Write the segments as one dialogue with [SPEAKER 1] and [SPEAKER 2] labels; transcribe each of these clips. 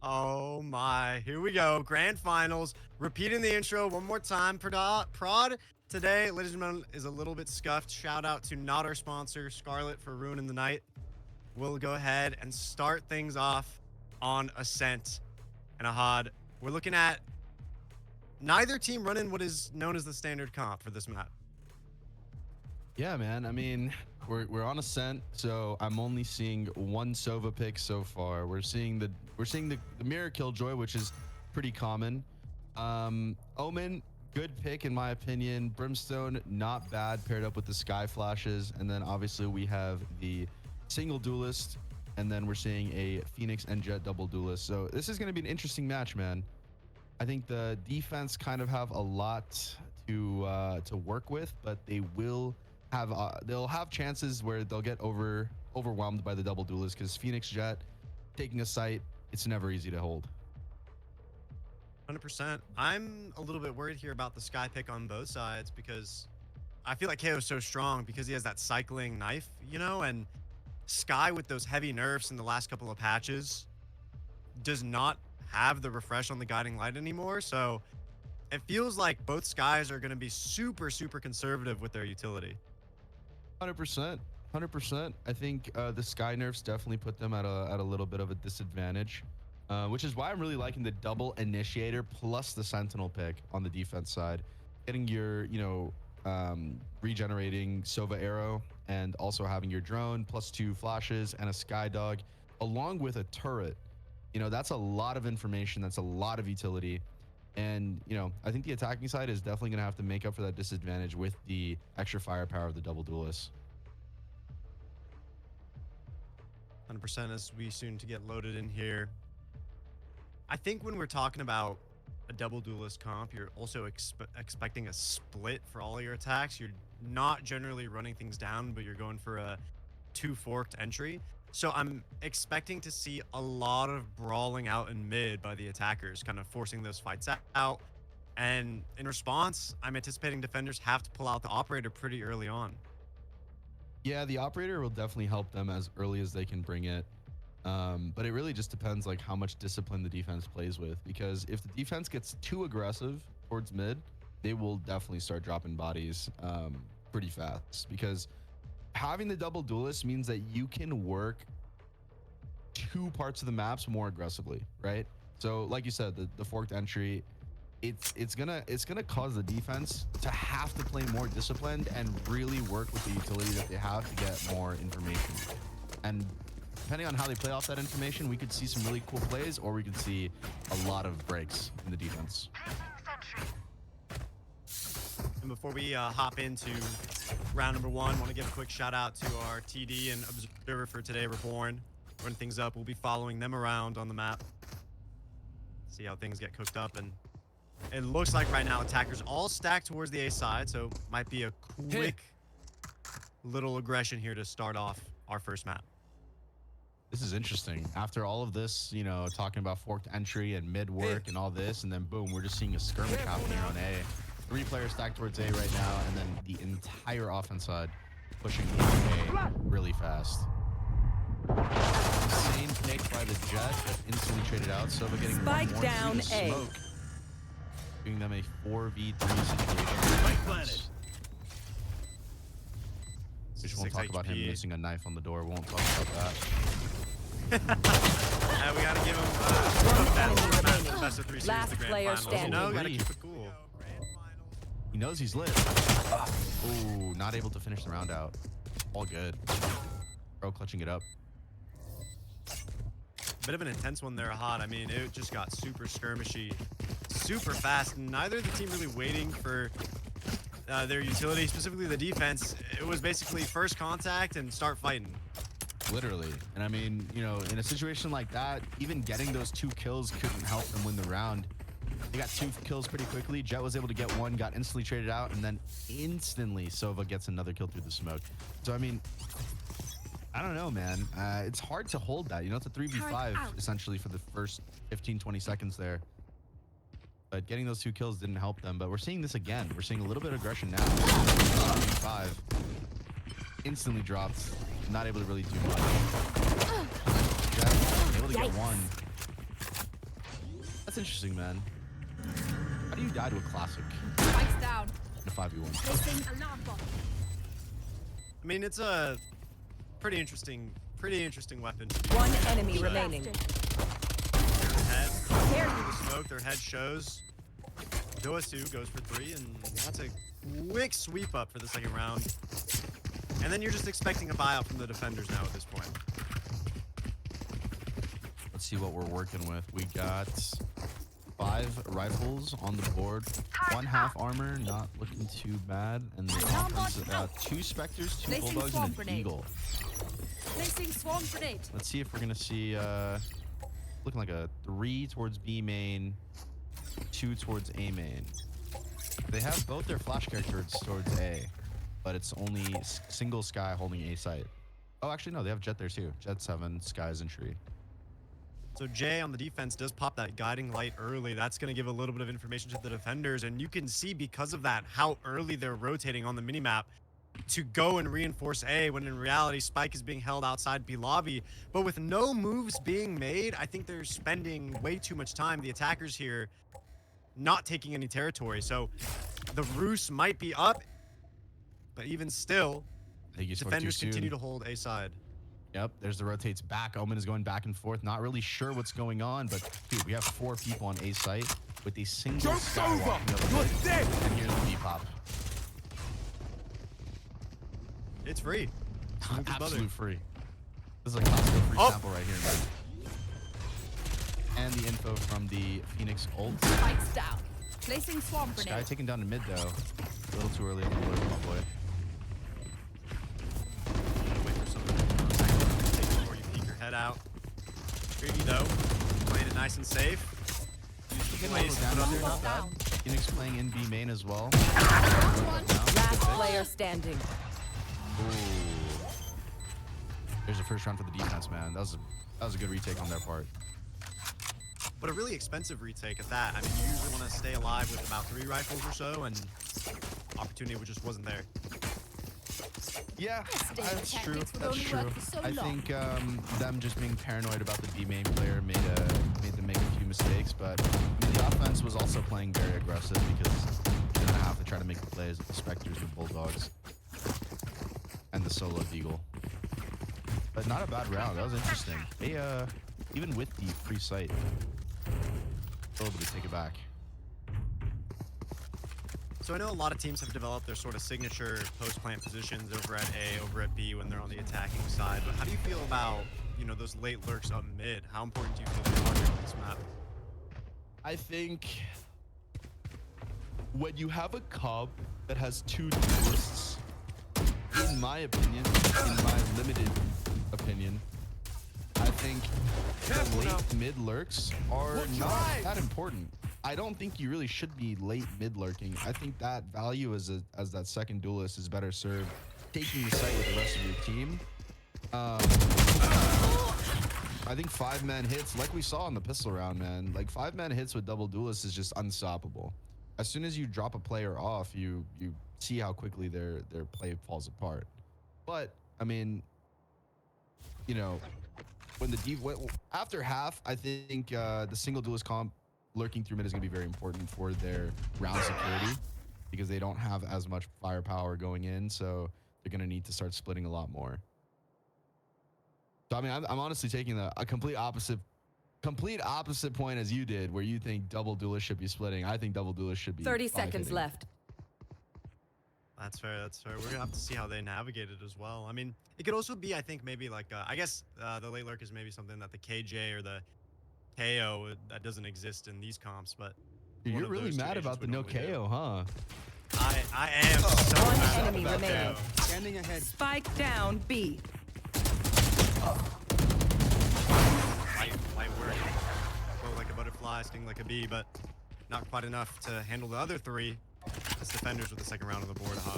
[SPEAKER 1] Oh my, here we go. Grand finals. Repeating the intro one more time. Prod today, ladies and gentlemen, is a little bit scuffed. Shout out to not our sponsor, Scarlet, for ruining the night. We'll go ahead and start things off on Ascent. And Ahad, we're looking at neither team running what is known as the standard comp for this map.
[SPEAKER 2] Yeah, man. I mean, we're on Ascent, so I'm only seeing one Sova pick so far. We're seeing the mirror killjoy, which is pretty common. Omen, good pick in my opinion. Brimstone, not bad paired up with the sky flashes, and then obviously we have the single duelist, and then we're seeing a Phoenix and Jet double duelist. So this is going to be an interesting match, man. I think the defense kind of have a lot to work with, but they will have they'll have chances where they'll get overwhelmed by the double duelist, because Phoenix Jet taking a site, it's never easy to hold.
[SPEAKER 1] 100%. I'm a little bit worried here about the sky pick on both sides, because I feel like KO is so strong because he has that cycling knife, you know, and Sky with those heavy nerfs in the last couple of patches does not have the refresh on the guiding light anymore. So it feels like both Skies are going to be super conservative with their utility.
[SPEAKER 2] 100%. I think the sky nerfs definitely put them at a little bit of a disadvantage, which is why I'm really liking the double initiator plus the sentinel pick on the defense side. Getting your, regenerating Sova arrow, and also having your drone plus 2 flashes and a sky dog along with a turret. That's a lot of information. That's a lot of utility. And, I think the attacking side is definitely going to have to make up for that disadvantage with the extra firepower of the double duelist.
[SPEAKER 1] 100% as we soon to get loaded in here. I think when we're talking about a double duelist comp, you're also expecting a split for all your attacks. You're not generally running things down, but you're going for a 2 forked entry. So I'm expecting to see a lot of brawling out in mid by the attackers, kind of forcing those fights out. And in response, I'm anticipating defenders have to pull out the operator pretty early on.
[SPEAKER 2] Yeah, the operator will definitely help them as early as they can bring it. But it really just depends like how much discipline the defense plays with, because if the defense gets too aggressive towards mid, they will definitely start dropping bodies pretty fast, because having the double duelist means that you can work 2 parts of the maps more aggressively, right? So like you said, the forked entry, it's gonna cause the defense to have to play more disciplined and really work with the utility that they have to get more information. And depending on how they play off that information, we could see some really cool plays, or we could see a lot of breaks in the defense.
[SPEAKER 1] And before we hop into round number 1, I want to give a quick shout out to our TD and observer for today, Reborn. Run things up. We'll be following them around on the map. See how things get cooked up. And it looks like right now attackers all stacked towards the A side, so might be a quick little aggression here to start off our first map.
[SPEAKER 2] This is interesting. After all of this, talking about forked entry and mid work and all this, and then boom, we're just seeing a skirmish happening on A. 3 players stacked towards A right now, and then the entire offense side pushing A really fast. Insane pick by the Jet that instantly traded out. Sova getting
[SPEAKER 3] Spike
[SPEAKER 2] one more
[SPEAKER 3] down
[SPEAKER 2] through the
[SPEAKER 3] A.
[SPEAKER 2] smoke, giving them a 4v3 situation.
[SPEAKER 4] Spike planted.
[SPEAKER 2] We won't talk about him missing a knife on the door. We won't talk about that.
[SPEAKER 1] We gotta give him best of 3 series,
[SPEAKER 3] Last
[SPEAKER 1] the grand
[SPEAKER 3] player
[SPEAKER 1] finals.
[SPEAKER 3] standing.
[SPEAKER 1] Gotta keep it cool.
[SPEAKER 2] He knows he's lit. Ooh, not able to finish the round out. All good. Bro clutching it up.
[SPEAKER 1] Bit of an intense one there, Ahad. I mean, it just got super skirmishy, super fast. Neither of the team really waiting for their utility, specifically the defense. It was basically first contact and start fighting.
[SPEAKER 2] Literally. And I mean, in a situation like that, even getting those 2 kills couldn't help them win the round. They got 2 kills pretty quickly. Jet was able to get 1, got instantly traded out, and then instantly Sova gets another kill through the smoke. So I mean, I don't know, man. It's hard to hold that. It's a 3v5 essentially for the first 15-20 seconds there. But getting those 2 kills didn't help them. But we're seeing this again. We're seeing a little bit of aggression now. 3v5 instantly dropped. Not able to really do much. Jet able to get 1. That's interesting, man. How do you die to a classic
[SPEAKER 3] Spikes down.
[SPEAKER 2] in a 5v1?
[SPEAKER 3] Placing alarm bot.
[SPEAKER 1] I mean, it's a pretty interesting weapon.
[SPEAKER 4] One enemy remaining.
[SPEAKER 1] Their head,
[SPEAKER 4] There
[SPEAKER 1] through the smoke, their head shows. Doasu goes for 3, and that's a quick sweep up for the second round. And then you're just expecting a buyout from the defenders now at this point.
[SPEAKER 2] Let's see what we're working with. We got 5 rifles on the board, 1 half armor, not looking too bad, and the offense 2 specters, 2
[SPEAKER 3] Placing
[SPEAKER 2] bulldogs,
[SPEAKER 3] swamp
[SPEAKER 2] and an
[SPEAKER 3] grenade.
[SPEAKER 2] eagle.
[SPEAKER 3] Placing swarm grenade.
[SPEAKER 2] Let's see if we're gonna see looking like a 3 towards B main, 2 towards A main. They have both their flash characters towards A, but it's only single Sky holding A site. Oh, actually no, they have Jet there too. Jet 7, Sky's in tree.
[SPEAKER 1] So Jay on the defense does pop that guiding light early. That's going to give a little bit of information to the defenders, and you can see because of that how early they're rotating on the minimap to go and reinforce A, when in reality Spike is being held outside B lobby. But with no moves being made, I think they're spending way too much time, the attackers here, not taking any territory. So the Roos might be up, but even still,
[SPEAKER 2] I think he's
[SPEAKER 1] defenders continue to hold A side.
[SPEAKER 2] Yep, there's the rotates back. Omen is going back and forth. Not really sure what's going on, but dude, we have 4 people on A site with a single Sky walking up the mid. And here's the B pop.
[SPEAKER 1] It's free.
[SPEAKER 2] Absolute free. This is a Costco free sample right here, man. And the info from the Phoenix ult.
[SPEAKER 3] Spikes down. Placing swarm
[SPEAKER 2] Sky
[SPEAKER 3] grenade.
[SPEAKER 2] taken down to mid though. A little too early on the alert, my boy.
[SPEAKER 1] Wait for something to take before you peek your head out. Greedy though, playing it nice and safe. Place, put up there, not bad.
[SPEAKER 3] Down.
[SPEAKER 2] Phoenix playing in B main as well.
[SPEAKER 4] Last player standing.
[SPEAKER 2] Ooh. There's a first round for the defense, man. That was a good retake on their part.
[SPEAKER 1] But a really expensive retake at that. I mean, you usually want to stay alive with about 3 rifles or so, and opportunity just wasn't there.
[SPEAKER 2] Yeah,
[SPEAKER 3] Standard
[SPEAKER 2] that's true.
[SPEAKER 3] tactics would
[SPEAKER 2] That's
[SPEAKER 3] only
[SPEAKER 2] true.
[SPEAKER 3] work for so
[SPEAKER 2] I
[SPEAKER 3] long.
[SPEAKER 2] think them just being paranoid about the B main player made them make a few mistakes, but I mean, the offense was also playing very aggressive because they're gonna have to try to make the plays with the Spectres, the Bulldogs, and the solo Deagle. But not a bad round. That was interesting. They even with the free sight, able to take it back.
[SPEAKER 1] So I know a lot of teams have developed their sort of signature post-plant positions over at A, over at B when they're on the attacking side. But how do you feel about, you know, those late lurks up mid? How important do you feel they are on this map?
[SPEAKER 2] I think when you have a comp that has 2 duelists, in my opinion, in my limited opinion, I think the late mid lurks are not that important. I don't think you really should be late mid lurking. I think that value as that second duelist is better served taking the site with the rest of your team. I think 5-man hits, like we saw in the pistol round, man, like 5-man hits with double duelists is just unstoppable. As soon as you drop a player off, you see how quickly their play falls apart. But I mean, you know, when after half, I think the single duelist comp lurking through mid is going to be very important for their round security because they don't have as much firepower going in, so they're going to need to start splitting a lot more. So I mean, I'm honestly taking a complete opposite point as you did, where you think double duelist should be splitting. I think double duelist should be
[SPEAKER 4] 30
[SPEAKER 2] five
[SPEAKER 4] seconds
[SPEAKER 2] hitting.
[SPEAKER 4] left.
[SPEAKER 1] That's fair. That's fair. We're gonna have to see how they navigate it as well. I mean, it could also be, I think, maybe like I guess the late lurk is maybe something that the KJ or the KO that doesn't exist in these comps. But
[SPEAKER 2] Dude,
[SPEAKER 1] one
[SPEAKER 2] you're
[SPEAKER 1] of
[SPEAKER 2] really
[SPEAKER 1] those two
[SPEAKER 2] mad
[SPEAKER 1] agents
[SPEAKER 2] about the
[SPEAKER 1] would
[SPEAKER 2] no
[SPEAKER 1] normally do.
[SPEAKER 2] KO, huh?
[SPEAKER 1] I am so
[SPEAKER 4] One
[SPEAKER 1] mad
[SPEAKER 4] enemy
[SPEAKER 1] about
[SPEAKER 4] remaining.
[SPEAKER 1] KO.
[SPEAKER 5] Standing ahead.
[SPEAKER 4] Spike down B.
[SPEAKER 1] Light work. Flow like a butterfly, sting like a bee, but not quite enough to handle the other 3. As defenders with the second round on the board, huh?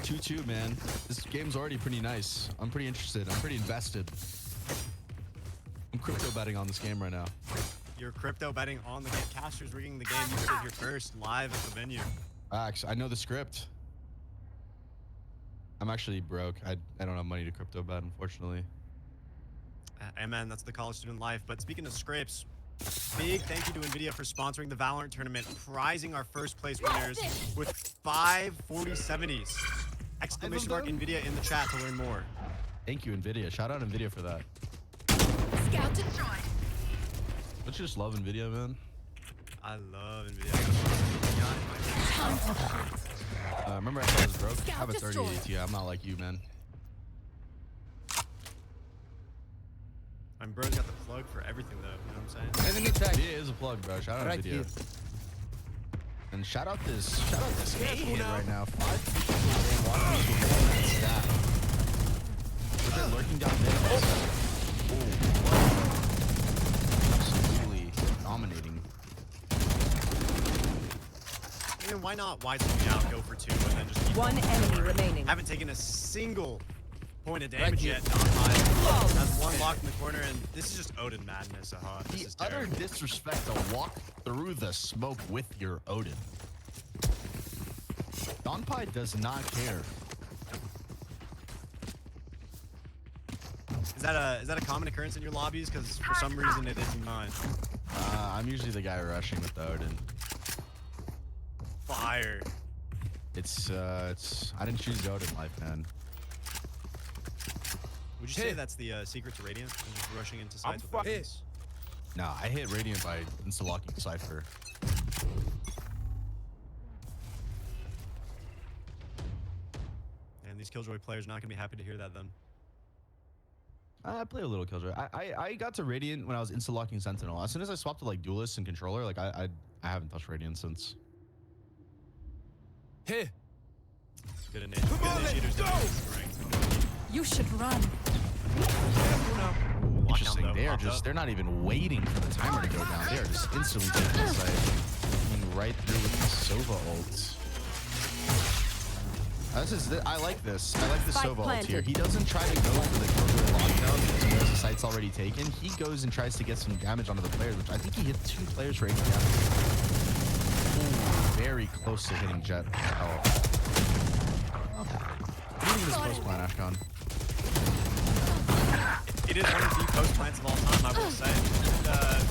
[SPEAKER 2] 2-2, man. This game's already pretty nice. I'm pretty interested. I'm pretty invested. I'm crypto betting on this game right now.
[SPEAKER 1] You're crypto betting on the game. Caster's rigging the game. You heard it here first, live at the venue.
[SPEAKER 2] Actually, I know the script. I'm actually broke. I don't have money to crypto bet, unfortunately.
[SPEAKER 1] Amen. That's the college student life. But speaking of scripts, Big thank you to NVIDIA for sponsoring the Valorant tournament, prizing our first place winners with 5 4070s. Exclamation mark NVIDIA in the chat to learn more.
[SPEAKER 2] Thank you, NVIDIA. Shout out NVIDIA for that.
[SPEAKER 3] Scout destroyed.
[SPEAKER 2] Don't you just love NVIDIA, man?
[SPEAKER 1] I love NVIDIA.
[SPEAKER 2] Remember I thought it was broke? I
[SPEAKER 3] Scout
[SPEAKER 2] have a 30
[SPEAKER 3] destroyed.
[SPEAKER 2] AT. I'm not like you, man.
[SPEAKER 1] My bro's got the plug for everything, though. You know what I'm saying?
[SPEAKER 5] Enemy tag.
[SPEAKER 2] NVIDIA is a plug, bro. Shout out
[SPEAKER 5] Right
[SPEAKER 2] NVIDIA.
[SPEAKER 5] here.
[SPEAKER 2] And shout out this kid right now. 5 people in walking with one stat. They're lurking down there. Absolutely dominating.
[SPEAKER 1] I mean, why not wide something out, go for 2, and then just keep
[SPEAKER 4] One
[SPEAKER 1] going
[SPEAKER 4] enemy
[SPEAKER 1] forward?
[SPEAKER 4] remaining.
[SPEAKER 1] Haven't taken a single point of damage
[SPEAKER 5] here.
[SPEAKER 1] yet. That's one locked in the corner, and this is just Odin madness. This
[SPEAKER 2] The
[SPEAKER 1] is
[SPEAKER 2] utter
[SPEAKER 1] terrible.
[SPEAKER 2] disrespect to walk through the smoke with your Odin. Donpai does not care.
[SPEAKER 1] Is that a common occurrence in your lobbies? Because for some reason it is in mine.
[SPEAKER 2] I'm usually the guy rushing with the Odin.
[SPEAKER 1] Fire.
[SPEAKER 2] It's I didn't choose the Odin life, man.
[SPEAKER 1] Would you say that's the secret to Radiant? Just rushing into sides with
[SPEAKER 5] fucking-
[SPEAKER 1] Odins?
[SPEAKER 2] Nah, I hit Radiant by insta-locking Cypher.
[SPEAKER 1] And these Killjoy players not gonna be happy to hear that then.
[SPEAKER 2] I play a little Killjoy. I got to Radiant when I was insta-locking Sentinel. As soon as I swapped to like Duelist and Controller, like I haven't touched Radiant since.
[SPEAKER 5] Here.
[SPEAKER 1] Good initiators.
[SPEAKER 3] You should run.
[SPEAKER 2] Interesting. They're not even waiting for the timer to go down. They are just instantly taking the site. Coming right through with the Sova ult. I like this. I like the
[SPEAKER 4] Spike
[SPEAKER 2] Sova ult here.
[SPEAKER 4] planted.
[SPEAKER 2] He doesn't try to go for the Killjoy lockdown because he knows the site's already taken. He goes and tries to get some damage onto the players, which I think he hit 2 players right now. Ooh, very close to hitting Jet. Oh. What do you think of this post plan, Ashkan?
[SPEAKER 1] It is one of the post plants of all time, I will say.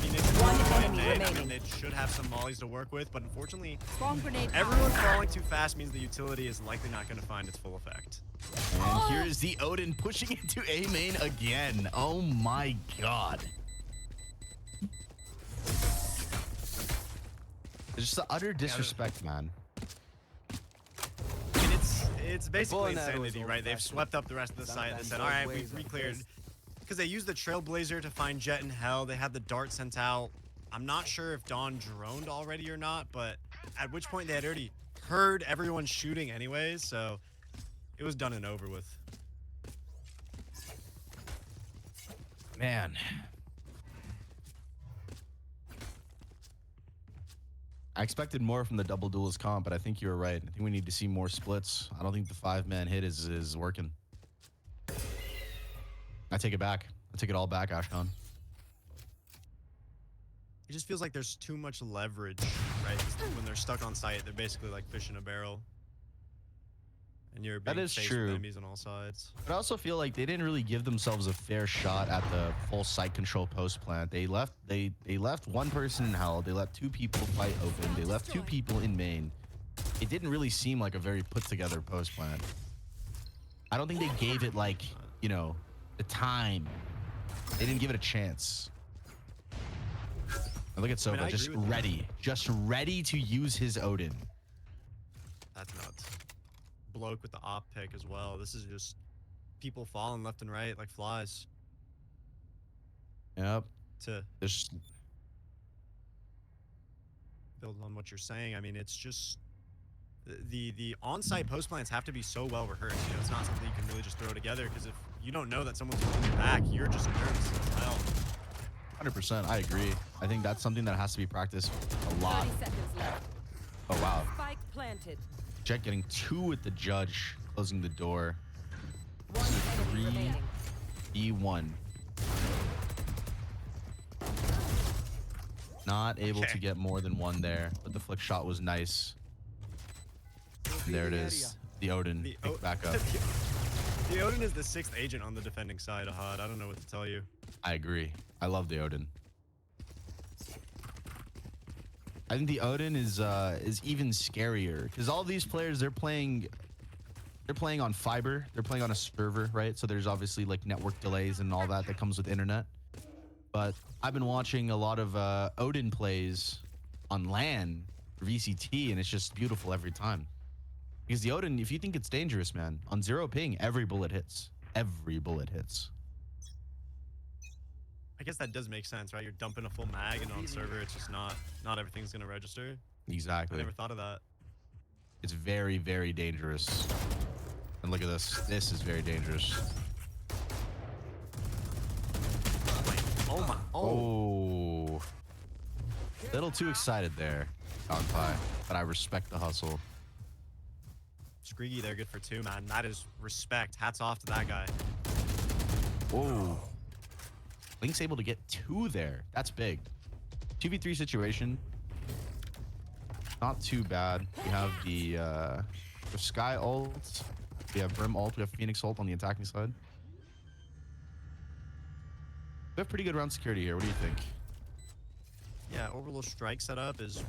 [SPEAKER 1] Phoenix is
[SPEAKER 4] One
[SPEAKER 1] really
[SPEAKER 4] enemy
[SPEAKER 1] good. I mean,
[SPEAKER 4] remaining.
[SPEAKER 1] they should have some mollies to work with, but unfortunately,
[SPEAKER 3] Swarm grenade.
[SPEAKER 1] everyone falling too fast means the utility is likely not going to find its full effect.
[SPEAKER 2] And here is the Odin pushing into A main again. Oh my god. It's just the utter disrespect, man.
[SPEAKER 1] I mean, it's basically
[SPEAKER 5] and arrow is
[SPEAKER 1] insanity, right? They've
[SPEAKER 5] old-fashioned.
[SPEAKER 1] swept up the rest of the site. They
[SPEAKER 5] Sometimes
[SPEAKER 1] said,
[SPEAKER 5] those
[SPEAKER 1] all right,
[SPEAKER 5] ways
[SPEAKER 1] we've
[SPEAKER 5] are
[SPEAKER 1] re-cleared.
[SPEAKER 5] best.
[SPEAKER 1] Because they used the Trailblazer to find Jet in Hell. They had the dart sent out. I'm not sure if Dawn droned already or not, but at which point they had already heard everyone shooting anyways, so it was done and over with.
[SPEAKER 2] Man. I expected more from the double duelist comp, but I think you were right. I think we need to see more splits. I don't think the 5-man hit is working. I take it back. I take it all back, Ashkan.
[SPEAKER 1] It just feels like there's too much leverage, right? 'Cause when they're stuck on site, they're basically like fish in a barrel. And you're being
[SPEAKER 2] That is
[SPEAKER 1] faced
[SPEAKER 2] true.
[SPEAKER 1] with enemies on all sides.
[SPEAKER 2] But I also feel like they didn't really give themselves a fair shot at the full site control post plant. They left one person in Hell. They let 2 people fight open. They left 2 people in main. It didn't really seem like a very put together post plant. I don't think they gave it like, you know, the time. They didn't give it a chance. And look at Sova,
[SPEAKER 1] I
[SPEAKER 2] just
[SPEAKER 1] agree with you.
[SPEAKER 2] ready to use his Odin.
[SPEAKER 1] That's nuts. Bloke with the op pick as well. This is just people falling left and right like flies
[SPEAKER 2] Yep.
[SPEAKER 1] to
[SPEAKER 2] There's
[SPEAKER 1] build on what you're saying. I mean, it's just the on-site post plans have to be so well rehearsed. You know, it's not something you can really just throw together because if you don't know that someone's going back, you're just nervous as hell.
[SPEAKER 2] 100%. I agree. I think that's something that has to be practiced a lot.
[SPEAKER 3] 30 seconds left.
[SPEAKER 2] Oh wow.
[SPEAKER 4] Spike planted.
[SPEAKER 2] Jet getting 2 with the judge, closing the door.
[SPEAKER 4] One enemy
[SPEAKER 2] 3
[SPEAKER 4] remaining.
[SPEAKER 2] E1. Not able to
[SPEAKER 1] Okay.
[SPEAKER 2] get more than 1 there, but the flick shot was nice. And there it is. The Odin.
[SPEAKER 1] The
[SPEAKER 2] Picked back up.
[SPEAKER 1] The Odin is the 6th agent on the defending side, Ahad. I don't know what to tell you.
[SPEAKER 2] I agree. I love the Odin. I think the Odin is even scarier because all these players they're playing on fiber, they're playing on a server, right? So there's obviously like network delays and all that comes with internet. But I've been watching a lot of Odin plays on LAN for VCT, and it's just beautiful every time. Because the Odin, if you think it's dangerous, man, on 0 ping, every bullet hits. Every bullet hits.
[SPEAKER 1] I guess that does make sense, right? You're dumping a full mag, and on server, it's just not everything's gonna register.
[SPEAKER 2] Exactly.
[SPEAKER 1] I never thought of that.
[SPEAKER 2] It's very, very dangerous. And look at this. This is very dangerous.
[SPEAKER 1] Oh my!
[SPEAKER 2] Oh. Little too excited there, Dogpie. But I respect the hustle.
[SPEAKER 1] Screegy, they're good for 2, man. That is respect. Hats off to that guy.
[SPEAKER 2] Whoa. Link's able to get 2 there. That's big. 2v3 situation. Not too bad. We have the Sky ult. We have Brim ult. We have Phoenix ult on the attacking side. We have pretty good round security here. What do you think?
[SPEAKER 1] Yeah, Orbital Strike setup is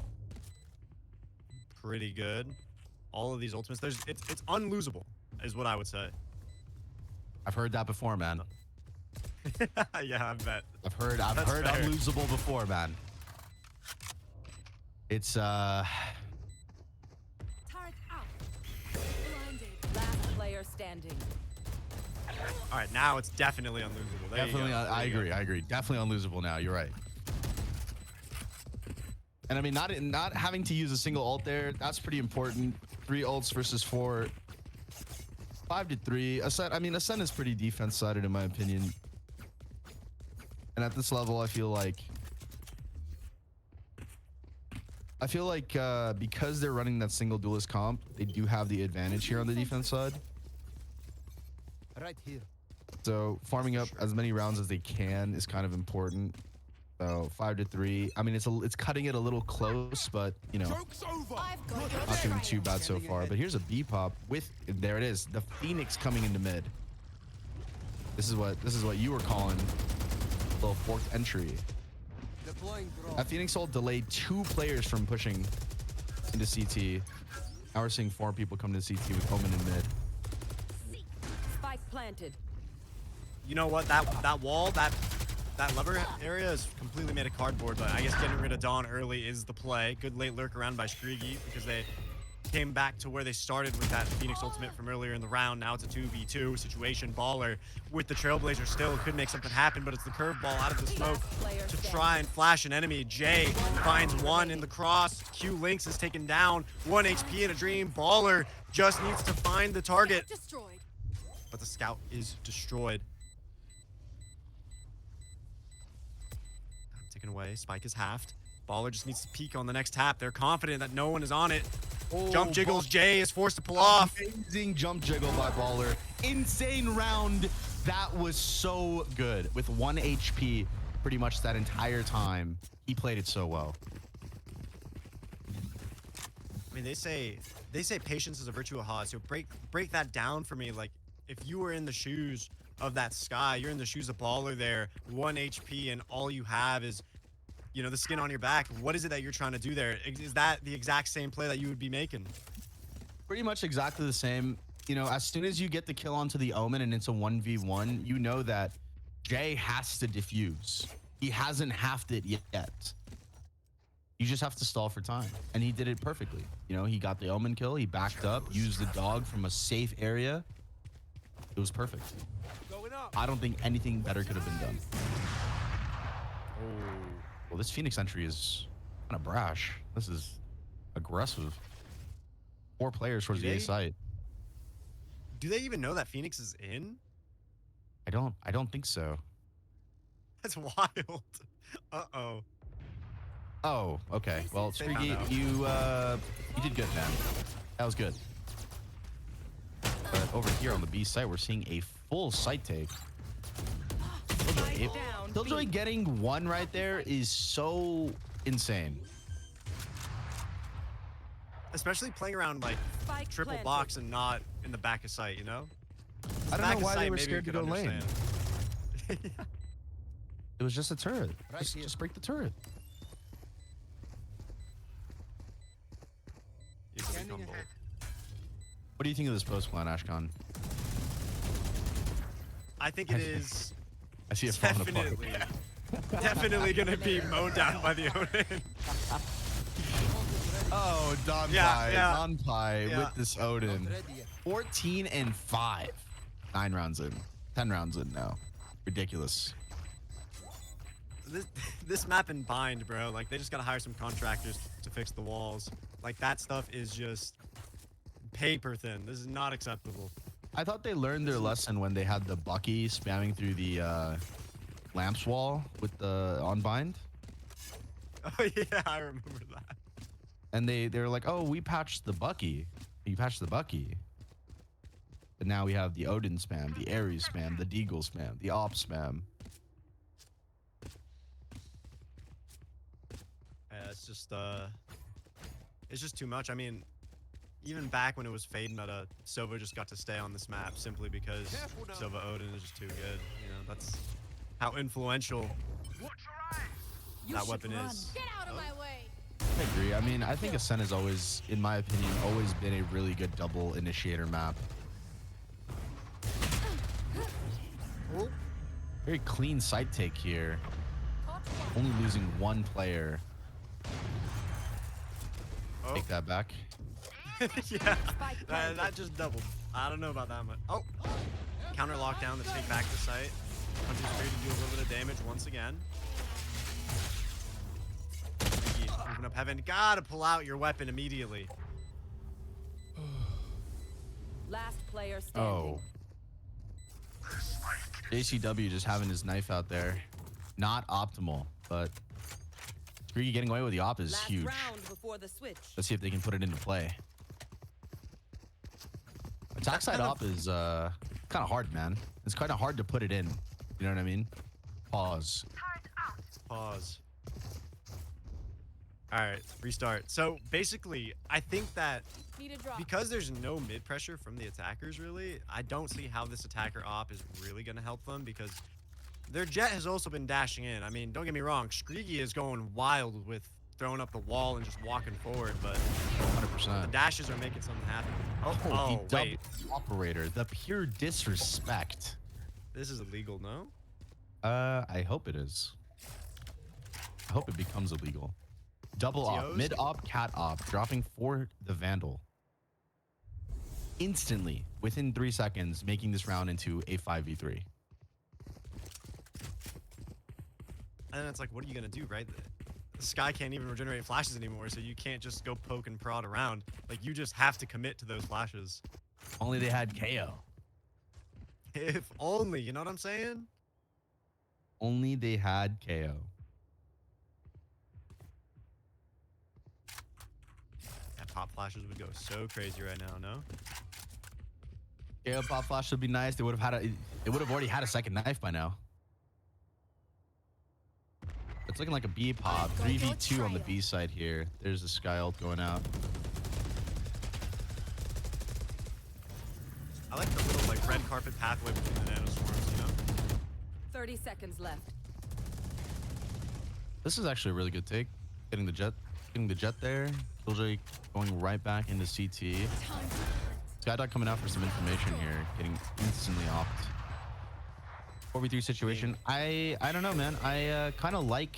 [SPEAKER 1] pretty good. All of these ultimates, it's unlosable, is what I would say.
[SPEAKER 2] I've heard that before, man.
[SPEAKER 1] Yeah, I bet.
[SPEAKER 2] I've heard
[SPEAKER 1] That's fair.
[SPEAKER 2] unlosable before, man. It's
[SPEAKER 3] Turret out. Blinded.
[SPEAKER 4] Last player standing.
[SPEAKER 1] All right, now it's definitely unlosable. There
[SPEAKER 2] definitely.
[SPEAKER 1] you go.
[SPEAKER 2] I agree. Definitely unlosable now. You're right. And I mean, not having to use a single ult there. That's pretty important. 3 ults versus 4. 5 to 3. Ascent. I mean, Ascent is pretty defense sided in my opinion. And at this level, I feel like because they're running that single duelist comp, they do have the advantage here on the defense side.
[SPEAKER 5] Right here.
[SPEAKER 2] So farming up as many rounds as they can is kind of important. So 5 to 3. I mean, it's cutting it a little close, but you know,
[SPEAKER 3] I've got your
[SPEAKER 2] not doing
[SPEAKER 3] trail.
[SPEAKER 2] too bad so far. But here's a B pop with there it is, the Phoenix coming into mid. This is what you were calling a little forked entry.
[SPEAKER 5] Deploying drone.
[SPEAKER 2] That Phoenix ult delayed 2 players from pushing into CT. Now we're seeing 4 people come to CT with Omen in mid.
[SPEAKER 4] Spike planted.
[SPEAKER 1] You know what? That wall, that lever area is completely made of cardboard, but I guess getting rid of Dawn early is the play. Good late lurk around by Screegy because they came back to where they started with that Phoenix ultimate from earlier in the round. Now it's a 2v2 situation. Baller with the Trailblazer still could make something happen, but it's the curveball out of the smoke to try and flash an enemy. Jay finds 1 in the cross. Q Lynx is taken down. 1 HP in a dream. Baller just needs to find the target,
[SPEAKER 3] Destroyed.
[SPEAKER 1] but the scout is destroyed. Taken away. Spike is halved. Baller just needs to peek on the next tap. They're confident that no one is on it. Jump jiggles. Jay is forced to pull off.
[SPEAKER 2] Amazing jump jiggle by Baller. Insane round. That was so good. With 1 HP pretty much that entire time. He played it so well.
[SPEAKER 1] I mean, they say patience is a virtue of Haas. So break that down for me. Like, if you were in the shoes of that Sky, you're in the shoes of Baller there, 1 HP, and all you have is, you know, the skin on your back. What is it that you're trying to do there? Is that the exact same play that you would be making?
[SPEAKER 2] Pretty much exactly the same. You know, as soon as you get the kill onto the Omen and it's a 1v1, you know that Jay has to defuse. He hasn't halved it yet. You just have to stall for time. And he did it perfectly. You know, he got the Omen kill, he backed up, used the dog from a safe area. It was perfect. I don't think anything better could have been done.
[SPEAKER 1] Oh,
[SPEAKER 2] Well, this Phoenix entry is kind of brash. This is aggressive. 4 players towards the A site.
[SPEAKER 1] do they even know that Phoenix is in?
[SPEAKER 2] I don't think so.
[SPEAKER 1] That's wild. Uh-oh.
[SPEAKER 2] Oh, okay. Well,
[SPEAKER 1] They found
[SPEAKER 2] Screegy,
[SPEAKER 1] out.
[SPEAKER 2] you did good, man. That was good. But over here on the B site, we're seeing a full site take. Killjoy getting 1 right there is so insane.
[SPEAKER 1] Especially playing around like
[SPEAKER 4] Spike
[SPEAKER 1] triple
[SPEAKER 4] planted.
[SPEAKER 1] box and not in the back of sight, you know?
[SPEAKER 2] I don't
[SPEAKER 1] Back
[SPEAKER 2] know
[SPEAKER 1] of
[SPEAKER 2] why they
[SPEAKER 1] sight,
[SPEAKER 2] were
[SPEAKER 1] maybe we
[SPEAKER 2] scared to
[SPEAKER 1] could
[SPEAKER 2] go lane.
[SPEAKER 1] understand.
[SPEAKER 2] It was just a turret.
[SPEAKER 5] Right here.
[SPEAKER 2] Just break the turret. do you think of this post plan, Ashkan?
[SPEAKER 1] I think it is
[SPEAKER 2] I see it falling apart.
[SPEAKER 1] definitely gonna be mowed down by the Odin.
[SPEAKER 2] Oh, Don
[SPEAKER 1] Yeah,
[SPEAKER 2] Pie,
[SPEAKER 1] yeah.
[SPEAKER 2] Don Pie
[SPEAKER 1] Yeah.
[SPEAKER 2] with this Odin.
[SPEAKER 5] Not ready yet.
[SPEAKER 2] 14 and 5. 9 rounds in. 10 rounds in now. Ridiculous.
[SPEAKER 1] This map and bind, bro. Like they just gotta hire some contractors to fix the walls. Like that stuff is just paper thin. This is not acceptable.
[SPEAKER 2] I thought they learned their lesson when they had the Bucky spamming through the lamps wall with the unbind.
[SPEAKER 1] Oh yeah, I remember that.
[SPEAKER 2] And they were like, oh, we patched the Bucky. You patched the Bucky. But now we have the Odin spam, the Ares spam, the Deagle spam, the Op spam.
[SPEAKER 1] Yeah, it's just too much. I mean, even back when it was Fade meta, Sova just got to stay on this map simply because Sova Odin is just too good. You know, that's how influential that weapon is.
[SPEAKER 3] Get out of my way.
[SPEAKER 2] I agree. I mean, I think Ascent has always, in my opinion, always been a really good double initiator map. Very clean site take here. Only losing one player.
[SPEAKER 1] Oh.
[SPEAKER 2] Take that back.
[SPEAKER 1] Yeah, that just doubled. I don't know about that much. Oh, counter lockdown to take back the site. Punches free to do a little bit of damage once again. Moving up heaven. Gotta pull out your weapon immediately.
[SPEAKER 4] Last player standing.
[SPEAKER 2] Oh. JCW just having his knife out there. Not optimal, but Screeky getting away with the op is
[SPEAKER 4] Last
[SPEAKER 2] huge.
[SPEAKER 4] round before the switch.
[SPEAKER 2] Let's see if they can put it into play. Attack side op is kind of hard, man. It's kind of hard to put it in. You know what I mean? Pause.
[SPEAKER 1] Pause. All right, restart. So basically, I think that
[SPEAKER 3] Need a drop.
[SPEAKER 1] because there's no mid pressure from the attackers, really, I don't see how this attacker op is really going to help them because their jet has also been dashing in. I mean, don't get me wrong, Screeky is going wild with throwing up the wall and just walking forward, but
[SPEAKER 2] 100%.
[SPEAKER 1] the dashes are making something happen.
[SPEAKER 2] Oh,
[SPEAKER 1] Oh,
[SPEAKER 2] the
[SPEAKER 1] wait.
[SPEAKER 2] double operator. The pure disrespect.
[SPEAKER 1] This is illegal, no?
[SPEAKER 2] I hope it is. I hope it becomes illegal. Double op,
[SPEAKER 1] TOs?
[SPEAKER 2] mid op, cat op, dropping for the Vandal. Instantly, within 3 seconds, making this round into a 5v3.
[SPEAKER 1] And then it's like, what are you going to do, right? The Sky can't even regenerate flashes anymore, so you can't just go poke and prod around. Like, you just have to commit to those flashes.
[SPEAKER 2] Only they had KO.
[SPEAKER 1] If only, you know what I'm saying?
[SPEAKER 2] Only they had KO.
[SPEAKER 1] Yeah, pop flashes would go so crazy right now, no?
[SPEAKER 2] KO pop flash would be nice. They would have had a. They would have already had a second knife by now. It's looking like a B pop. 3v2 on the B side here. There's the Sky ult going out.
[SPEAKER 1] I like the little like red carpet pathway between the nanoswarms, you know?
[SPEAKER 4] 30 seconds left.
[SPEAKER 2] This is actually a really good take. Getting the jet there. Killjoy going right back into CT. Skydog coming out for some information here. Getting instantly opt. 4v3 situation. I don't know, man. I kind of like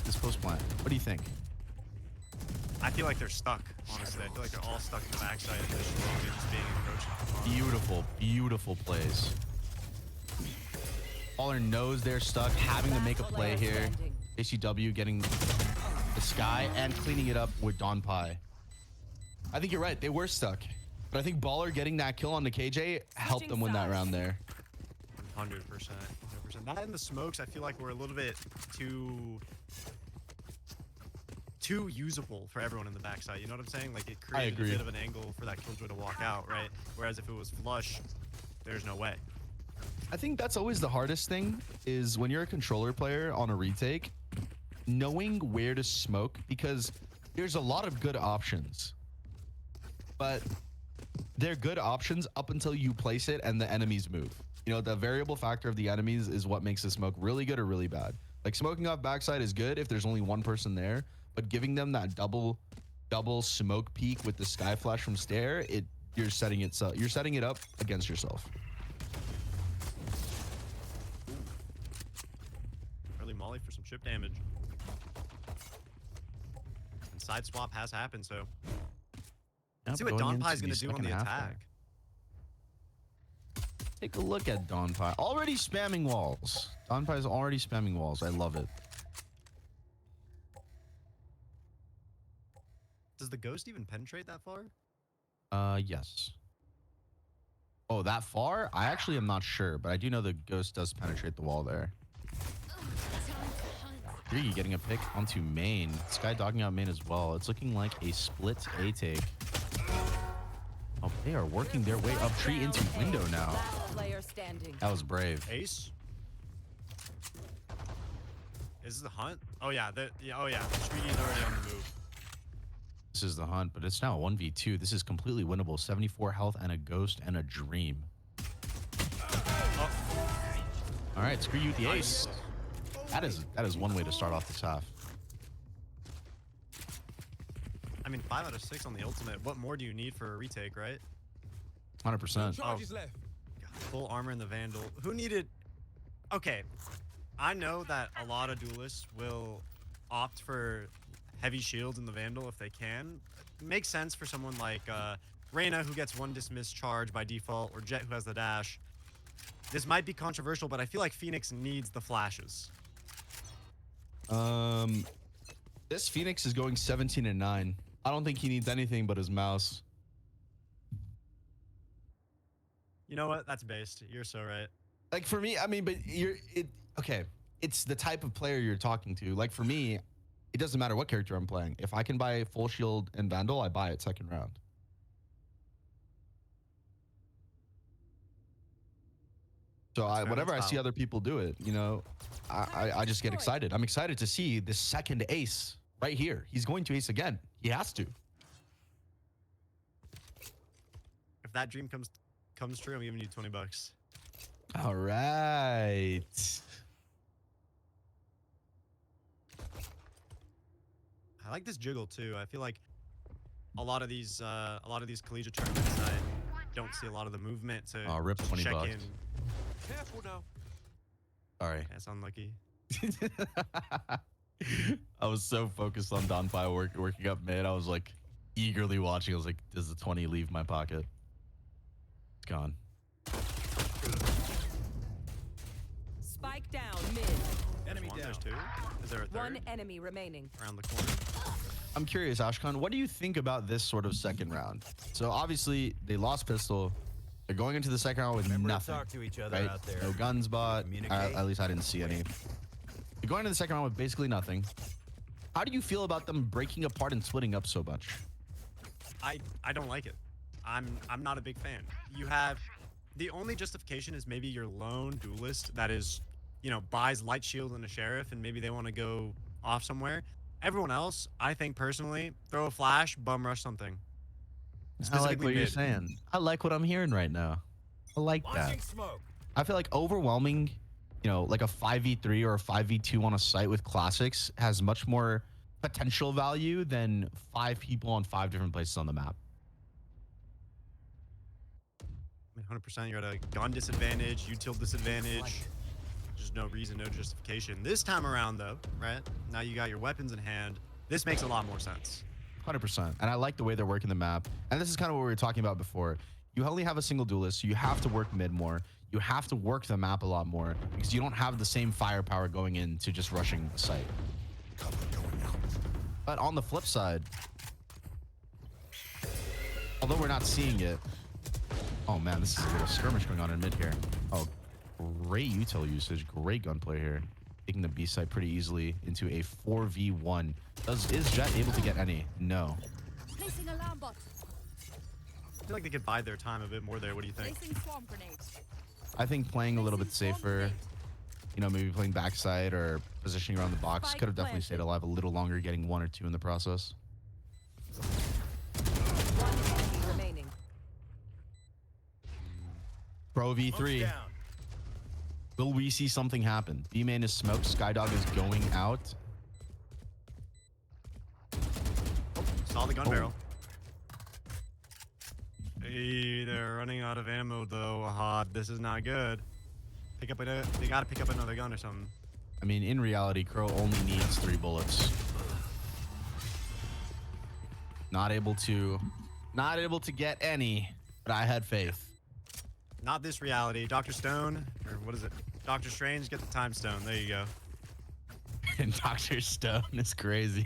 [SPEAKER 2] this post plant. What do you think?
[SPEAKER 1] I feel like they're stuck, honestly. I feel like they're all stuck in the backside and they're slowly just being encroached upon.
[SPEAKER 2] Beautiful plays. Baller knows they're stuck, having to make a play here. ACW getting the Sky and cleaning it up with Don Pie. I think you're right. They were stuck. But I think Baller getting that kill on the KJ helped them win that round there.
[SPEAKER 1] 100%. 100%. That and the smokes, I feel like we're a little bit too usable for everyone in the backside. You know what I'm saying? Like it created a
[SPEAKER 2] agree.
[SPEAKER 1] bit of an angle for that Killjoy to walk out, right? Whereas if it was flush, there's no way.
[SPEAKER 2] I think that's always the hardest thing is when you're a controller player on a retake, knowing where to smoke because there's a lot of good options. But they're good options up until you place it and the enemies move. You know, the variable factor of the enemies is what makes the smoke really good or really bad. Like smoking off backside is good if there's only one person there, but giving them that double smoke peek with the sky flash from stair, it you're setting it up against yourself.
[SPEAKER 1] Early molly for some chip damage. And side swap has happened, so let's see what
[SPEAKER 2] Going
[SPEAKER 1] Donpai's
[SPEAKER 2] into
[SPEAKER 1] gonna do on the
[SPEAKER 2] second half
[SPEAKER 1] attack.
[SPEAKER 2] there. Take a look at Donpai. Already spamming walls. Donpai's already spamming walls. I love it.
[SPEAKER 1] Does the ghost even penetrate that far?
[SPEAKER 2] Yes. Oh, that far? I actually am not sure, but I do know the ghost does penetrate the wall there. Three getting a pick onto main. Sky dogging out main as well. It's looking like a split A take. Oh, they are working their way up tree into window now.
[SPEAKER 4] Last player standing.
[SPEAKER 2] That was brave.
[SPEAKER 1] Ace? Is this the hunt? Oh yeah, oh yeah. Streaky is already on the move.
[SPEAKER 2] This is the hunt, but it's now a 1v2. This is completely winnable. 74 health and a ghost and a dream.
[SPEAKER 1] Oh.
[SPEAKER 2] All right, screw you with the ace. That is one way to start off this half.
[SPEAKER 1] I mean, 5 out of 6 on the ultimate. What more do you need for a retake, right?
[SPEAKER 2] 100%.
[SPEAKER 5] Charges left.
[SPEAKER 1] God, full armor in the Vandal. Who needed... Okay, I know that a lot of duelists will opt for heavy shields in the Vandal if they can. It makes sense for someone like Reyna, who gets one dismiss charge by default, or Jet, who has the dash. This might be controversial, but I feel like Phoenix needs the flashes.
[SPEAKER 2] This Phoenix is going 17-9. I don't think he needs anything but his mouse.
[SPEAKER 1] You know what? That's based. You're so right.
[SPEAKER 2] Like for me, I mean, but okay. It's the type of player you're talking to. Like for me, it doesn't matter what character I'm playing. If I can buy full shield and Vandal, I buy it second round. So whenever I see other people do it, you know, I just get excited. I'm excited to see the second ace right here. He's going to ace again. He has to.
[SPEAKER 1] If that dream comes true, I'm giving you $20.
[SPEAKER 2] All right.
[SPEAKER 1] I like this jiggle too. I feel like a lot of these collegiate tournaments, I don't see a lot of the movement to
[SPEAKER 2] Rip
[SPEAKER 1] just
[SPEAKER 2] 20
[SPEAKER 1] check
[SPEAKER 2] bucks.
[SPEAKER 1] in.
[SPEAKER 5] Careful now.
[SPEAKER 2] Sorry.
[SPEAKER 1] That's unlucky.
[SPEAKER 2] I was so focused on Donpai working up mid. I was like eagerly watching. I was like, does the 20 leave my pocket? It's gone.
[SPEAKER 4] Spike down mid.
[SPEAKER 1] Enemy down. There's 2. Is there a third?
[SPEAKER 4] One enemy remaining.
[SPEAKER 1] Around the corner.
[SPEAKER 2] I'm curious, Ashkan, what do you think about this sort of second round? So obviously they lost pistol. They're going into the second round with nothing.
[SPEAKER 6] Talk to each other
[SPEAKER 2] Right?
[SPEAKER 6] out there.
[SPEAKER 2] No guns bought. At least I didn't see any. They're going into the second round with basically nothing. How do you feel about them breaking apart and splitting up so much?
[SPEAKER 1] I don't like it. I'm not a big fan. You have the only justification is maybe your lone duelist that is, you know, buys light shield and a sheriff, and maybe they want to go off somewhere. Everyone else, I think personally, throw a flash, bum rush something.
[SPEAKER 2] I like what you're
[SPEAKER 1] mid.
[SPEAKER 2] saying. I like what I'm hearing right now. I like that.
[SPEAKER 6] Launching smoke.
[SPEAKER 2] I feel like overwhelming, you know, like a 5v3 or a 5v2 on a site with classics has much more potential value than 5 people on 5 different places on the map.
[SPEAKER 1] I mean, 100%, you're at a gun disadvantage, util disadvantage. There's no reason, no justification. This time around, though, right? Now you got your weapons in hand. This makes a lot more sense.
[SPEAKER 2] 100%. And I like the way they're working the map. And this is kind of what we were talking about before. You only have a single duelist, so you have to work mid more. You have to work the map a lot more because you don't have the same firepower going into just rushing the site. But on the flip side, although we're not seeing it, oh man, this is a little skirmish going on in mid here. Oh, great util usage, great gunplay here. Taking the B site pretty easily into a 4v1. Is Jet able to get any? No.
[SPEAKER 3] Placing alarm bot.
[SPEAKER 1] I feel like they could bide their time a bit more there. What do you think?
[SPEAKER 3] Placing swarm grenade.
[SPEAKER 2] I think playing a little bit safer, you know, maybe playing backside or positioning around the box could have definitely stayed alive a little longer, getting 1 or 2 in the process.
[SPEAKER 4] One enemy remaining.
[SPEAKER 2] Pro V3. Will we see something happen? B-main is smoked. Skydog is going out.
[SPEAKER 1] Saw the gun barrel. They're running out of ammo though. This is not good. Pick up they gotta pick up another gun or something.
[SPEAKER 2] I mean, in reality, Crow only needs 3 bullets. Not able to get any, but I had faith.
[SPEAKER 1] Not this reality. Dr. Stone, or what is it? Dr. Strange, get the time stone. There you go.
[SPEAKER 2] And Dr. Stone is crazy.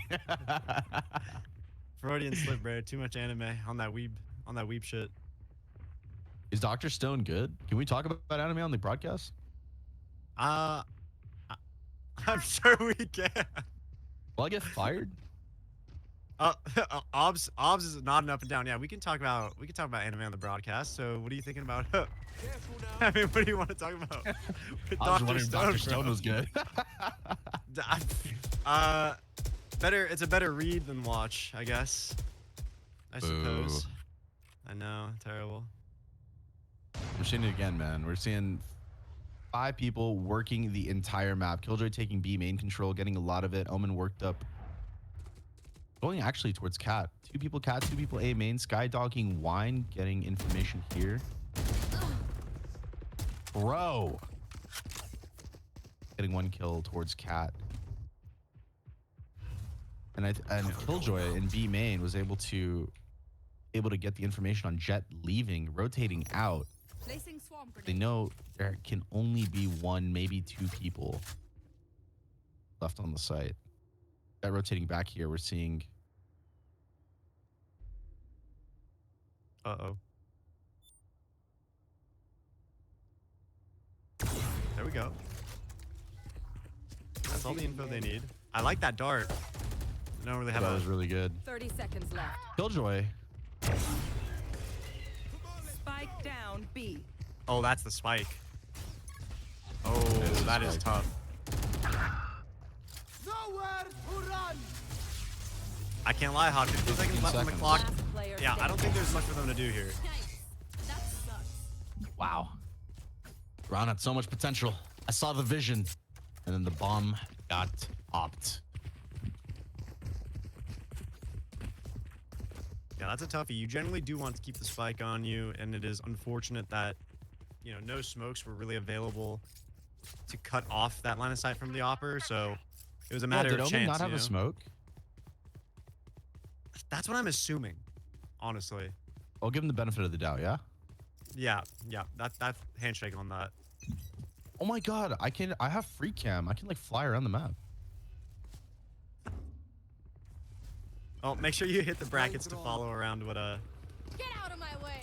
[SPEAKER 1] Freudian slip, bro. Too much anime on that weeb shit.
[SPEAKER 2] Is Dr. Stone good? Can we talk about anime on the broadcast?
[SPEAKER 1] I'm sure we can.
[SPEAKER 2] Will I get fired?
[SPEAKER 1] Obs is not an up and down. Yeah, we can talk about anime on the broadcast. So what are you thinking about? I mean, what do you want to talk about? With
[SPEAKER 2] I was wondering if Dr.
[SPEAKER 1] bro?
[SPEAKER 2] Stone was good.
[SPEAKER 1] It's a better read than watch, I guess. I suppose. I know, terrible.
[SPEAKER 2] We're seeing it again, man. We're seeing 5 people working the entire map. Killjoy taking B main control, getting a lot of it. Omen worked up. Going actually towards Cat. 2 people Cat, 2 people A main. Sky dogging Wine, getting information here. Bro. Getting 1 kill towards Cat. And Killjoy in B main was able to get the information on Jet leaving, rotating out.
[SPEAKER 3] Placing swarm
[SPEAKER 2] They
[SPEAKER 3] grenade.
[SPEAKER 2] know there can only be 1, maybe 2 people left on the site. That rotating back here, we're seeing.
[SPEAKER 1] Uh-oh. There we go. That's all the info they need. I like that dart. I don't really have
[SPEAKER 2] That
[SPEAKER 1] a...
[SPEAKER 2] was really good.
[SPEAKER 4] 30 seconds left.
[SPEAKER 2] Killjoy.
[SPEAKER 4] Spike down B.
[SPEAKER 1] Oh, that's the spike. Oh, that is tough.
[SPEAKER 5] Nowhere to run.
[SPEAKER 1] I can't lie, Hot. 15 seconds
[SPEAKER 2] 15
[SPEAKER 1] left on the
[SPEAKER 2] seconds.
[SPEAKER 1] clock.
[SPEAKER 4] Last player
[SPEAKER 1] Yeah, I don't think
[SPEAKER 4] standing.
[SPEAKER 1] there's much for them to do here.
[SPEAKER 3] Yikes. That sucks.
[SPEAKER 2] Wow. Ron had so much potential. I saw the vision. And then the bomb got popped.
[SPEAKER 1] Yeah, that's a toughie. You generally do want to keep the spike on you, and it is unfortunate that, you know, no smokes were really available to cut off that line of sight from the opper, so it was a matter
[SPEAKER 2] Did
[SPEAKER 1] of
[SPEAKER 2] Omen
[SPEAKER 1] chance.
[SPEAKER 2] not have
[SPEAKER 1] you
[SPEAKER 2] a
[SPEAKER 1] know?
[SPEAKER 2] smoke?
[SPEAKER 1] That's what I'm assuming, honestly.
[SPEAKER 2] I'll give him the benefit of the doubt, yeah?
[SPEAKER 1] Yeah, that handshake on that.
[SPEAKER 2] Oh my god, I have free cam. I can like fly around the map.
[SPEAKER 1] Oh, make sure you hit the brackets to follow around what
[SPEAKER 3] Get out of my way.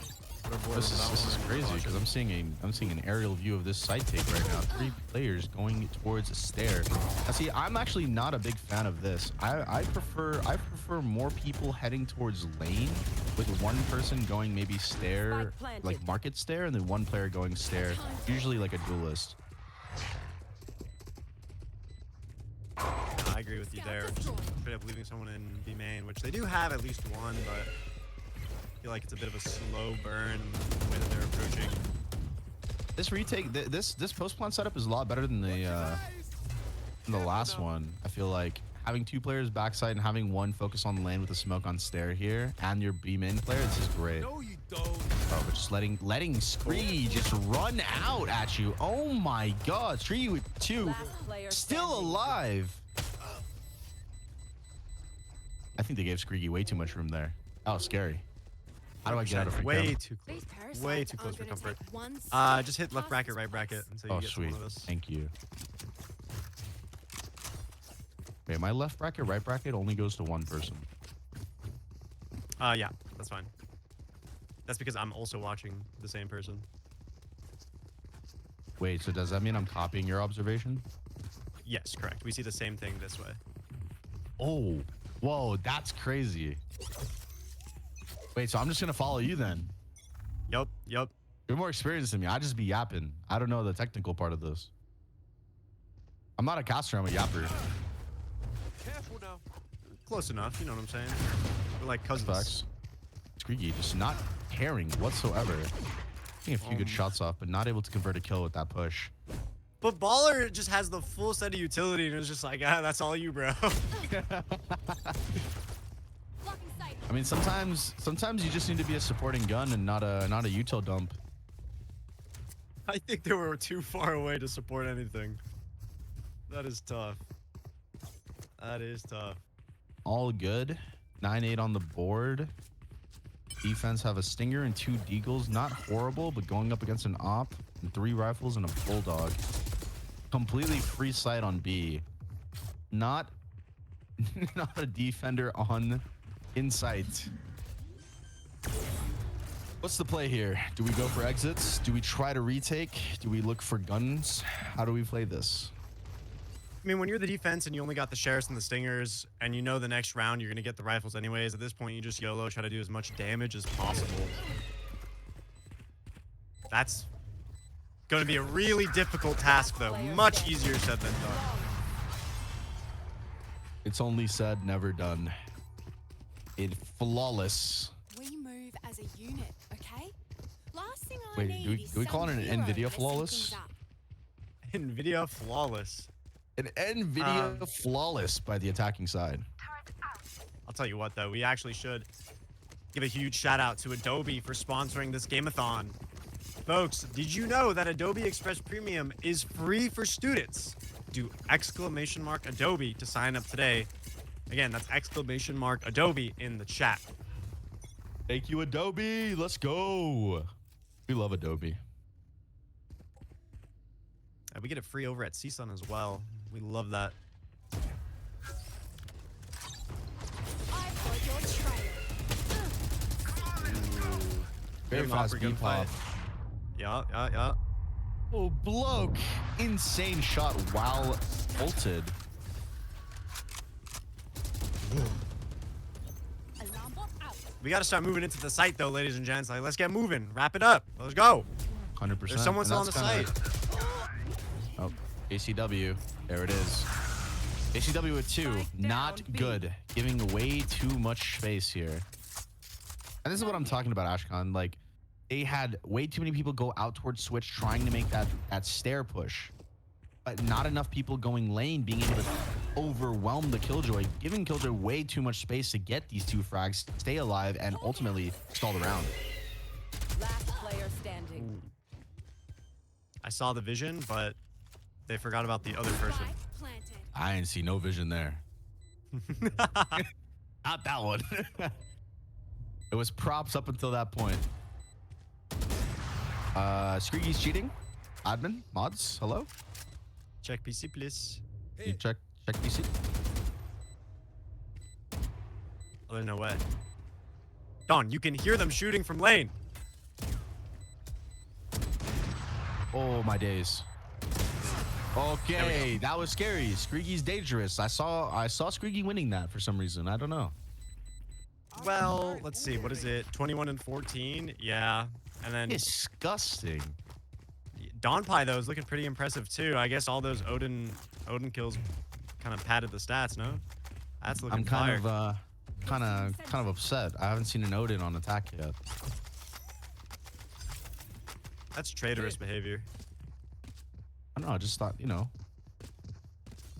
[SPEAKER 2] This is crazy because I'm seeing an aerial view of this side take right now. 3 players going towards a stair. Now, see, I'm actually not a big fan of this. I prefer more people heading towards lane with 1 person going maybe stair,
[SPEAKER 4] Spike planted.
[SPEAKER 2] like market stair, and then 1 player going stair. Usually like a duelist.
[SPEAKER 1] I agree with you there. Just straight up leaving someone in B main, which they do have at least 1, but I feel like it's a bit of a slow burn the way that they're approaching.
[SPEAKER 2] This retake, this post plant setup is a lot better than the last one. I feel like having 2 players backside and having 1 focus on the lane with a smoke on stair here, and your B main player, this is great.
[SPEAKER 5] No, you don't.
[SPEAKER 2] Oh, but just letting Scree just run out at you. Oh my God, Scree with 2,
[SPEAKER 4] Last player
[SPEAKER 2] still
[SPEAKER 4] standing.
[SPEAKER 2] alive. I think they gave Screegy way too much room there. That was scary. How do I get out of free
[SPEAKER 1] Way
[SPEAKER 2] cam?
[SPEAKER 1] too close.
[SPEAKER 3] These parasites
[SPEAKER 1] Way too close
[SPEAKER 3] aren't
[SPEAKER 1] for
[SPEAKER 3] gonna
[SPEAKER 1] comfort.
[SPEAKER 3] take one
[SPEAKER 1] Just hit left bracket, right bracket until you
[SPEAKER 2] Oh,
[SPEAKER 1] get to
[SPEAKER 2] sweet.
[SPEAKER 1] one of us.
[SPEAKER 2] Thank you. Okay, my left bracket, right bracket only goes to 1 person.
[SPEAKER 1] Yeah, that's fine. That's because I'm also watching the same person.
[SPEAKER 2] Wait, so does that mean I'm copying your observation?
[SPEAKER 1] Yes, correct. We see the same thing this way.
[SPEAKER 2] Oh, whoa, that's crazy. Wait, so I'm just gonna follow you then?
[SPEAKER 1] Yup.
[SPEAKER 2] You're more experienced than me. I just be yapping. I don't know the technical part of this. I'm not a caster, I'm a yapper.
[SPEAKER 5] Careful now.
[SPEAKER 1] Close enough, you know what I'm saying? We're like cousins.
[SPEAKER 2] Facts. Screegy just not caring whatsoever. Getting a few good shots off, but not able to convert a kill with that push.
[SPEAKER 1] But Baller just has the full set of utility and it's just like, that's all you, bro.
[SPEAKER 3] Blocking sight.
[SPEAKER 2] I mean, sometimes you just need to be a supporting gun and not a util dump.
[SPEAKER 1] I think they were too far away to support anything. That is tough. That is tough.
[SPEAKER 2] All good. 9-8 on the board. Defense have a stinger and 2 deagles. Not horrible, but going up against an op and 3 rifles and a bulldog. Completely free sight on B. Not a defender on insight. What's the play here? Do we go for exits? Do we try to retake? Do we look for guns? How do we play this?
[SPEAKER 1] I mean, when you're the defense and you only got the sheriffs and the stingers, and you know the next round you're going to get the rifles anyways, at this point you just YOLO, try to do as much damage as possible. That's going to be a really difficult task, though. Much easier said than done.
[SPEAKER 2] It's only said, never done. It's flawless.
[SPEAKER 3] We move as a unit, okay? Last thing I
[SPEAKER 2] Wait,
[SPEAKER 3] need is
[SPEAKER 2] do we call
[SPEAKER 3] some
[SPEAKER 2] it an
[SPEAKER 3] hero
[SPEAKER 2] NVIDIA
[SPEAKER 3] messing
[SPEAKER 2] flawless?
[SPEAKER 3] things up.
[SPEAKER 1] NVIDIA flawless.
[SPEAKER 2] An NVIDIA flawless by the attacking side.
[SPEAKER 1] I'll tell you what, though, we actually should give a huge shout out to Adobe for sponsoring this Game-a-thon. Folks, did you know that Adobe Express Premium is free for students? Do !Adobe to sign up today. Again, that's !Adobe in the chat.
[SPEAKER 2] Thank you, Adobe. Let's go. We love Adobe.
[SPEAKER 1] We get it free over at CSUN as well. We love that.
[SPEAKER 3] I've got your trail.
[SPEAKER 2] Very
[SPEAKER 1] Good
[SPEAKER 2] fast
[SPEAKER 1] Mopper, good
[SPEAKER 2] beat pop.
[SPEAKER 1] fight. Yeah.
[SPEAKER 2] Oh, bloke. Insane shot while ulted.
[SPEAKER 3] Alarm bot out.
[SPEAKER 1] We got to start moving into the site, though, ladies and gents. Like, let's get moving. Wrap it up. Let's go.
[SPEAKER 2] 100%.
[SPEAKER 1] There's someone still on the site.
[SPEAKER 2] Oh, ACW. There it is. ACW with 2. Not good. Giving way too much space here. And this is what I'm talking about, Ashkan. Like, they had way too many people go out towards Switch trying to make that stair push. But not enough people going lane, being able to overwhelm the Killjoy, giving Killjoy way too much space to get these 2 frags, stay alive, and ultimately stall the round.
[SPEAKER 4] Last player standing.
[SPEAKER 1] I saw the vision, but they forgot about the other person.
[SPEAKER 3] Spike planted.
[SPEAKER 2] I didn't see no vision there. Not that one. It was props up until that point. Screeky's cheating. Admin, mods, hello?
[SPEAKER 1] Check PC, please.
[SPEAKER 2] You check PC.
[SPEAKER 1] Oh, there's no way. Don, you can hear them shooting from lane.
[SPEAKER 2] Oh my days. Okay, that was scary. Screeky's dangerous. I saw Screeky winning that for some reason. I don't know.
[SPEAKER 1] Well, let's see. What is it? 21 and 14? Yeah. And then
[SPEAKER 2] Disgusting.
[SPEAKER 1] Don Pie, though, is looking pretty impressive, too. I guess all those Odin kills kind of padded the stats, no? That's looking
[SPEAKER 2] I'm
[SPEAKER 1] fire.
[SPEAKER 2] kind of upset. I haven't seen an Odin on attack yet.
[SPEAKER 1] That's traitorous behavior.
[SPEAKER 2] I don't know. I just thought,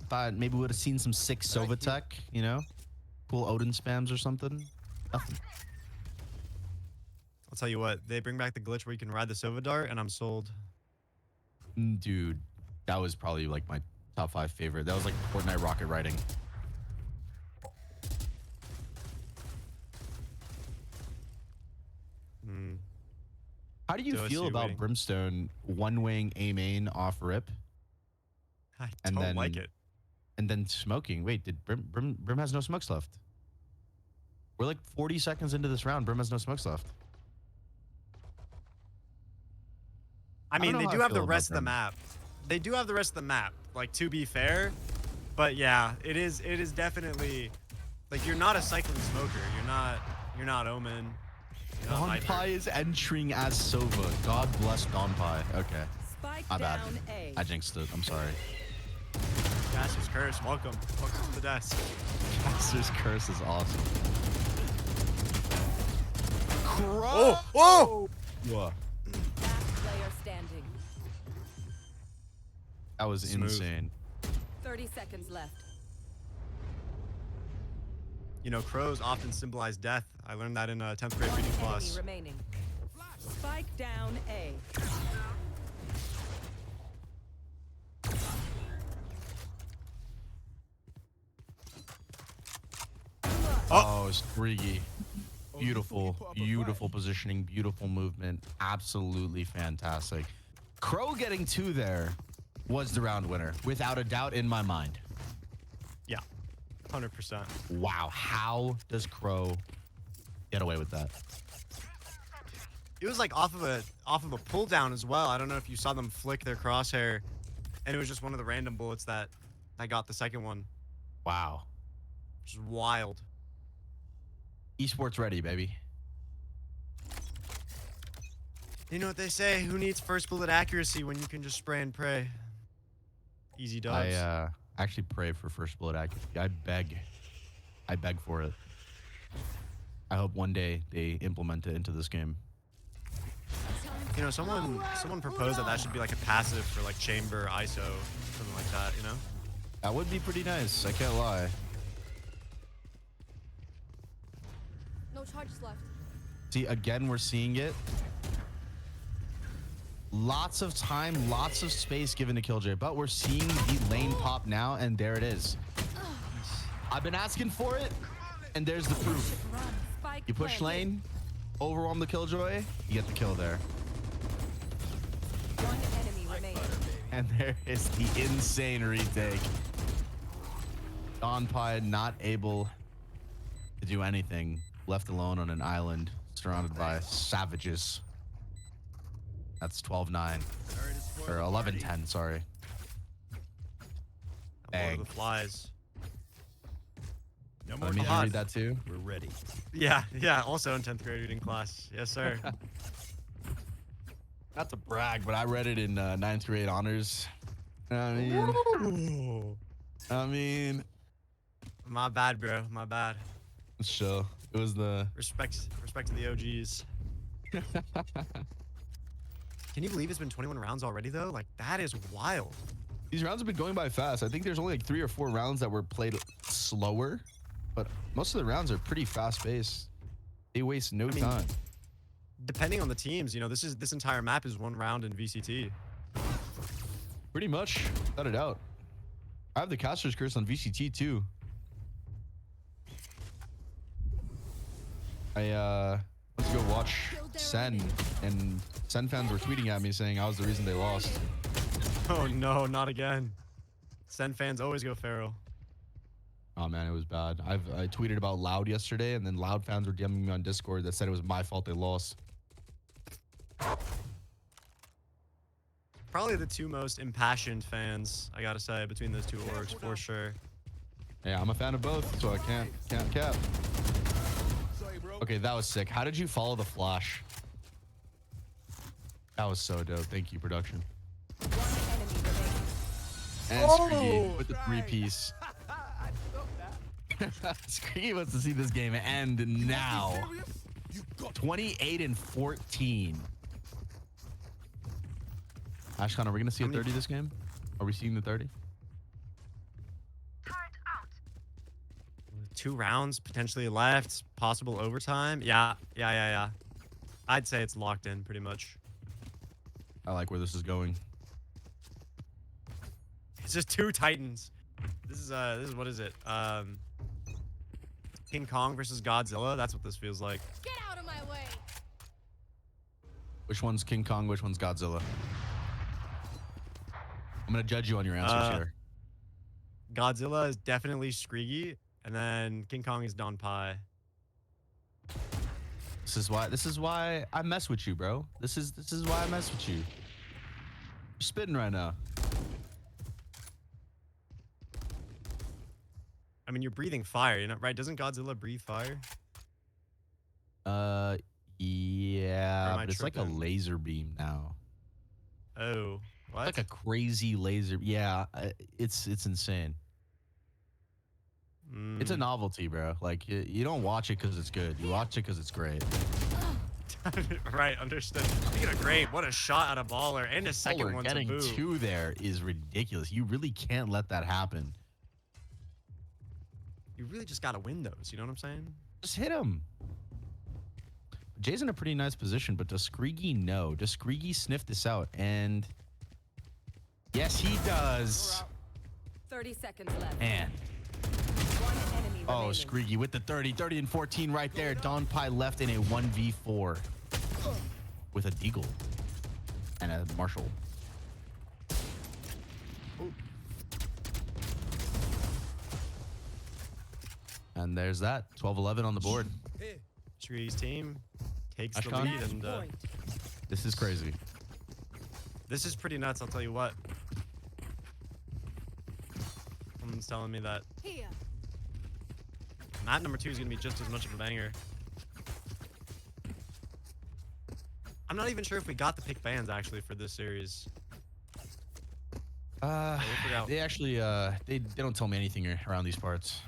[SPEAKER 2] thought maybe we would have seen some sick Sova tech, cool Odin spams or something. Nothing.
[SPEAKER 1] I'll tell you what. They bring back the glitch where you can ride the Sova Dart, and I'm sold.
[SPEAKER 2] Dude, that was probably like my top 5 favorite. That was like Fortnite rocket riding. How do you
[SPEAKER 1] So I
[SPEAKER 2] feel
[SPEAKER 1] see
[SPEAKER 2] about
[SPEAKER 1] waiting.
[SPEAKER 2] Brimstone one-wing A main off rip
[SPEAKER 1] I
[SPEAKER 2] And
[SPEAKER 1] don't
[SPEAKER 2] then-
[SPEAKER 1] like it.
[SPEAKER 2] and then smoking? Wait, did Brim has no smokes left? We're like 40 seconds into this round. Brim has no smokes left.
[SPEAKER 1] I mean,
[SPEAKER 2] know
[SPEAKER 1] they
[SPEAKER 2] how
[SPEAKER 1] do
[SPEAKER 2] I
[SPEAKER 1] have the
[SPEAKER 2] feel about
[SPEAKER 1] rest of the
[SPEAKER 2] Brim.
[SPEAKER 1] map. They do have the rest of the map, like, to be fair. But yeah, it is definitely like you're not a cycling smoker. You're not Omen. You're not
[SPEAKER 2] Don
[SPEAKER 1] Viper.
[SPEAKER 2] Pie is entering as Sova. God bless Don Pie. Okay,
[SPEAKER 4] Spike
[SPEAKER 2] my bad.
[SPEAKER 4] down A.
[SPEAKER 2] I jinxed it. I'm sorry.
[SPEAKER 1] Master's Curse, welcome to the desk.
[SPEAKER 2] Master's Curse is awesome.
[SPEAKER 1] Oh, whoa!
[SPEAKER 2] Whoa.
[SPEAKER 4] Last player standing.
[SPEAKER 2] That was
[SPEAKER 1] Smooth.
[SPEAKER 2] insane.
[SPEAKER 4] 30 seconds left.
[SPEAKER 1] You know, crows often symbolize death. I learned that in a 10th grade reading
[SPEAKER 4] Enemy
[SPEAKER 1] class.
[SPEAKER 4] remaining. Spike down A.
[SPEAKER 2] Oh, Spriggy. Beautiful, beautiful positioning, beautiful movement. Absolutely fantastic. Crow getting 2 there was the round winner, without a doubt in my mind.
[SPEAKER 1] Yeah, 100%.
[SPEAKER 2] Wow, how does Crow get away with that?
[SPEAKER 1] It was like off of a pull down as well. I don't know if you saw them flick their crosshair, and it was just one of the random bullets that got the second one.
[SPEAKER 2] Wow.
[SPEAKER 1] Which is wild.
[SPEAKER 2] Esports ready, baby.
[SPEAKER 1] You know what they say? Who needs first bullet accuracy when you can just spray and pray? Easy dubs.
[SPEAKER 2] I actually pray for first bullet accuracy. I beg for it. I hope one day they implement it into this game.
[SPEAKER 1] You know, someone proposed that should be like a passive for like chamber, ISO, something like that, you know?
[SPEAKER 2] That would be pretty nice. I can't lie.
[SPEAKER 3] No charges left.
[SPEAKER 2] See, again, we're seeing it. Lots of time, lots of space given to Killjoy, but we're seeing the lane pop now, and there it is. I've been asking for it, and there's the proof.
[SPEAKER 4] Spike
[SPEAKER 2] You push
[SPEAKER 4] planted.
[SPEAKER 2] lane, overwhelm the Killjoy, you get the kill there.
[SPEAKER 4] One enemy remaining.
[SPEAKER 2] And there is the insane retake. Don Pie not able to do anything, left alone on an island, surrounded by savages. That's 12-9. Or 11-10, sorry.
[SPEAKER 1] Lord
[SPEAKER 2] Dang.
[SPEAKER 1] of the flies.
[SPEAKER 5] No
[SPEAKER 2] Let me
[SPEAKER 1] God.
[SPEAKER 2] read that too.
[SPEAKER 5] We're ready.
[SPEAKER 1] Yeah, also in 10th grade reading class. Yes, sir.
[SPEAKER 2] Not to brag, but I read it in 9th grade honors. I mean,
[SPEAKER 1] My bad, bro. My bad.
[SPEAKER 2] it's chill. It was the
[SPEAKER 1] Respect to the OGs. Can you believe it's been 21 rounds already, though? Like, that is wild.
[SPEAKER 2] these rounds have been going by fast. I think there's only like 3 or 4 rounds that were played slower, but most of the rounds are pretty fast paced. They waste no
[SPEAKER 1] mean,
[SPEAKER 2] time.
[SPEAKER 1] Depending on the teams, you know, this entire map is 1 round in VCT.
[SPEAKER 2] Pretty much, without a doubt. I have the caster's curse on VCT too. I went to go watch Sen, and Sen fans were tweeting at me saying I was the reason they lost.
[SPEAKER 1] Oh, no, not again. Sen fans always go feral.
[SPEAKER 2] Oh man, it was bad. I tweeted about Loud yesterday, and then Loud fans were DMing me on Discord that said it was my fault they lost.
[SPEAKER 1] Probably the 2 most impassioned fans, I gotta say, between those 2 orgs, for sure.
[SPEAKER 2] Yeah, I'm a fan of both, so I can't cap.
[SPEAKER 5] Sorry, bro.
[SPEAKER 2] Okay, that was sick. How did you follow the flash? That was so dope. Thank you, production.
[SPEAKER 4] One enemy remaining.
[SPEAKER 2] And Screedy with the
[SPEAKER 5] right.
[SPEAKER 2] 3-piece.
[SPEAKER 5] I felt that.
[SPEAKER 2] Screedy wants to see this game end now.
[SPEAKER 5] Serious? You got
[SPEAKER 2] 28-14. Ashkan, are we gonna see a
[SPEAKER 1] How many-
[SPEAKER 2] 30 this game? Are we seeing the 30?
[SPEAKER 1] 2 rounds potentially left, possible overtime. Yeah. I'd say it's locked in pretty much.
[SPEAKER 2] I like where this is going.
[SPEAKER 1] It's just 2 Titans. This is what is it? King Kong versus Godzilla. That's what this feels like.
[SPEAKER 3] Get out of my way.
[SPEAKER 2] Which one's King Kong? Which one's Godzilla? I'm gonna judge you on your answers here.
[SPEAKER 1] Godzilla is definitely Screedy, and then King Kong is Don Pie.
[SPEAKER 2] This is why I mess with you, bro. This is why I mess with you. You're spitting right now.
[SPEAKER 1] I mean, you're breathing fire, you know, right? Doesn't Godzilla breathe fire? Or
[SPEAKER 2] Yeah,
[SPEAKER 1] am I
[SPEAKER 2] but it's like a
[SPEAKER 1] tripping?
[SPEAKER 2] laser beam now.
[SPEAKER 1] Oh, what?
[SPEAKER 2] Like a crazy laser. Yeah, it's insane. It's a
[SPEAKER 1] Mm.
[SPEAKER 2] novelty, bro. Like you don't watch it because it's good. You watch it because it's great.
[SPEAKER 1] Right, understood. Speaking of great, what a shot at a baller and a second
[SPEAKER 2] Baller
[SPEAKER 1] one to
[SPEAKER 2] getting
[SPEAKER 1] boot.
[SPEAKER 2] 2 there is ridiculous. You really can't let that happen.
[SPEAKER 1] You really just got to win those. You know what I'm saying?
[SPEAKER 2] Just hit him. Jay's in a pretty nice position, but does Skrigi know? Does Skrigi sniff this out? And yes, he does.
[SPEAKER 4] 30 seconds left.
[SPEAKER 2] Man.
[SPEAKER 4] One enemy
[SPEAKER 2] Oh,
[SPEAKER 4] remaining.
[SPEAKER 2] Skrigi with the 30 and 14 right there. Don Pi left in a 1v4 with a Deagle and a Marshall. And there's that. 12-11 on the board.
[SPEAKER 1] Shree's team takes the
[SPEAKER 2] Ashkan?
[SPEAKER 1] lead, and
[SPEAKER 4] Point.
[SPEAKER 2] This is crazy.
[SPEAKER 1] this is pretty nuts. I'll tell you what. Someone's telling me that
[SPEAKER 3] Here.
[SPEAKER 1] map number 2 is gonna be just as much of a banger. I'm not even sure if we got the pick bans actually for this series. we'll figure out.
[SPEAKER 2] They actually they don't tell me anything around these parts.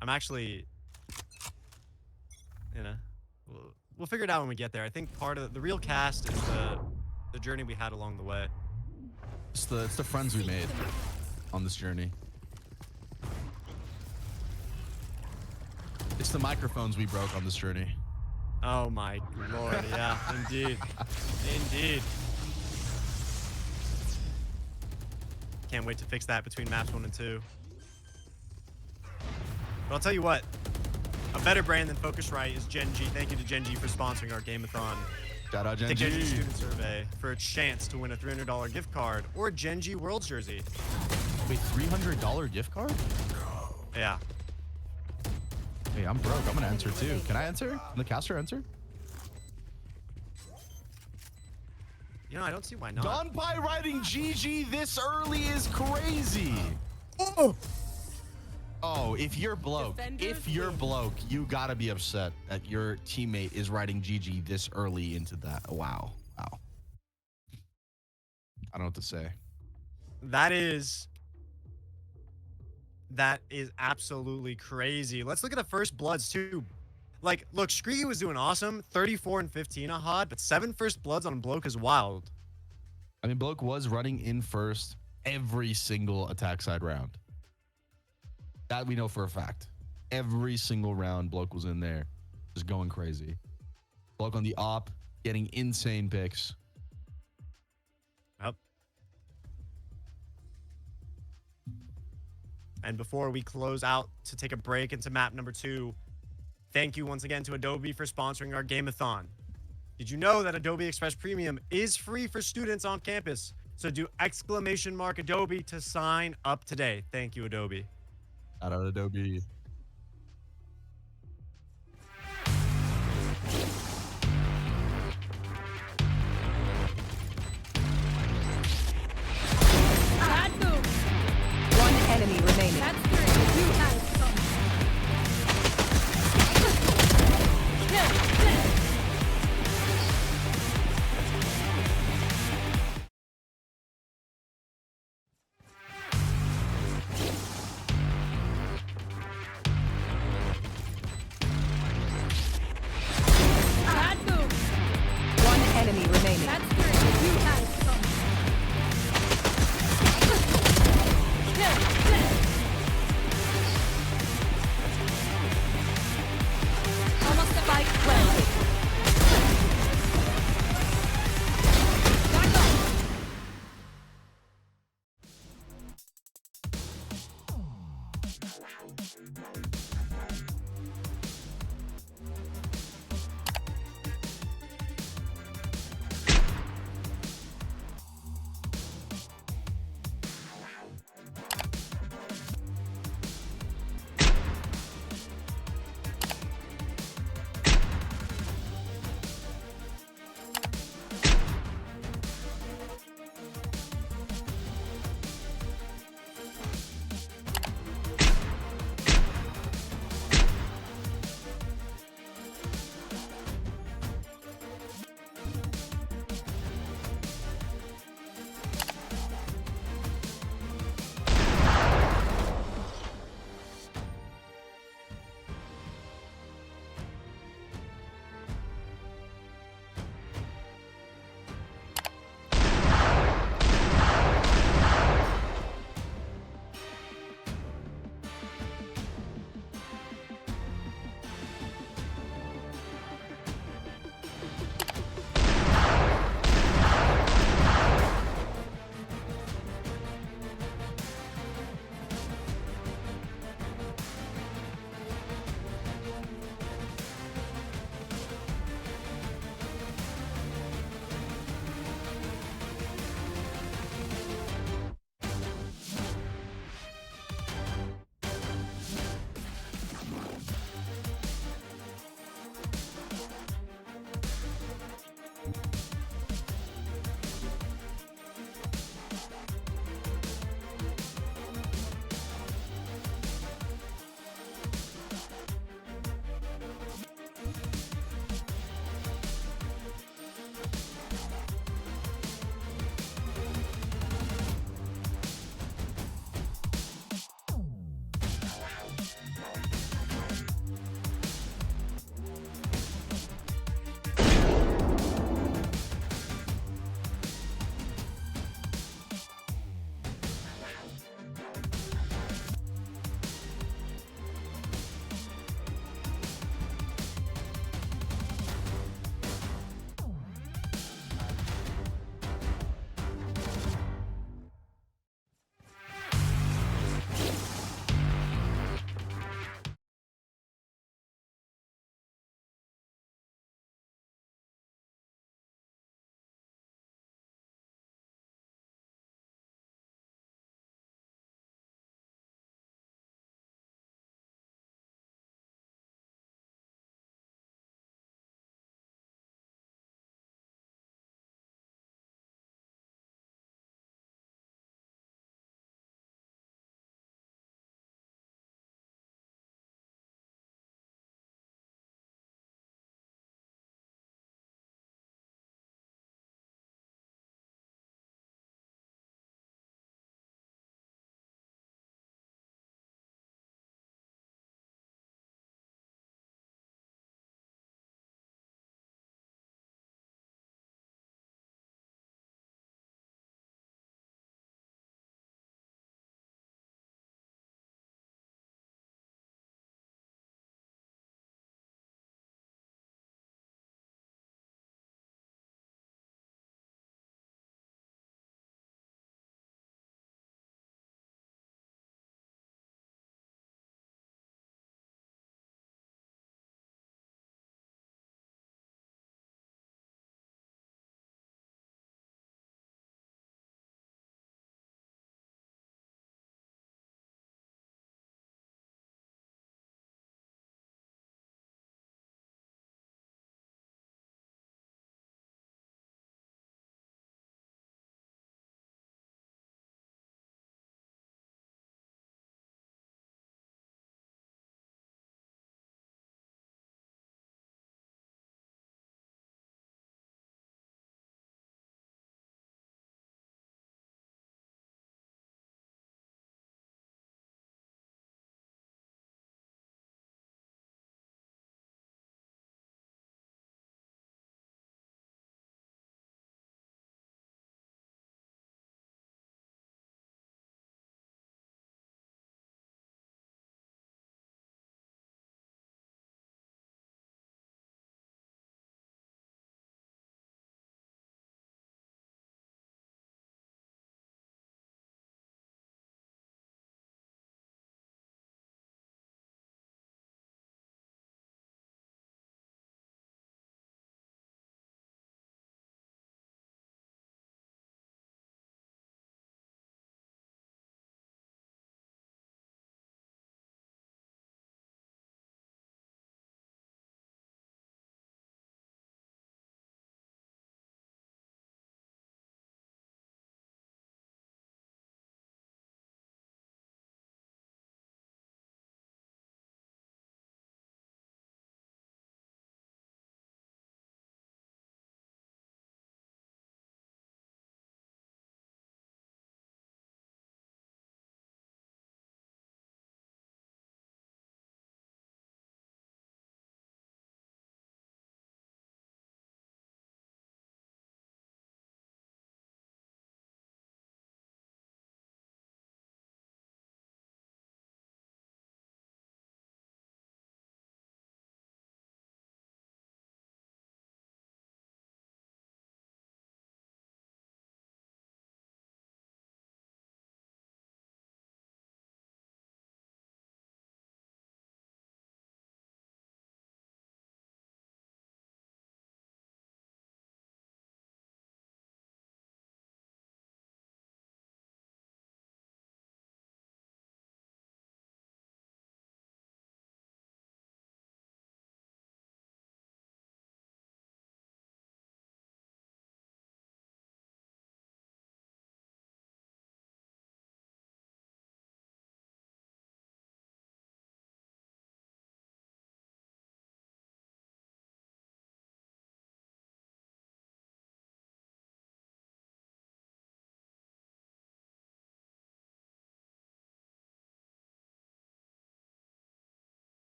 [SPEAKER 1] I'm actually, you know, we'll figure it out when we get there. I think part of the real cast is the journey we had along the way.
[SPEAKER 2] It's the friends we made on this journey. It's the microphones we broke on this journey.
[SPEAKER 1] Oh my lord, yeah, indeed. Indeed. Can't wait to fix that between maps 1 and 2. But I'll tell you what, a better brand than Focusrite is Genji. Thank you to Genji for sponsoring our Game-a-thon.
[SPEAKER 2] Shout out
[SPEAKER 1] Take Genji
[SPEAKER 2] Genji.
[SPEAKER 1] Student Survey for a chance to win a $300 gift card or a Genji World Jersey.
[SPEAKER 2] Wait, $300 gift card?
[SPEAKER 1] Yeah.
[SPEAKER 2] Hey, I'm broke. I'm gonna enter too. Can I enter? Can the caster enter?
[SPEAKER 1] You know, I don't see why not.
[SPEAKER 2] Don Pi writing GG this early is crazy. Oh, if you're bloke, you gotta be upset that your teammate is writing GG this early into that. Wow. Wow. I don't know what to say.
[SPEAKER 1] That is absolutely crazy. Let's look at the first bloods too. Like, look, Skrigi was doing awesome. 34 and 15 a HOD, but 7 first bloods on Bloke is wild.
[SPEAKER 2] I mean, Bloke was running in first every single attack side round. That we know for a fact. Every single round, Bloke was in there, just going crazy. Bloke on the op, getting insane picks.
[SPEAKER 1] Yep. And before we close out to take a break into map number 2, thank you once again to Adobe for sponsoring our Game-a-thon. Did you know that Adobe Express Premium is free for students on campus? So do !Adobe to sign up today. Thank you, Adobe.
[SPEAKER 2] Shout out Adobe.
[SPEAKER 3] Bad move.
[SPEAKER 4] One enemy remaining.
[SPEAKER 3] That's 3. You had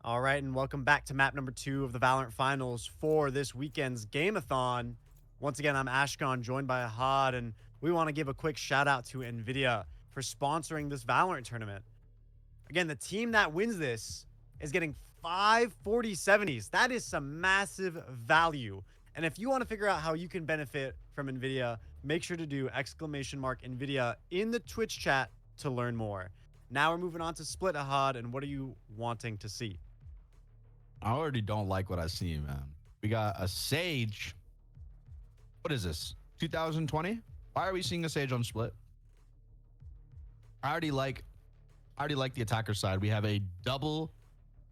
[SPEAKER 1] All right, and welcome back to map number 2 of the VALORANT Finals for this weekend's Game-a-thon. Once again, I'm Ashkan, joined by Ahad, and we want to give a quick shout out to NVIDIA for sponsoring this VALORANT tournament. Again, the team that wins this is getting 5 4070s. That is some massive value. And if you want to figure out how you can benefit from NVIDIA, make sure to do !NVIDIA in the Twitch chat to learn more. Now we're moving on to Split, Ahad, and what are you wanting to see?
[SPEAKER 2] I already don't like what I see, man. We got a Sage. What is this? 2020? Why are we seeing a Sage on Split? I already like the attacker side. We have a double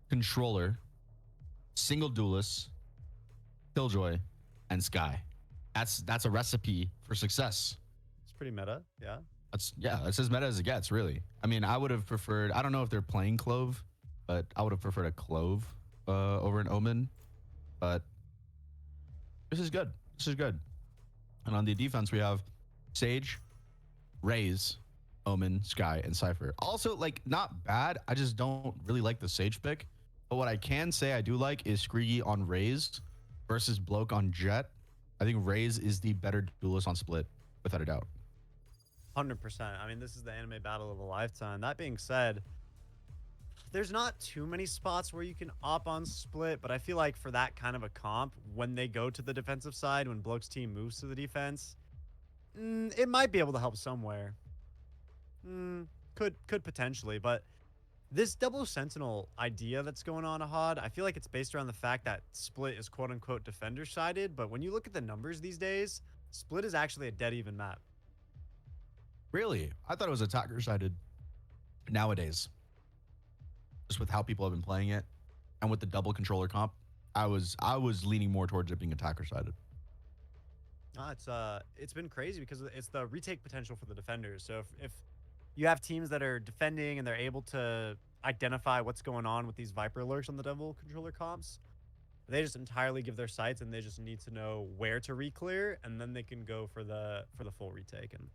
[SPEAKER 2] controller, single duelist, Killjoy, and Sky. That's a recipe for success.
[SPEAKER 1] It's pretty meta, yeah.
[SPEAKER 2] That's as meta as it gets, really. I mean, I would have preferred, I don't know if they're playing Clove, but I would have preferred a Clove over an Omen. But this is good. This is good. And on the defense, we have Sage, Raze, Omen, Sky, and Cypher. Also, like, not bad. I just don't really like the Sage pick. But what I can say I do like is Skrigi on Raze versus Bloke on Jet. I think Raze is the better duelist on Split, without a doubt.
[SPEAKER 1] 100%. I mean, this is the anime battle of a lifetime. That being said, there's not too many spots where you can op on Split, but I feel like for that kind of a comp, when they go to the defensive side, when Bloke's team moves to the defense, it might be able to help somewhere. Could potentially, but this double sentinel idea that's going on, Ahad, I feel like it's based around the fact that Split is quote-unquote defender-sided, but when you look at the numbers these days, Split is actually a dead even map.
[SPEAKER 2] Really? I thought it was attacker-sided nowadays. Just with how people have been playing it and with the double controller comp, I was leaning more towards it being attacker-sided.
[SPEAKER 1] It's been crazy because it's the retake potential for the defenders. So if you have teams that are defending and they're able to identify what's going on with these Viper alerts on the double controller comps, they just entirely give their sights and they just need to know where to re-clear, and then they can go for the full retake. And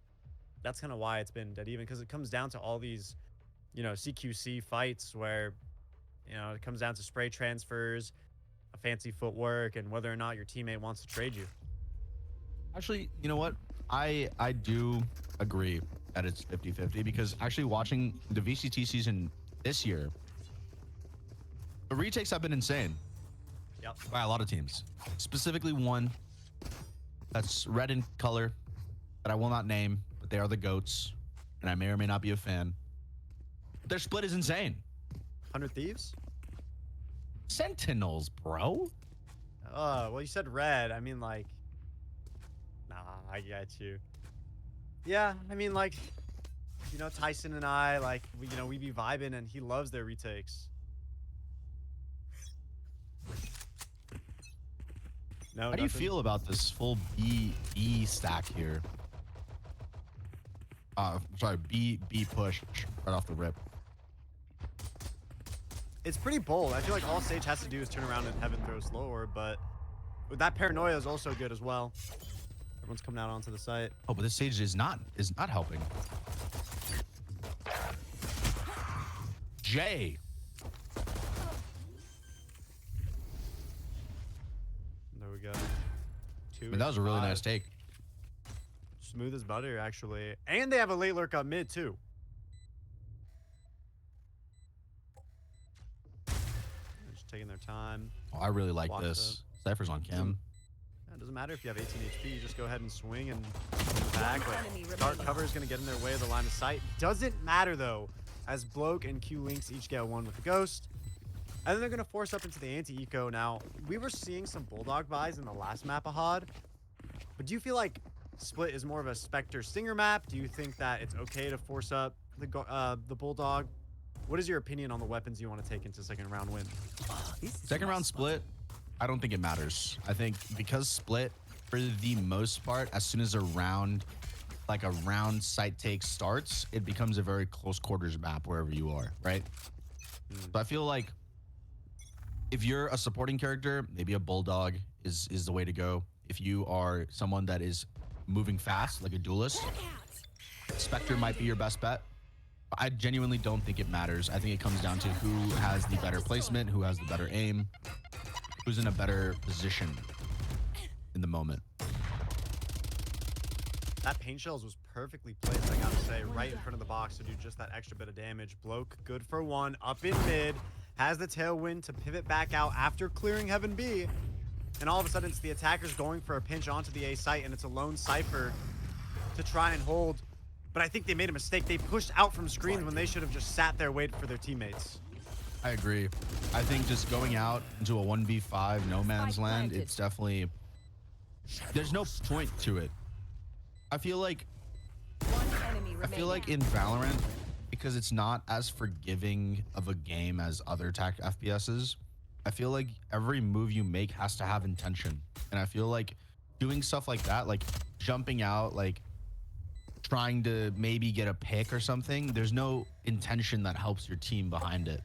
[SPEAKER 1] that's kind of why it's been dead even, because it comes down to all these, CQC fights where, it comes down to spray transfers, a fancy footwork, and whether or not your teammate wants to trade you.
[SPEAKER 2] Actually, you know what? I do agree that it's 50-50 because actually watching the VCT season this year, the retakes have been insane.
[SPEAKER 1] Yep.
[SPEAKER 2] By a lot of teams. Specifically one that's red in color that I will not name, but they are the GOATs, and I may or may not be a fan. Their split is insane.
[SPEAKER 1] 100 Thieves?
[SPEAKER 2] Sentinels, bro.
[SPEAKER 1] Well, you said red. I mean, like, nah, I get you. Yeah, I mean, like, Tyson and I, like, we be vibing, and he loves their retakes. No,
[SPEAKER 2] how do you feel about this full B stack here? Sorry, B push right off the rip.
[SPEAKER 1] It's pretty bold. I feel like all Sage has to do is turn around and Heaven throw slower, but that paranoia is also good as well. Everyone's coming out onto the site.
[SPEAKER 2] Oh, but this Sage is not helping. Jay.
[SPEAKER 1] There we go.
[SPEAKER 2] I mean, that was a really nice take.
[SPEAKER 1] Smooth as butter, actually. And they have a late lurk up mid, too. They're just taking their time.
[SPEAKER 2] Oh, I really like this. Cypher's on cam.
[SPEAKER 1] It doesn't matter if you have 18 HP. You just go ahead and swing and back. But dark cover is going to get in their way of the line of sight. Doesn't matter, though, as Bloke and Q Links each get one with the Ghost. And then they're going to force up into the anti-eco. Now, we were seeing some Bulldog buys in the last map, Ahad. But do you feel like Split is more of a Spectre Stinger map? Do you think that it's okay to force up the Bulldog? What is your opinion on the weapons you want to take into second round win?
[SPEAKER 2] Second round Split, I don't think it matters. I think because Split, for the most part, as soon as a round site take starts, it becomes a very close quarters map wherever you are, right? So I feel like if you're a supporting character, maybe a Bulldog is the way to go. If you are someone that is moving fast, like a duelist, Spectre might be your best bet. I genuinely don't think it matters. I think it comes down to who has the better placement, who has the better aim, who's in a better position in the moment.
[SPEAKER 1] That paint shells was perfectly placed, I gotta say, right in front of the box to do just that extra bit of damage. Bloke, good for one, up in mid, has the tailwind to pivot back out after clearing Heaven B. And all of a sudden, it's the attackers going for a pinch onto the A site, and it's a lone Cypher to try and hold. But I think they made a mistake. They pushed out from screens when they should have just sat there waiting for their teammates.
[SPEAKER 2] I agree. I think just going out into a 1v5 no man's land, it's definitely, there's no point to it. I feel like in Valorant, because it's not as forgiving of a game as other tech FPSs, I feel like every move you make has to have intention. And I feel like doing stuff like that, like jumping out, like trying to maybe get a pick or something, there's no intention that helps your team behind it.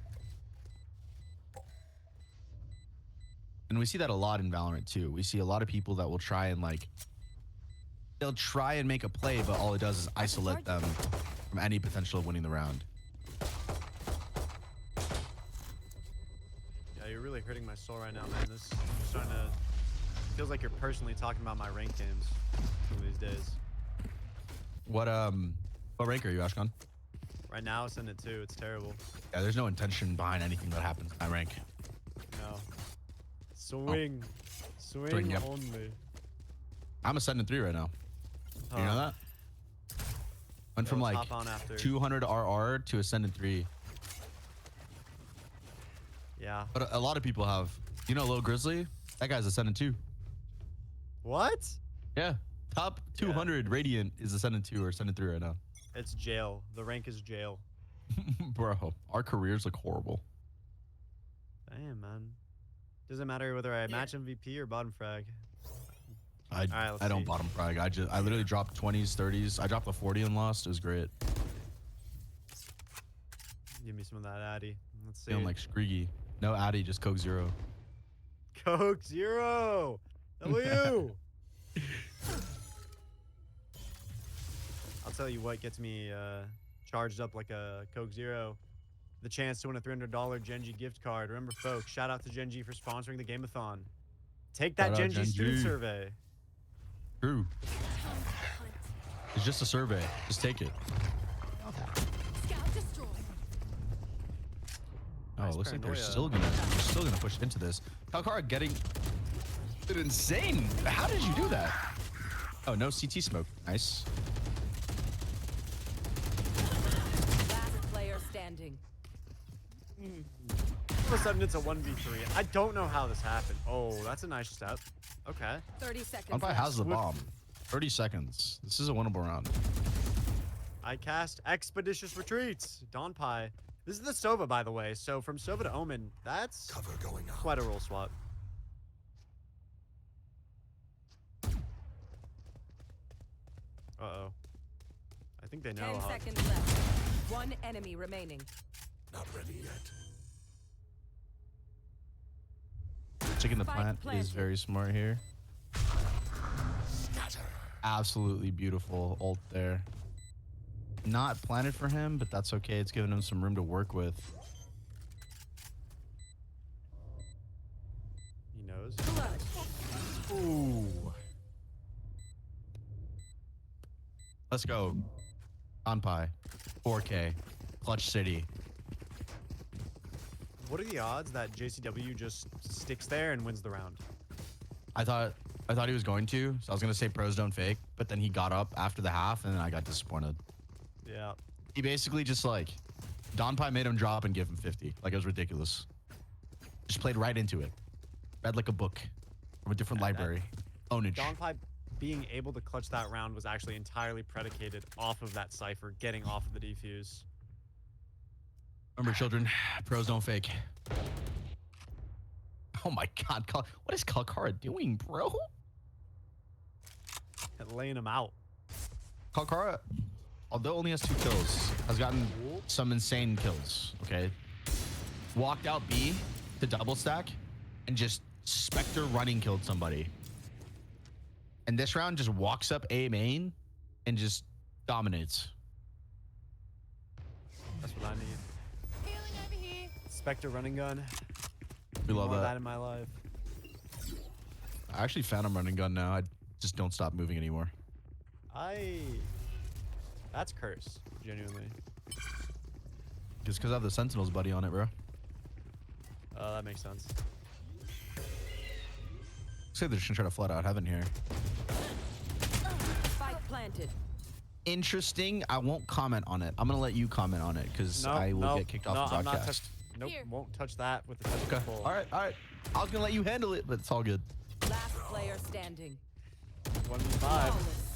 [SPEAKER 2] And we see that a lot in Valorant too. We see a lot of people that will try and like, they'll try and make a play, but all it does is isolate them from any potential of winning the round.
[SPEAKER 1] Yeah, you're really hurting my soul right now, man. This is starting to, feels like you're personally talking about my rank games some of these days.
[SPEAKER 2] What rank are you, Ashkan?
[SPEAKER 1] Right now, it's in it too. It's terrible.
[SPEAKER 2] Yeah, there's no intention behind anything that happens in my rank.
[SPEAKER 1] No. Swing. Swing,
[SPEAKER 2] Swing, yep.
[SPEAKER 1] only.
[SPEAKER 2] I'm a 3 right now. You know that? Went from like 200 RR to Ascendant 3.
[SPEAKER 1] Yeah.
[SPEAKER 2] But a lot of people have. You know, Lil Grizzly? That guy's Ascendant 2.
[SPEAKER 1] What?
[SPEAKER 2] Yeah. Top 200 Radiant is Ascendant 2 or Ascendant 3 right now.
[SPEAKER 1] It's jail. The rank is jail.
[SPEAKER 2] Bro, our careers look horrible.
[SPEAKER 1] Damn, man. Doesn't matter whether I match MVP or bottom frag.
[SPEAKER 2] I don't bottom frag. I literally dropped 20s, 30s. I dropped a 40 and lost. It was great.
[SPEAKER 1] Give me some of that Addy. Let's see.
[SPEAKER 2] Feeling like Screegy. No Addy, just Coke Zero.
[SPEAKER 1] Coke Zero. W. I'll tell you what gets me charged up like a Coke Zero. The chance to win a $300 Genji gift card. Remember, folks, shout out to Genji for sponsoring the Game-a-thon. Take that Genji student survey.
[SPEAKER 2] True. It's just a survey. Just take it. Oh, it looks like they're still gonna push into this. Kalkara getting insane. How did you do that? Oh, no CT smoke. Nice.
[SPEAKER 4] Last player standing.
[SPEAKER 1] All of a sudden, it's a 1v3. I don't know how this happened. Oh, that's a nice step. Okay.
[SPEAKER 4] 30 seconds.
[SPEAKER 2] Donpai has the bomb. 30 seconds. This is a winnable round.
[SPEAKER 1] I cast Expeditious Retreats. Donpai. This is the Sova, by the way. So from Sova to Omen, that's quite a roll swap. Uh-oh. I think they know
[SPEAKER 4] 10
[SPEAKER 1] how.
[SPEAKER 4] seconds left. One enemy remaining.
[SPEAKER 5] Not ready yet.
[SPEAKER 2] Chicken the plant is very smart here. Absolutely beautiful ult there. Not planted for him, but that's okay. It's giving him some room to work with.
[SPEAKER 1] He knows.
[SPEAKER 2] Ooh. Let's go. Donpai. 4K. Clutch City.
[SPEAKER 1] What are the odds that JCW just sticks there and wins the round?
[SPEAKER 2] I thought he was going to, so I was gonna say pros don't fake, but then he got up after the half and then I got disappointed.
[SPEAKER 1] Yeah.
[SPEAKER 2] He basically just like, Donpai made him drop and give him 50. Like, it was ridiculous. Just played right into it. Read like a book from a different library. Ownage.
[SPEAKER 1] Donpai being able to clutch that round was actually entirely predicated off of that Cypher getting off of the defuse.
[SPEAKER 2] Remember, children, pros don't fake. Oh my god, what is Kalkara doing, bro?
[SPEAKER 1] Laying him out.
[SPEAKER 2] Kalkara, although only has 2 kills, has gotten some insane kills, okay? Walked out B to double stack and just Spectre running killed somebody. And this round just walks up A main and just dominates.
[SPEAKER 1] what I need.
[SPEAKER 3] Healing over here.
[SPEAKER 1] Spectre running gun.
[SPEAKER 2] We love
[SPEAKER 1] More of that
[SPEAKER 2] that.
[SPEAKER 1] in my life.
[SPEAKER 2] I actually found him running gun now. I just don't stop moving anymore.
[SPEAKER 1] That's curse, genuinely.
[SPEAKER 2] Just because I have the Sentinels buddy on it, bro.
[SPEAKER 1] That makes sense.
[SPEAKER 2] Say they're just gonna try to flat out heaven here.
[SPEAKER 4] Spike planted.
[SPEAKER 2] Interesting. I won't comment on it. I'm gonna let you comment on it because I will get kicked off the
[SPEAKER 1] I'm not
[SPEAKER 2] broadcast.
[SPEAKER 1] nope,
[SPEAKER 3] Here.
[SPEAKER 1] won't touch that with the touch
[SPEAKER 2] Okay.
[SPEAKER 1] full.
[SPEAKER 2] All right. I was gonna let you handle it, but it's all good.
[SPEAKER 4] Last player standing.
[SPEAKER 1] 1v5.
[SPEAKER 4] Flawless.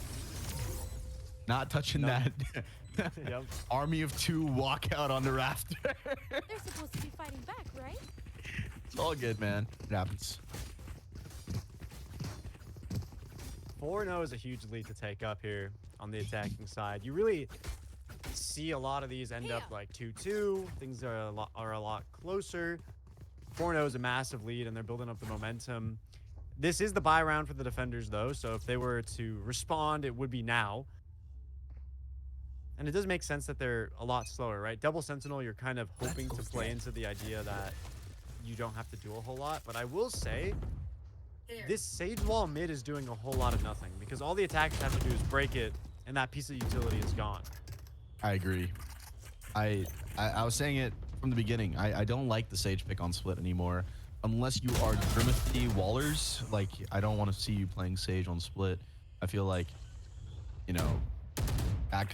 [SPEAKER 2] Not touching
[SPEAKER 1] Nope.
[SPEAKER 2] that.
[SPEAKER 1] Yep.
[SPEAKER 2] Army of two walk out on the rafter.
[SPEAKER 3] They're supposed to be fighting back, right?
[SPEAKER 2] It's all good, man. It happens.
[SPEAKER 1] 4-0 is a huge lead to take up here on the attacking side. You really see a lot of these end up like 2-2. Things are a lot closer. 4-0 is a massive lead, and they're building up the momentum. This is the buy round for the defenders, though, so if they were to respond, it would be now. And it does make sense that they're a lot slower, right? Double Sentinel, you're kind of hoping to play into the idea that you don't have to do a whole lot. But I will say, this Sage Wall mid is doing a whole lot of nothing because all the attackers have to do is break it, and that piece of utility is gone.
[SPEAKER 2] I agree. I was saying it from the beginning. I don't like the Sage pick on split anymore. Unless you are Grimothy Wallers, like I don't want to see you playing Sage on split. I feel like, you know, that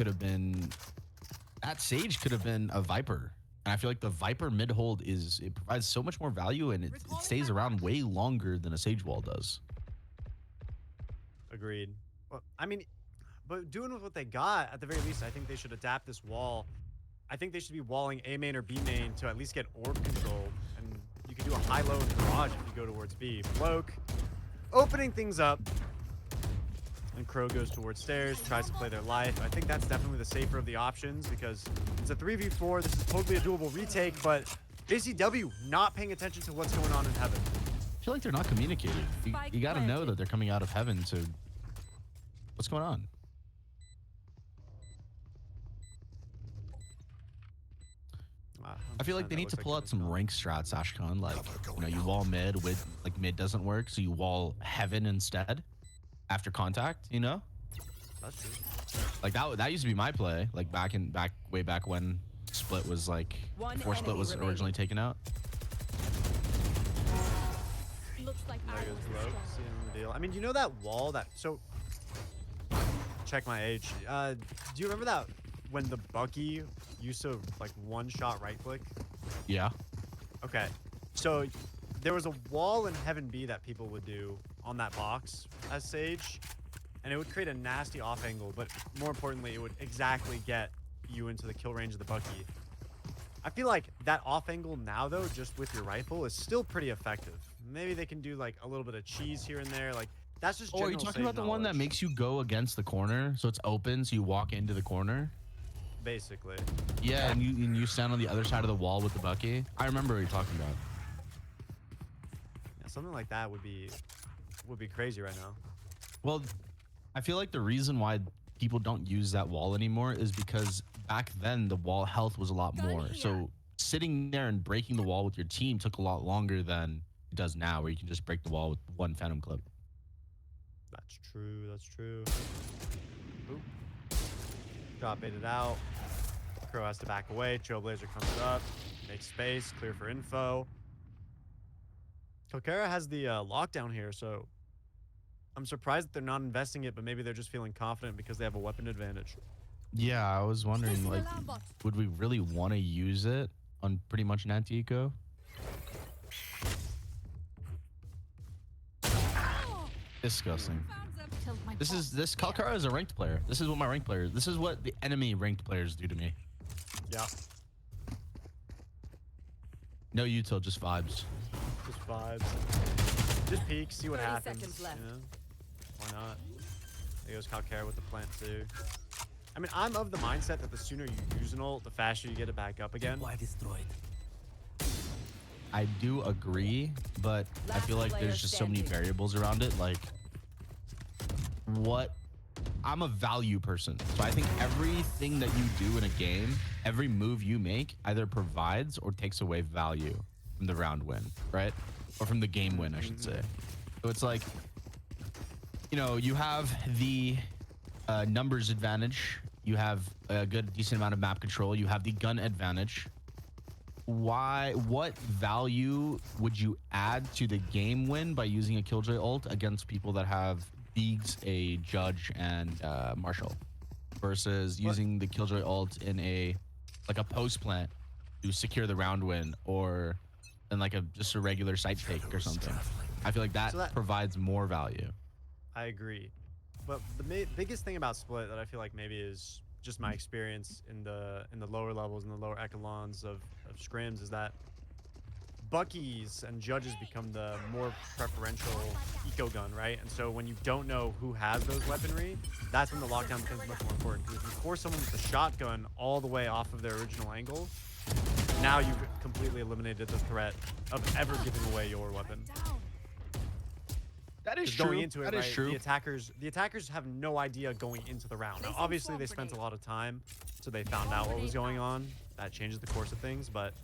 [SPEAKER 2] Sage could have been a Viper. And I feel like the Viper mid hold it provides so much more value and it stays around way longer than a Sage Wall does.
[SPEAKER 1] Agreed. Well, I mean, but doing with what they got, at the very least, I think they should adapt this wall. I think they should be walling A main or B main to at least get orb control. And you can do a high-low garage if you go towards B. Bloke, opening things up. And Crow goes towards stairs, tries to play their life. I think that's definitely the safer of the options because it's a 3v4. This is totally a doable retake, but JCW not paying attention to what's going on in heaven.
[SPEAKER 2] I feel like they're not communicating. You got to know that they're coming out of heaven to... What's going on? I feel like they need to pull out some rank strats, Ashkan. Like, you know, you wall mid with, like, mid doesn't work, so you wall heaven instead after contact, you know?
[SPEAKER 1] That's true.
[SPEAKER 2] Like, that used to be my play, like, way back when split was, like, before split was originally taken out.
[SPEAKER 3] Looks like
[SPEAKER 1] There
[SPEAKER 3] I
[SPEAKER 1] goes
[SPEAKER 3] was
[SPEAKER 1] Bloke,
[SPEAKER 3] strong.
[SPEAKER 1] sealing the deal. I mean, you know that wall that... So, check my age. Do you remember that when the Bucky used to, like, one-shot right-click?
[SPEAKER 2] Yeah.
[SPEAKER 1] Okay. So, there was a wall in Heaven B that people would do on that box as Sage, and it would create a nasty off angle, but more importantly, it would exactly get you into the kill range of the Bucky. I feel like that off angle now, though, just with your rifle, is still pretty effective. Maybe they can do, like, a little bit of cheese here and there. Like, that's just
[SPEAKER 2] Oh, are you
[SPEAKER 1] general
[SPEAKER 2] talking
[SPEAKER 1] Sage
[SPEAKER 2] about the one that
[SPEAKER 1] knowledge,
[SPEAKER 2] makes you go against the corner, so it's open, so you walk into the corner?
[SPEAKER 1] basically.
[SPEAKER 2] Yeah, and you stand on the other side of the wall with the Bucky. I remember what you're talking about.
[SPEAKER 1] Yeah, something like that would be crazy right now.
[SPEAKER 2] Well, I feel like the reason why people don't use that wall anymore is because back then the wall health was a lot more. So sitting there and breaking the wall with your team took a lot longer than it does now, where you can just break the wall with one Phantom clip.
[SPEAKER 1] That's true. That's true. Oop. Got baited out. Crow has to back away. Trailblazer comes up, makes space, clear for info. Kokera has the lockdown here, so I'm surprised that they're not investing it, but maybe they're just feeling confident because they have a weapon advantage.
[SPEAKER 2] Yeah, I was wondering, like, would we really want to use it on pretty much an anti-eco? Disgusting. This Kalkara is a ranked player. This is what my ranked player. This is what the enemy ranked players do to me.
[SPEAKER 1] Yeah.
[SPEAKER 2] No util, just vibes.
[SPEAKER 1] Just vibes. Just peek, see what
[SPEAKER 4] 30
[SPEAKER 1] happens.
[SPEAKER 4] seconds left.
[SPEAKER 1] You know? Why not? There goes Kalkara with the plant too. I mean, I'm of the mindset that the sooner you use an ult, the faster you get it back up again.
[SPEAKER 5] Why destroyed?
[SPEAKER 2] I do agree, but I feel like there's just so many variables around it. Like, what I'm a value person. So I think everything that you do in a game, every move you make either provides or takes away value from the round win, right? Or from the game win, I should say. So it's like, you know, you have the numbers advantage. You have a good, decent amount of map control. You have the gun advantage. What value would you add to the game win by using a Killjoy ult against people that have Deegs, a Judge, and Marshall, versus using the Killjoy ult in a post plant to secure the round win, or in like just a regular site take or something? I feel like that provides more value.
[SPEAKER 1] I agree, but the biggest thing about Split that I feel like maybe is just my experience in the lower levels, in the lower echelons of scrims, is that Buckies and Judges become the more preferential eco gun, right? And so when you don't know who has those weaponry, that's when the lockdown becomes much more important. Because if you force someone with a shotgun all the way off of their original angle, now you've completely eliminated the threat of ever giving away your weapon.
[SPEAKER 2] That is true.
[SPEAKER 1] Going into it,
[SPEAKER 2] that
[SPEAKER 1] right,
[SPEAKER 2] is true.
[SPEAKER 1] The attackers have no idea going into the round. Now, obviously, they spent a lot of time, so they found out what was going on. That changes the course of things, but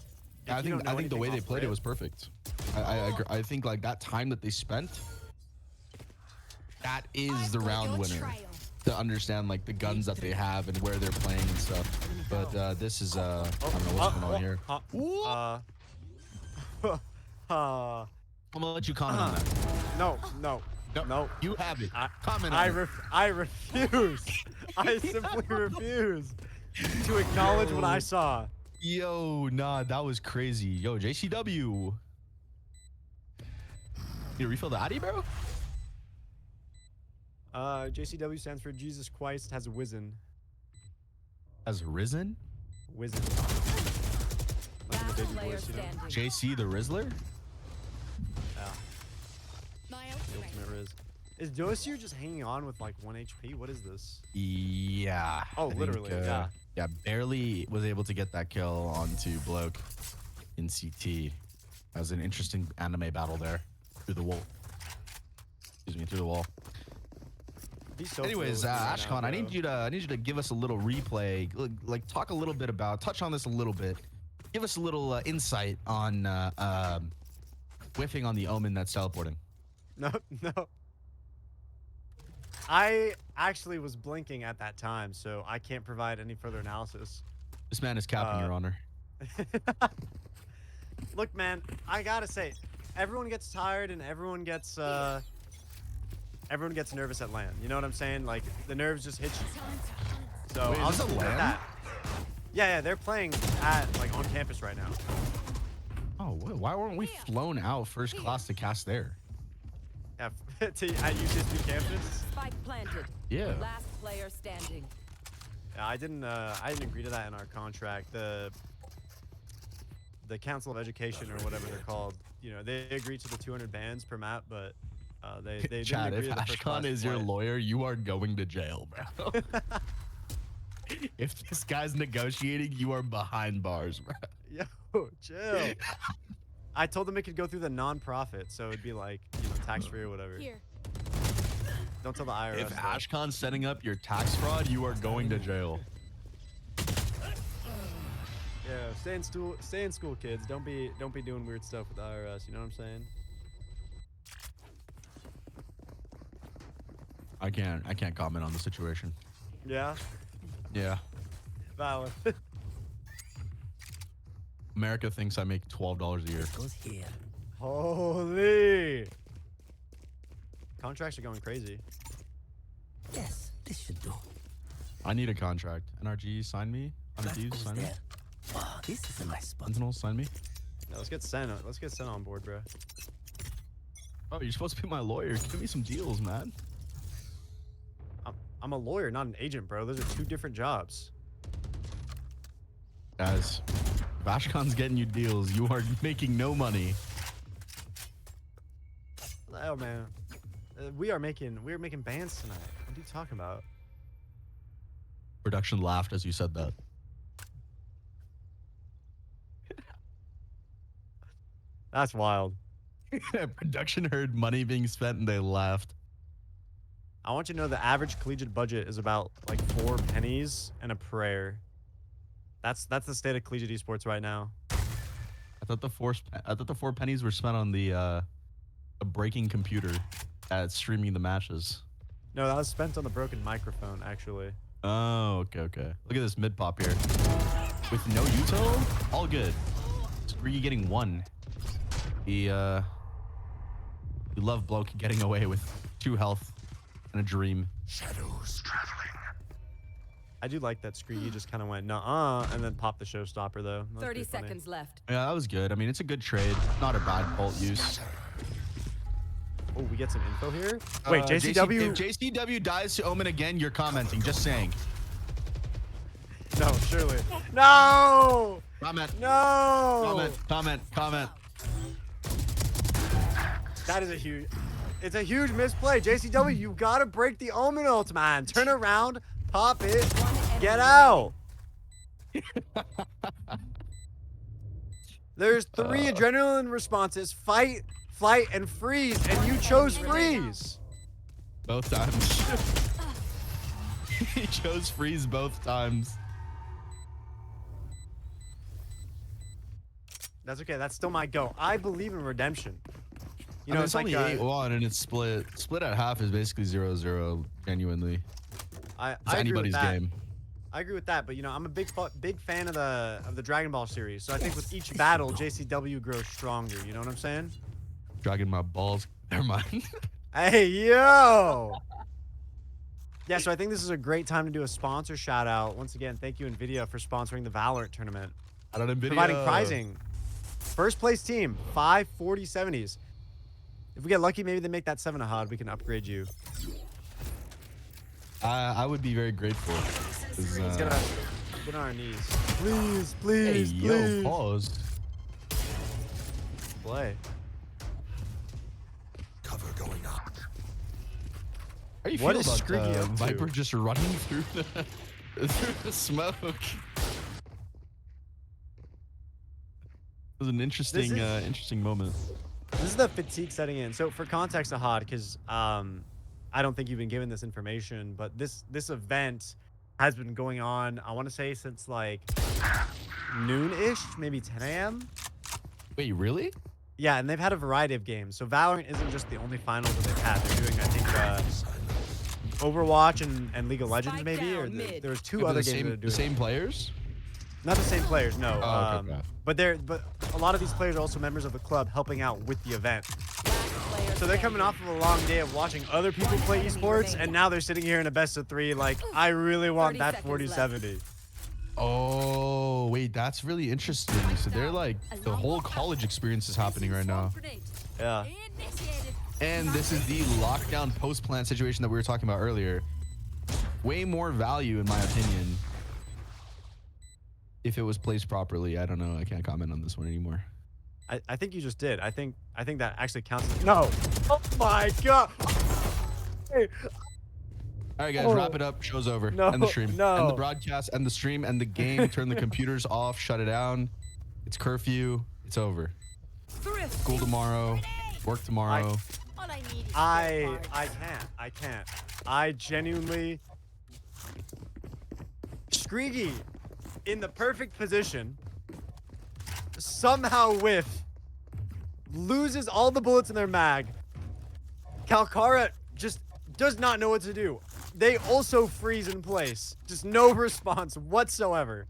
[SPEAKER 2] I think the way they played it was perfect. I agree. I think like that time that they spent, that is the round winner. To understand like the guns that they have and where they're playing and stuff. But this is I don't know what's going on here. I'm gonna let you comment on that.
[SPEAKER 1] No.
[SPEAKER 2] You have it. Comment
[SPEAKER 1] I
[SPEAKER 2] on it.
[SPEAKER 1] I refuse. I simply refuse to acknowledge what I saw.
[SPEAKER 2] Yo, nah, that was crazy. Yo, JCW. You refill the Addy, bro?
[SPEAKER 1] JCW stands for Jesus Christ has risen.
[SPEAKER 2] Has risen?
[SPEAKER 1] Risen. Like the baby voice, you know?
[SPEAKER 2] JC the Rizzler?
[SPEAKER 1] Yeah. The ultimate Riz. Is Dossier just hanging on with like 1 HP? What is this?
[SPEAKER 2] Yeah.
[SPEAKER 1] Oh, literally, yeah.
[SPEAKER 2] Yeah, barely was able to get that kill onto Bloke in CT. That was an interesting anime battle there. Through the wall. Excuse me, through the wall.
[SPEAKER 1] So
[SPEAKER 2] anyways, Ashcon, I need you to give us a little replay, like talk a little bit about, touch on this a little bit, give us a little insight on whiffing on the Omen that's teleporting.
[SPEAKER 1] No. I actually was blinking at that time, so I can't provide any further analysis.
[SPEAKER 2] This man is capping, Your Honor.
[SPEAKER 1] Look, man, I gotta say, everyone gets tired and everyone gets nervous at LAN. You know what I'm saying? Like, the nerves just hit you. So
[SPEAKER 2] wait,
[SPEAKER 1] I'll
[SPEAKER 2] is this a
[SPEAKER 1] just leave it at
[SPEAKER 2] LAN?
[SPEAKER 1] that. Yeah, they're playing on campus right now.
[SPEAKER 2] Oh, why weren't we flown out first class to cast there?
[SPEAKER 1] Yeah, at UCSB campus.
[SPEAKER 4] Spike planted.
[SPEAKER 2] Yeah.
[SPEAKER 4] Last player standing.
[SPEAKER 1] Yeah, I didn't agree to that in our contract. The Council of Education or whatever they're called, you know, they agreed to the 200 bans per map, but they
[SPEAKER 2] Chad,
[SPEAKER 1] didn't agree
[SPEAKER 2] if
[SPEAKER 1] to the first class
[SPEAKER 2] Ashcon is your
[SPEAKER 1] flight.
[SPEAKER 2] lawyer, you are going to jail, bro. If this guy's negotiating, you are behind bars, bro.
[SPEAKER 1] Yo, chill. I told them it could go through the non-profit, so it'd be like, you know, tax-free or whatever.
[SPEAKER 3] Here.
[SPEAKER 1] Don't tell the IRS.
[SPEAKER 2] If
[SPEAKER 1] though.
[SPEAKER 2] Ashcon's setting up your tax fraud, you are going to jail.
[SPEAKER 1] Yeah, stay in school, kids. Don't be doing weird stuff with the IRS. You know what I'm saying?
[SPEAKER 2] I can't comment on the situation.
[SPEAKER 1] Yeah,
[SPEAKER 2] Yeah.
[SPEAKER 1] valid.
[SPEAKER 2] America thinks I make $12 a year.
[SPEAKER 5] Goes here.
[SPEAKER 1] Holy! Contracts are going crazy.
[SPEAKER 5] Yes, this should do.
[SPEAKER 2] I need a contract. NRG, sign me.
[SPEAKER 5] That
[SPEAKER 2] Thieves,
[SPEAKER 5] goes
[SPEAKER 2] sign me.
[SPEAKER 5] there. Wow, this is a nice spot.
[SPEAKER 2] Sentinel, sign me.
[SPEAKER 1] Yeah, let's get Sen on board, bro.
[SPEAKER 2] Oh, you're supposed to be my lawyer. Give me some deals, man.
[SPEAKER 1] I'm a lawyer, not an agent, bro. Those are two different jobs.
[SPEAKER 2] Guys, if Ashcon's getting you deals, you are making no money.
[SPEAKER 1] Oh man, we are making bands tonight. What are you talking about?
[SPEAKER 2] Production laughed as you said that.
[SPEAKER 1] That's wild.
[SPEAKER 2] Production heard money being spent and they laughed.
[SPEAKER 1] I want you to know the average collegiate budget is about like 4 pennies and a prayer. That's the state of collegiate esports right now.
[SPEAKER 2] I thought the 4 pennies were spent on the a breaking computer at streaming the matches.
[SPEAKER 1] No, that was spent on the broken microphone, actually.
[SPEAKER 2] Oh, okay. Look at this mid pop here. With no util, all good. Scree getting 1. We love bloke getting away with 2 health and a dream.
[SPEAKER 5] Shadows traveling.
[SPEAKER 1] I do like that Scree just kind of went nuh-uh and then popped the showstopper though. That was
[SPEAKER 4] 30
[SPEAKER 1] pretty funny.
[SPEAKER 4] seconds left.
[SPEAKER 2] Yeah, that was good. I mean, it's a good trade. Not a bad bolt use.
[SPEAKER 1] Oh, we get some info here. Wait,
[SPEAKER 2] If
[SPEAKER 1] JCW?
[SPEAKER 2] JCW dies to Omen again, you're commenting. Just saying.
[SPEAKER 1] No, surely. No!
[SPEAKER 2] Comment.
[SPEAKER 1] No!
[SPEAKER 2] Comment.
[SPEAKER 1] That is a huge. It's a huge misplay. JCW, you gotta break the Omen ult, man. Turn around, pop it, get out. There's 3 adrenaline responses: fight, flight, and freeze, and you chose freeze.
[SPEAKER 2] Both times. He chose freeze both times.
[SPEAKER 1] That's okay. That's still my go. I believe in redemption. You
[SPEAKER 2] I
[SPEAKER 1] know,
[SPEAKER 2] mean,
[SPEAKER 1] it's
[SPEAKER 2] it's
[SPEAKER 1] like
[SPEAKER 2] only 8-1 and it's split. Split at half is basically 0-0. Genuinely,
[SPEAKER 1] I
[SPEAKER 2] it's
[SPEAKER 1] agree
[SPEAKER 2] anybody's
[SPEAKER 1] with that.
[SPEAKER 2] game.
[SPEAKER 1] I agree with that, but you know, I'm a big fan of the Dragon Ball series. So I think with each battle, JCW grows stronger. You know what I'm saying?
[SPEAKER 2] Dragging my balls. Never mind.
[SPEAKER 1] Hey, yo! Yeah, so I think this is a great time to do a sponsor shout out. Once again, thank you, NVIDIA, for sponsoring the VALORANT tournament.
[SPEAKER 2] I don't NVIDIA.
[SPEAKER 1] Providing prizing. First place team, 5 40-70s. If we get lucky, maybe they make that 7 a HUD. We can upgrade you.
[SPEAKER 2] I would be very grateful.
[SPEAKER 1] Let's get on our knees. Please,
[SPEAKER 2] Hey,
[SPEAKER 1] please,
[SPEAKER 2] yo,
[SPEAKER 1] please.
[SPEAKER 2] pause.
[SPEAKER 1] Play.
[SPEAKER 5] Cover going up.
[SPEAKER 2] How do you
[SPEAKER 1] What
[SPEAKER 2] feel
[SPEAKER 1] is
[SPEAKER 2] about
[SPEAKER 1] Screeky up to?
[SPEAKER 2] Viper just running through the smoke? It was an interesting, interesting moment.
[SPEAKER 1] This is the fatigue setting in. So for context, Ahad, because I don't think you've been given this information, but this event has been going on, I want to say, since like noon-ish, maybe 10 a.m.
[SPEAKER 2] Wait, really?
[SPEAKER 1] Yeah, and they've had a variety of games. So Valorant isn't just the only finals that they've had. They're doing, I think, Overwatch and League of Legends,
[SPEAKER 4] Spike
[SPEAKER 1] maybe, or
[SPEAKER 4] down mid.
[SPEAKER 1] there was 2
[SPEAKER 2] Are they
[SPEAKER 1] other
[SPEAKER 2] the
[SPEAKER 1] games that are
[SPEAKER 2] same,
[SPEAKER 1] doing.
[SPEAKER 2] the same players?
[SPEAKER 1] Not the same players, no.
[SPEAKER 2] Oh, okay.
[SPEAKER 1] But a lot of these players are also members of the club helping out with the event.
[SPEAKER 4] Last player
[SPEAKER 1] So they're coming off of a long day of watching other people play esports, and now they're sitting here in a best of 3. Like, I really want
[SPEAKER 4] 30
[SPEAKER 1] that
[SPEAKER 4] seconds left.
[SPEAKER 1] 40-70.
[SPEAKER 2] Oh, wait, that's really interesting. So they're like, the whole college experience is happening right now.
[SPEAKER 1] Yeah.
[SPEAKER 2] And this is the lockdown post-plan situation that we were talking about earlier. Way more value, in my opinion, if it was placed properly. I don't know. I can't comment on this one anymore.
[SPEAKER 1] I think you just did. I think that actually counts. No. Oh my god. Hey.
[SPEAKER 2] All right, guys,
[SPEAKER 1] Oh.
[SPEAKER 2] wrap it up. Show's over.
[SPEAKER 1] No,
[SPEAKER 2] End the stream.
[SPEAKER 1] no.
[SPEAKER 2] End the broadcast. End the stream. End the game. Turn the computers off. Shut it down. It's curfew. It's over. School tomorrow. Work tomorrow.
[SPEAKER 1] I can't. I genuinely. Screegy in the perfect position. Somehow loses all the bullets in their mag. Kalkara just does not know what to do. They also freeze in place. Just no response whatsoever.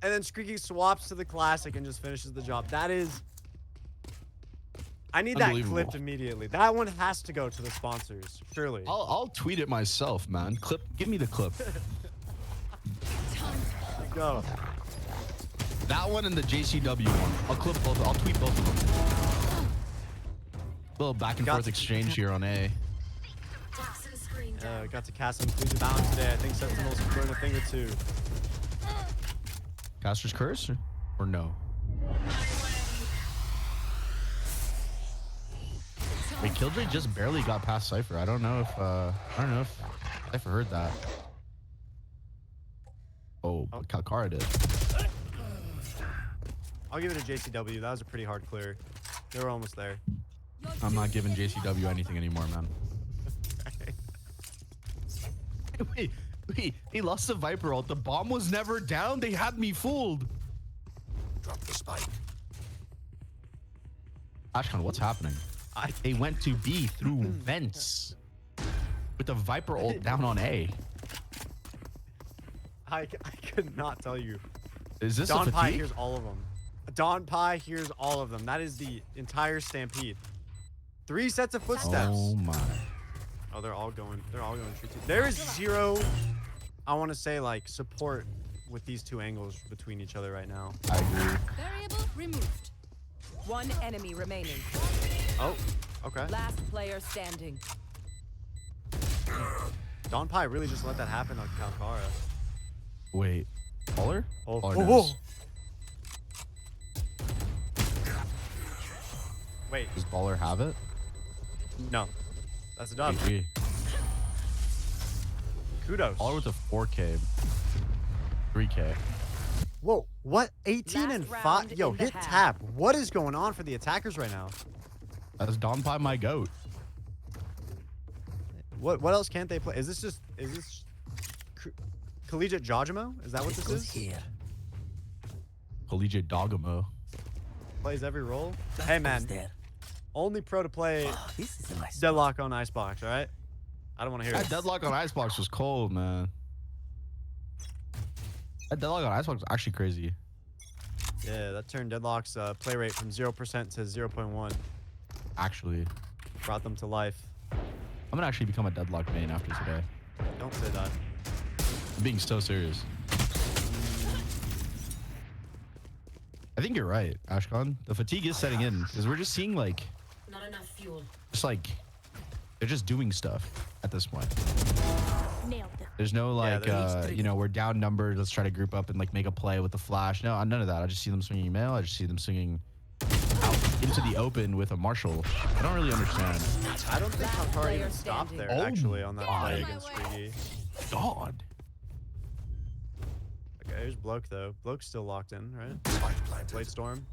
[SPEAKER 1] And then Screeky swaps to the classic and just finishes the job. That is... I need that
[SPEAKER 2] Unbelievable.
[SPEAKER 1] clipped immediately. That one has to go to the sponsors, surely.
[SPEAKER 2] I'll tweet it myself, man. Give me the clip.
[SPEAKER 1] Go.
[SPEAKER 2] That one and the JCW one. I'll clip both. I'll tweet both of them. Little back and
[SPEAKER 1] Got
[SPEAKER 2] forth
[SPEAKER 1] to-
[SPEAKER 2] exchange here on A.
[SPEAKER 1] Got to cast some Collegiate Balance today. I think Sentinels can learn a thing or two.
[SPEAKER 2] Caster's Curse or no? Wait, Killjoy just barely got past Cypher. I don't know if Cypher heard that. Oh, but Kalkara did.
[SPEAKER 1] I'll give it a JCW. That was a pretty hard clear. They were almost there.
[SPEAKER 2] I'm not giving JCW anything anymore, man. Wait, he lost the Viper ult. The bomb was never down. They had me fooled.
[SPEAKER 5] Drop the spike.
[SPEAKER 2] Ashkan, what's happening? They went to B through vents with the Viper ult down on A.
[SPEAKER 1] I could not tell you.
[SPEAKER 2] Is this
[SPEAKER 1] Don
[SPEAKER 2] a
[SPEAKER 1] Pie
[SPEAKER 2] fatigue?
[SPEAKER 1] hears all of them. Don Pie hears all of them. That is the entire stampede. 3 sets of footsteps.
[SPEAKER 2] Oh my.
[SPEAKER 1] Oh, they're all going straight to. There is zero, I want to say, like, support with these two angles between each other right now.
[SPEAKER 2] I agree.
[SPEAKER 3] Variable removed.
[SPEAKER 4] One enemy remaining.
[SPEAKER 1] Oh, okay.
[SPEAKER 4] Last player standing.
[SPEAKER 1] Don Pie really just let that happen on Kalkara.
[SPEAKER 2] Wait, Baller?
[SPEAKER 1] Oh,
[SPEAKER 2] Baller
[SPEAKER 1] oh,
[SPEAKER 2] knows.
[SPEAKER 1] Wait,
[SPEAKER 2] Does Baller have it?
[SPEAKER 1] no. That's a dub.
[SPEAKER 2] GG.
[SPEAKER 1] Kudos.
[SPEAKER 2] Baller with a 4K. 3K.
[SPEAKER 1] Whoa, what? 18
[SPEAKER 4] Last
[SPEAKER 1] and 5?
[SPEAKER 4] round
[SPEAKER 1] Yo,
[SPEAKER 4] in the
[SPEAKER 1] hit
[SPEAKER 4] half.
[SPEAKER 1] tap. What is going on for the attackers right now?
[SPEAKER 2] That's Don Pie my goat.
[SPEAKER 1] What else can't they play? Is this collegiate Jojimo? Is that what this is?
[SPEAKER 5] Here.
[SPEAKER 2] Collegiate Dogamo.
[SPEAKER 1] Plays every role? Hey, man.
[SPEAKER 5] There.
[SPEAKER 1] Only pro to play
[SPEAKER 5] Oh, this is a nice.
[SPEAKER 1] Deadlock on Icebox, all right? I don't want to hear
[SPEAKER 2] That
[SPEAKER 1] it.
[SPEAKER 2] deadlock on Icebox was cold, man. That deadlock on Icebox was actually crazy.
[SPEAKER 1] Yeah, that turned Deadlock's play rate from 0% to 0.1.
[SPEAKER 2] Actually.
[SPEAKER 1] Brought them to life.
[SPEAKER 2] I'm gonna actually become a deadlock main after today.
[SPEAKER 1] Don't say that.
[SPEAKER 2] I'm being so serious. I think you're right, Ashkan. The fatigue is setting in because we're just seeing like,
[SPEAKER 3] Not enough fuel.
[SPEAKER 2] just like, they're just doing stuff at this point.
[SPEAKER 3] Nailed them.
[SPEAKER 2] There's no like,
[SPEAKER 1] there's-
[SPEAKER 2] you know, we're down numbered. Let's try to group up and like make a play with the flash. No, none of that. I just see them swinging email. I just see them swinging out into the open with a Marshall. I don't really understand.
[SPEAKER 1] I don't think
[SPEAKER 4] Last
[SPEAKER 1] Kalkara
[SPEAKER 4] player
[SPEAKER 1] even stopped
[SPEAKER 4] standing.
[SPEAKER 1] there,
[SPEAKER 2] Oh
[SPEAKER 1] actually, on that play
[SPEAKER 2] my.
[SPEAKER 1] against Squiggy.
[SPEAKER 2] God.
[SPEAKER 1] Okay, here's Bloke, though. Bloke's still locked in, right?
[SPEAKER 5] Spike planted.
[SPEAKER 1] Blade Storm.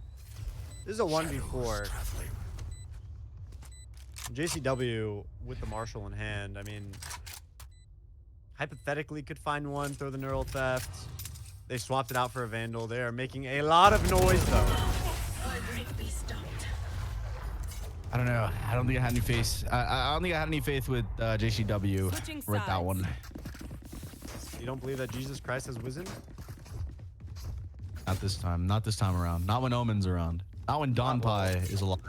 [SPEAKER 1] This is a 1v4.
[SPEAKER 5] Traveling.
[SPEAKER 1] JCW with the Marshall in hand, I mean, hypothetically could find one, throw the Neural Theft. They swapped it out for a Vandal. They are making a lot of noise, though.
[SPEAKER 2] I don't know. I don't think I had any faith. I don't think I had any faith with JCW
[SPEAKER 4] Switching
[SPEAKER 2] with that
[SPEAKER 4] sides.
[SPEAKER 2] one.
[SPEAKER 1] You don't believe that Jesus Christ has risen?
[SPEAKER 2] Not this time. Not this time around. Not when Omen's around. Not when Don
[SPEAKER 1] Not well.
[SPEAKER 2] Pie is alive.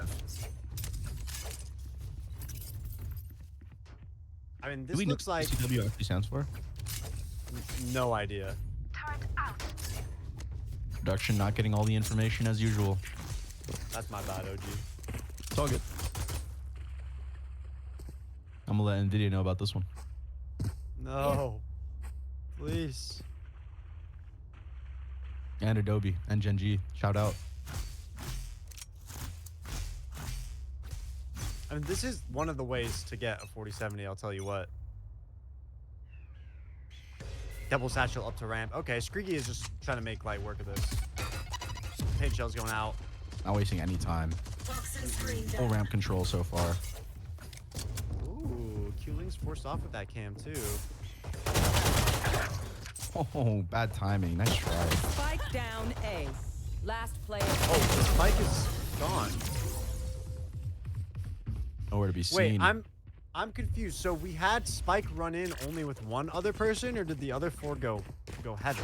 [SPEAKER 1] I mean,
[SPEAKER 2] Do
[SPEAKER 1] this
[SPEAKER 2] we know
[SPEAKER 1] looks like
[SPEAKER 2] what JCW actually stands for?
[SPEAKER 1] no idea.
[SPEAKER 2] Production not getting all the information as usual.
[SPEAKER 1] That's my bad, OG.
[SPEAKER 2] It's all good. I'm gonna let NVIDIA know about this one.
[SPEAKER 1] No. Please.
[SPEAKER 2] And Adobe and Gen G. Shout out.
[SPEAKER 1] I mean, this is one of the ways to get a 4070, I'll tell you what. Double satchel up to ramp. Okay, Screegy is just trying to make light work of this. Paint shell's going out.
[SPEAKER 2] Not wasting any time. Full ramp control so far.
[SPEAKER 1] Ooh, Q-Link's forced off with that cam, too.
[SPEAKER 2] Oh, bad timing. Nice try.
[SPEAKER 4] Spike down A. Last player.
[SPEAKER 1] Oh, the spike is gone.
[SPEAKER 2] Nowhere to be
[SPEAKER 1] Wait,
[SPEAKER 2] seen.
[SPEAKER 1] I'm confused. So we had Spike run in only with one other person, or did the other 4 go heaven?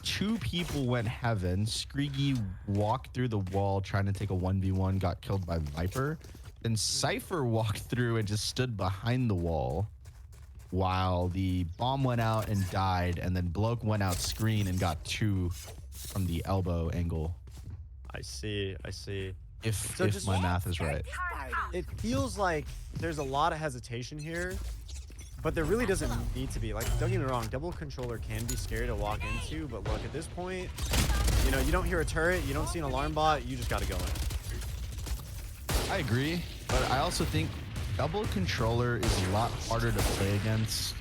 [SPEAKER 2] 2 people went heaven. Screegy walked through the wall trying to take a 1v1, got killed by Viper. Then Cypher walked through and just stood behind the wall while the bomb went out and died, and then Bloke went out screen and got 2 from the elbow angle.
[SPEAKER 1] I see.
[SPEAKER 2] If
[SPEAKER 1] So
[SPEAKER 2] if
[SPEAKER 1] just-
[SPEAKER 2] my math is right.
[SPEAKER 1] It feels like there's a lot of hesitation here, but there really doesn't need to be. Like, don't get me wrong, double controller can be scary to walk into, but look, at this point, you know, you don't hear a turret, you don't see an alarm bot, you just gotta go in.
[SPEAKER 2] I agree, but I also think double controller is a lot harder to play against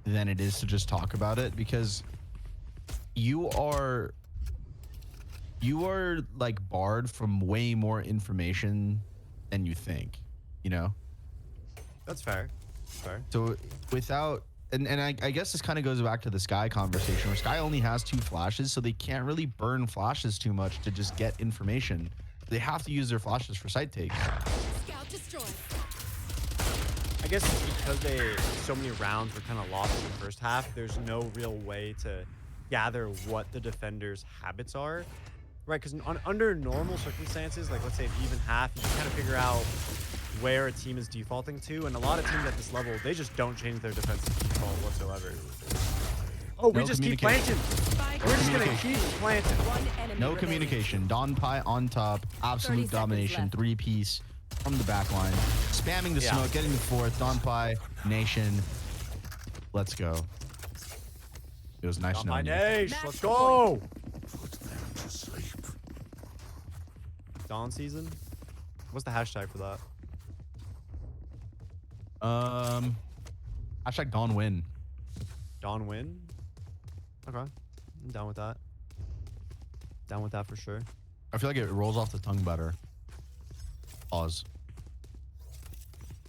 [SPEAKER 2] than it is to just talk about it, because you are like barred from way more information than you think, you know?
[SPEAKER 1] That's fair. Fair.
[SPEAKER 2] So without, and I guess this kind of goes back to the Sky conversation, where Sky only has 2 flashes, so they can't really burn flashes too much to just get information. They have to use their flashes for site takes.
[SPEAKER 3] Scout destroyed.
[SPEAKER 1] I guess because so many rounds were kind of lost in the first half, there's no real way to gather what the defenders' habits are, right? Because under normal circumstances, like let's say an even half, you can kind of figure out where a team is defaulting to, and a lot of teams at this level, they just don't change their defensive default whatsoever. Oh, we
[SPEAKER 2] No
[SPEAKER 1] just keep
[SPEAKER 2] communication.
[SPEAKER 1] planting. We're just gonna keep planting.
[SPEAKER 4] One enemy
[SPEAKER 2] No
[SPEAKER 4] remaining.
[SPEAKER 2] communication. Don Pi on top.
[SPEAKER 4] 30
[SPEAKER 2] Absolute
[SPEAKER 4] seconds
[SPEAKER 2] domination.
[SPEAKER 4] left.
[SPEAKER 2] 3-piece from the back line. Spamming the
[SPEAKER 1] Yeah.
[SPEAKER 2] smoke. Getting the 4th. Don Pi. Nation. Let's go. It was nice
[SPEAKER 1] My
[SPEAKER 2] knowing you.
[SPEAKER 1] Nash,
[SPEAKER 4] Match
[SPEAKER 1] let's go.
[SPEAKER 5] Put them to sleep.
[SPEAKER 1] Dawn season. What's the hashtag for that?
[SPEAKER 2] Hashtag Don win.
[SPEAKER 1] Dawn win. Okay, I'm down with that. Down with that for sure.
[SPEAKER 2] I feel like it rolls off the tongue better. Pause.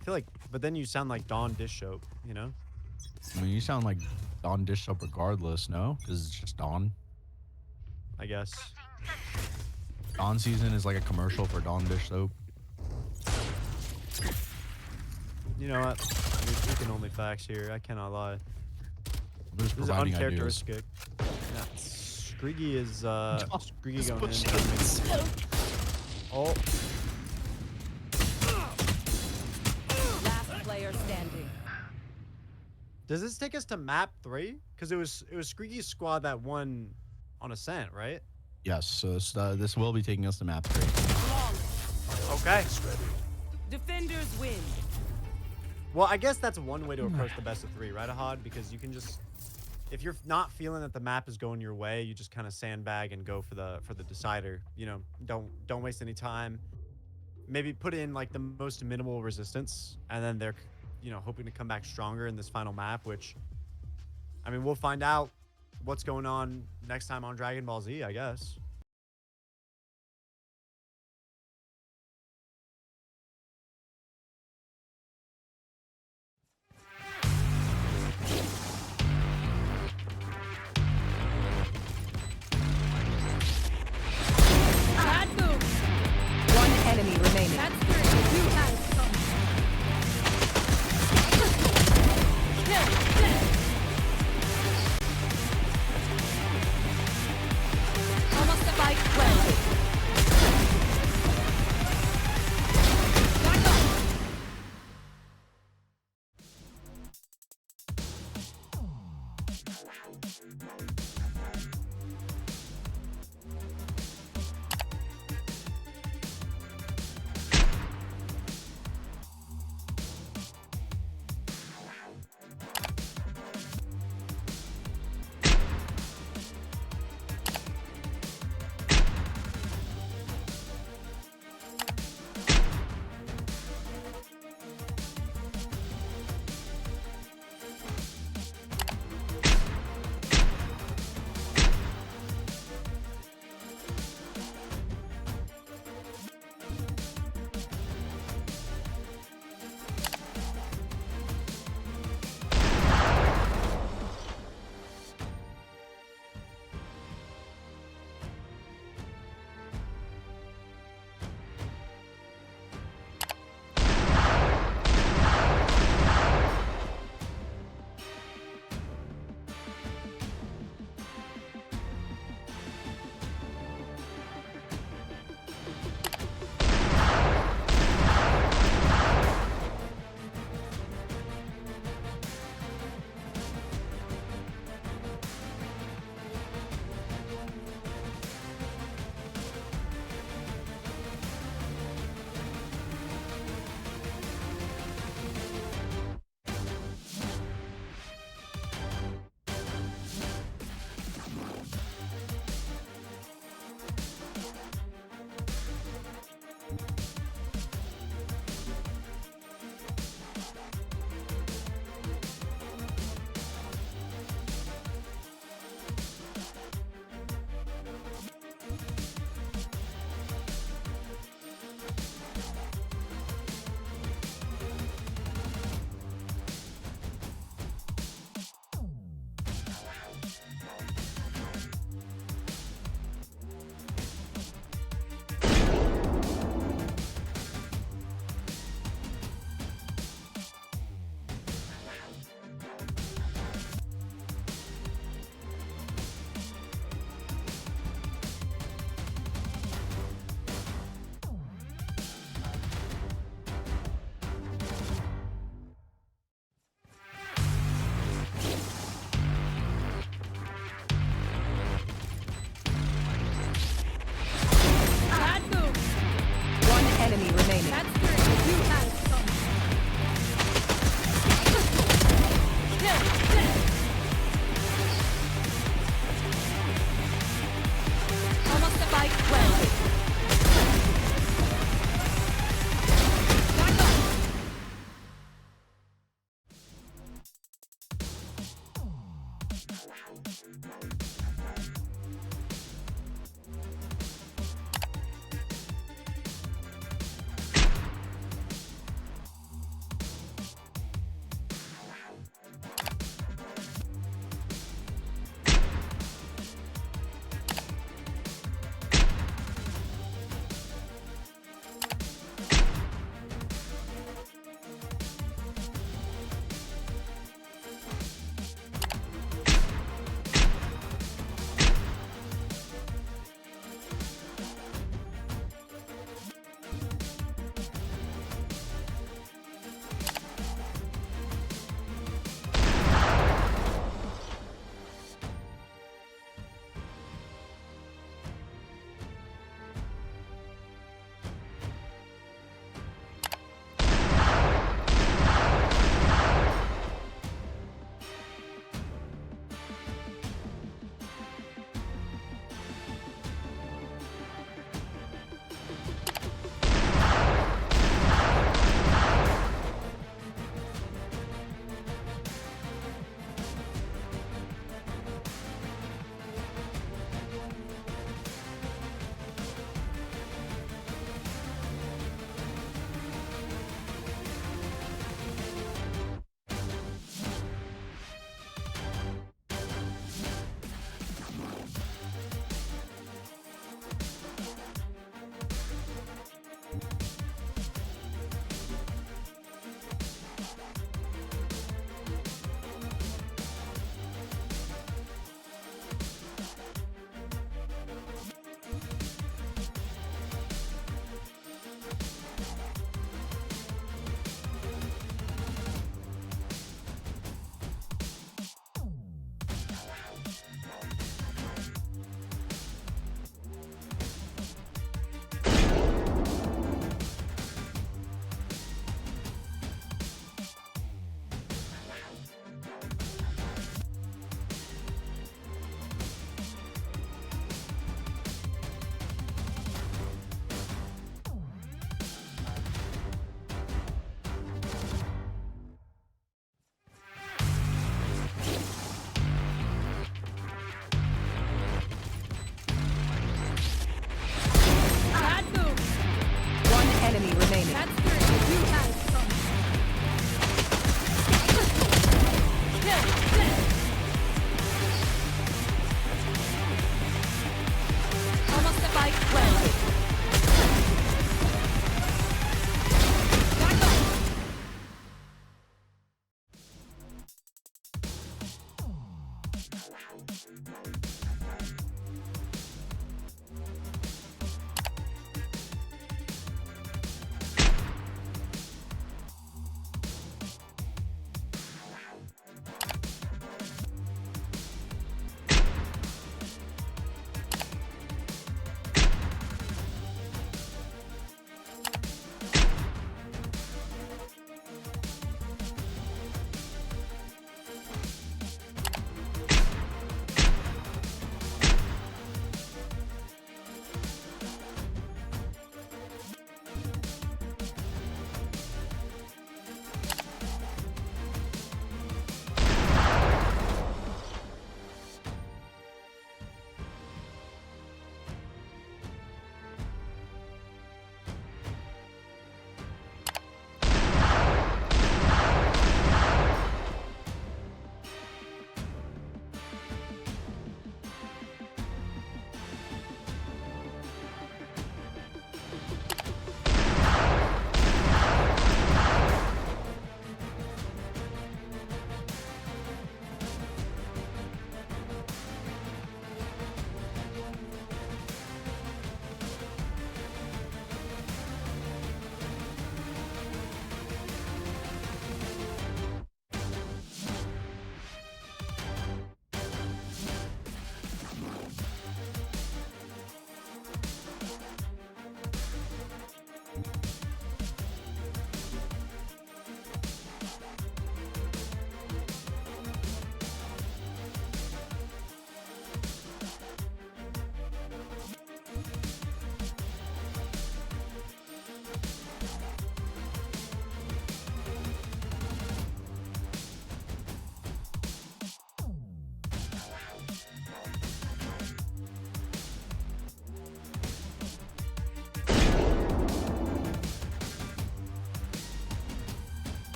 [SPEAKER 1] I feel like, but then you sound like Dawn Dish Soap, you know?
[SPEAKER 2] I mean, you sound like Don Dish Soap regardless, no? Because it's just Don.
[SPEAKER 1] I guess.
[SPEAKER 2] Dawn season is like a commercial for Dawn Dish Soap.
[SPEAKER 1] You know what? We're speaking only facts here. I cannot lie.
[SPEAKER 2] I'm just
[SPEAKER 1] This is
[SPEAKER 2] providing ideas.
[SPEAKER 1] uncharacteristic. Yeah, Screegy is Screegy going in. Oh,
[SPEAKER 4] Last player standing.
[SPEAKER 1] does this take us to map 3? Because it was Screegy's squad that won on Ascent, right?
[SPEAKER 2] Yes, so this will be taking us to map 3.
[SPEAKER 1] Okay.
[SPEAKER 5] It's ready.
[SPEAKER 4] Defenders win.
[SPEAKER 1] Well, I guess that's one way to approach the best of 3, right, Ahad? Because you can just, if you're not feeling that the map is going your way, you just kind of sandbag and go for the decider. You know, don't waste any time. Maybe put in like the most minimal resistance, and then they're, you know, hoping to come back stronger in this final map. Which, I mean, we'll find out what's going on next time on Dragon Ball Z, I guess.
[SPEAKER 3] Bad move.
[SPEAKER 4] One enemy remaining.
[SPEAKER 3] That's three. You had it. Almost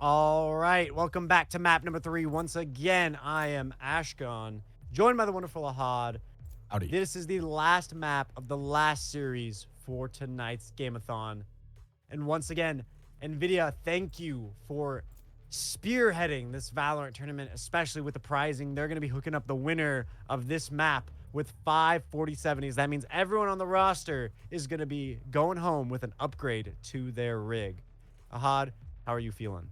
[SPEAKER 1] All right, welcome back to map number 3. Once again, I am Ashgon, joined by the wonderful Ahad.
[SPEAKER 2] Howdy.
[SPEAKER 1] This is the last map of the last series for tonight's Game-a-thon. And once again, NVIDIA, thank you for spearheading this Valorant tournament, especially with the prizing. They're going to be hooking up the winner of this map with 5 4070s. That means everyone on the roster is going to be going home with an upgrade to their rig. Ahad, how are you feeling?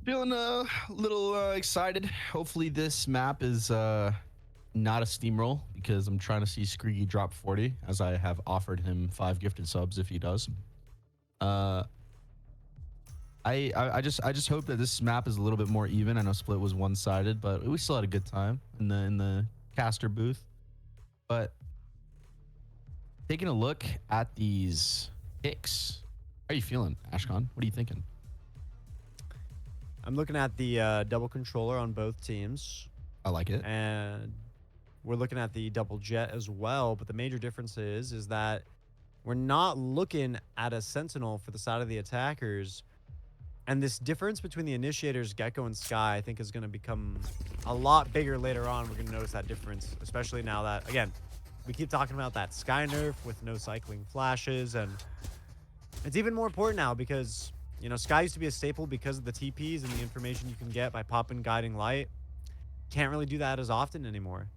[SPEAKER 2] Feeling a little excited. Hopefully this map is not a steamroll because I'm trying to see Screegy drop 40 as I have offered him 5 gifted subs if he does. I just hope that this map is a little bit more even. I know Split was one-sided, but we still had a good time in the caster booth. But taking a look at these picks, how are you feeling, Ashcon? What are you thinking?
[SPEAKER 1] I'm looking at the double controller on both teams.
[SPEAKER 2] I like it.
[SPEAKER 1] And we're looking at the double jet as well. But the major difference is that we're not looking at a sentinel for the side of the attackers. And this difference between the initiators, Gecko and Sky, I think is going to become a lot bigger later on. We're going to notice that difference, especially now that, again, we keep talking about that Sky nerf with no cycling flashes. And it's even more important now because, you know, Sky used to be a staple because of the TPs and the information you can get by popping Guiding Light. Can't really do that as often anymore.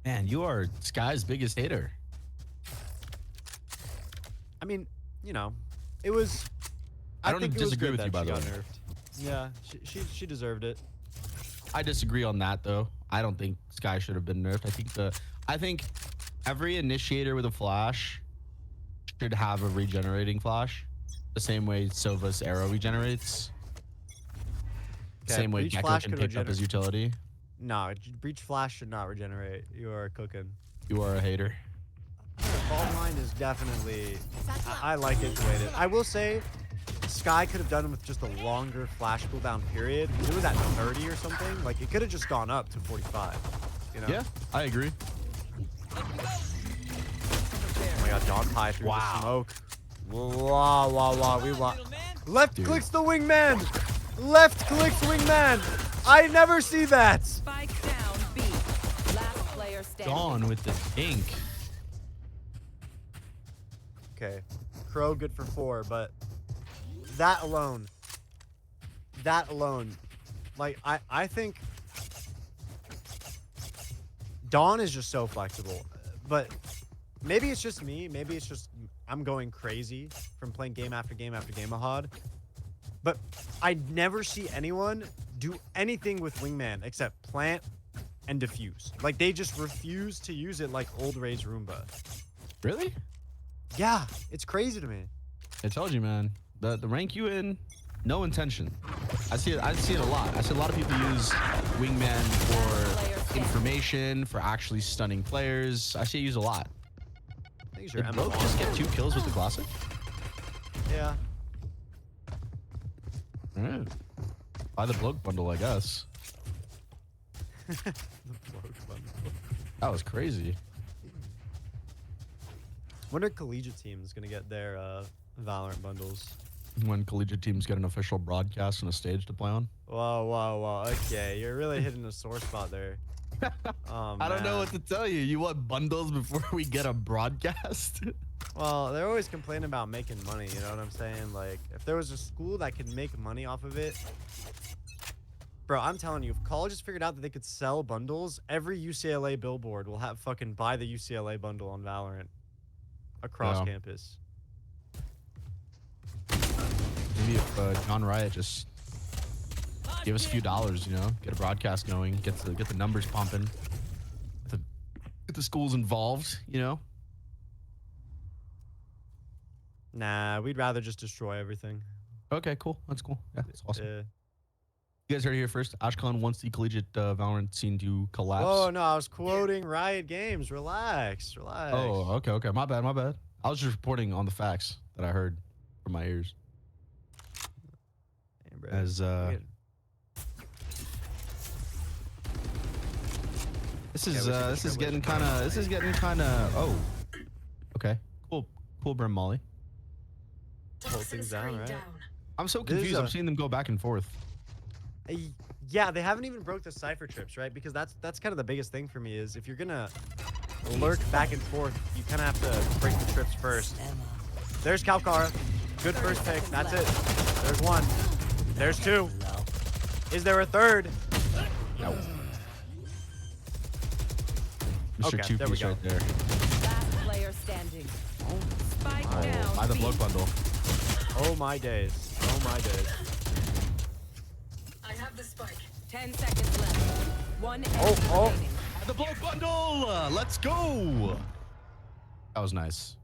[SPEAKER 2] Man, you are Sky's biggest hater.
[SPEAKER 1] I mean, you know, it was...
[SPEAKER 2] I don't
[SPEAKER 1] think it was
[SPEAKER 2] disagree
[SPEAKER 1] good
[SPEAKER 2] with you,
[SPEAKER 1] that
[SPEAKER 2] by
[SPEAKER 1] she
[SPEAKER 2] the
[SPEAKER 1] got
[SPEAKER 2] way.
[SPEAKER 1] nerfed. Yeah, she deserved it.
[SPEAKER 2] I disagree on that though. I don't think Sky should have been nerfed. I think every initiator with a flash should have a regenerating flash, the same way Sova's arrow regenerates.
[SPEAKER 1] Okay,
[SPEAKER 2] Same way
[SPEAKER 1] Breach
[SPEAKER 2] Gecko
[SPEAKER 1] Flash
[SPEAKER 2] can
[SPEAKER 1] could
[SPEAKER 2] pick up his utility.
[SPEAKER 1] No, Breach Flash should not regenerate. You are cooking.
[SPEAKER 2] You are a hater.
[SPEAKER 1] The fault line is definitely... I like it the way it is. I will say, Sky could have done it with just a longer flash cooldown period. It was at 30 or something. Like, it could have just gone up to 45. You know?
[SPEAKER 2] Yeah, I agree.
[SPEAKER 1] Oh my god, dog pie through the smoke. Wow. We want... Left clicks the wingman! Left clicks wingman! I never see that!
[SPEAKER 4] Spike down B. Last player standing.
[SPEAKER 2] Gone with the ink.
[SPEAKER 1] Okay. Crow good for 4, but that alone, like, I think Dawn is just so flexible. But maybe it's just me. Maybe it's just I'm going crazy from playing game after game after game, Ahad. But I never see anyone do anything with Wingman except plant and defuse. Like, they just refuse to use it like old Ray's Roomba.
[SPEAKER 2] Really?
[SPEAKER 1] Yeah, it's crazy to me.
[SPEAKER 2] I told you, man. The rank you in, no intention. I see it a lot. I see a lot of people use Wingman for information, for actually stunning players. I see it used a lot.
[SPEAKER 1] I think
[SPEAKER 2] Did Bo just get 2 kills with the classic?
[SPEAKER 1] Yeah.
[SPEAKER 2] All right. Buy the bloke bundle, I guess. That was crazy.
[SPEAKER 1] When are collegiate teams gonna get their Valorant bundles?
[SPEAKER 2] When collegiate teams get an official broadcast and a stage to play on.
[SPEAKER 1] Whoa. Okay, you're really hitting a sore spot there. Oh,
[SPEAKER 2] I don't know
[SPEAKER 1] man.
[SPEAKER 2] what to tell you. You want bundles before we get a broadcast?
[SPEAKER 1] Well, they're always complaining about making money, you know what I'm saying? Like, if there was a school that could make money off of it... Bro, I'm telling you, if colleges figured out that they could sell bundles, every UCLA billboard will have fucking buy the UCLA bundle on Valorant across campus.
[SPEAKER 2] Maybe if John Riot just give us a few dollars, you know, get a broadcast going, get the numbers pumping, get the schools involved, you know.
[SPEAKER 1] Nah, we'd rather just destroy everything.
[SPEAKER 2] Okay, cool. That's cool. Yeah, that's awesome.
[SPEAKER 1] Yeah.
[SPEAKER 2] You guys heard it here first. Ashcon wants the collegiate Valorant scene to collapse.
[SPEAKER 1] Oh, no, I was quoting Riot Games. Relax.
[SPEAKER 2] Oh, okay. My bad. I was just reporting on the facts that I heard from my ears.
[SPEAKER 1] Damn, bro.
[SPEAKER 2] As this is getting kind of oh, okay, cool Brim Molly.
[SPEAKER 1] Hold things down, right?
[SPEAKER 2] I'm so
[SPEAKER 1] This is
[SPEAKER 2] confused. I'm
[SPEAKER 1] a-
[SPEAKER 2] seeing them go back and forth.
[SPEAKER 1] Yeah, they haven't even broke the cipher trips, right? Because that's kind of the biggest thing for me is if you're gonna lurk back and forth, you kind of have to break the trips first. There's Calcara. Good first pick. That's it. There's one. There's two. Is there a third?
[SPEAKER 2] No. Mr.
[SPEAKER 1] Okay, there we
[SPEAKER 2] Two-Piece
[SPEAKER 1] go.
[SPEAKER 2] right there.
[SPEAKER 4] Last player standing. Spike down.
[SPEAKER 2] By the
[SPEAKER 4] B.
[SPEAKER 2] blood bundle.
[SPEAKER 1] Oh my days. Oh my days.
[SPEAKER 3] I have the spike.
[SPEAKER 4] 10 seconds left. One enemy
[SPEAKER 1] Oh.
[SPEAKER 4] remaining.
[SPEAKER 2] The blood bundle. Let's go. That was nice.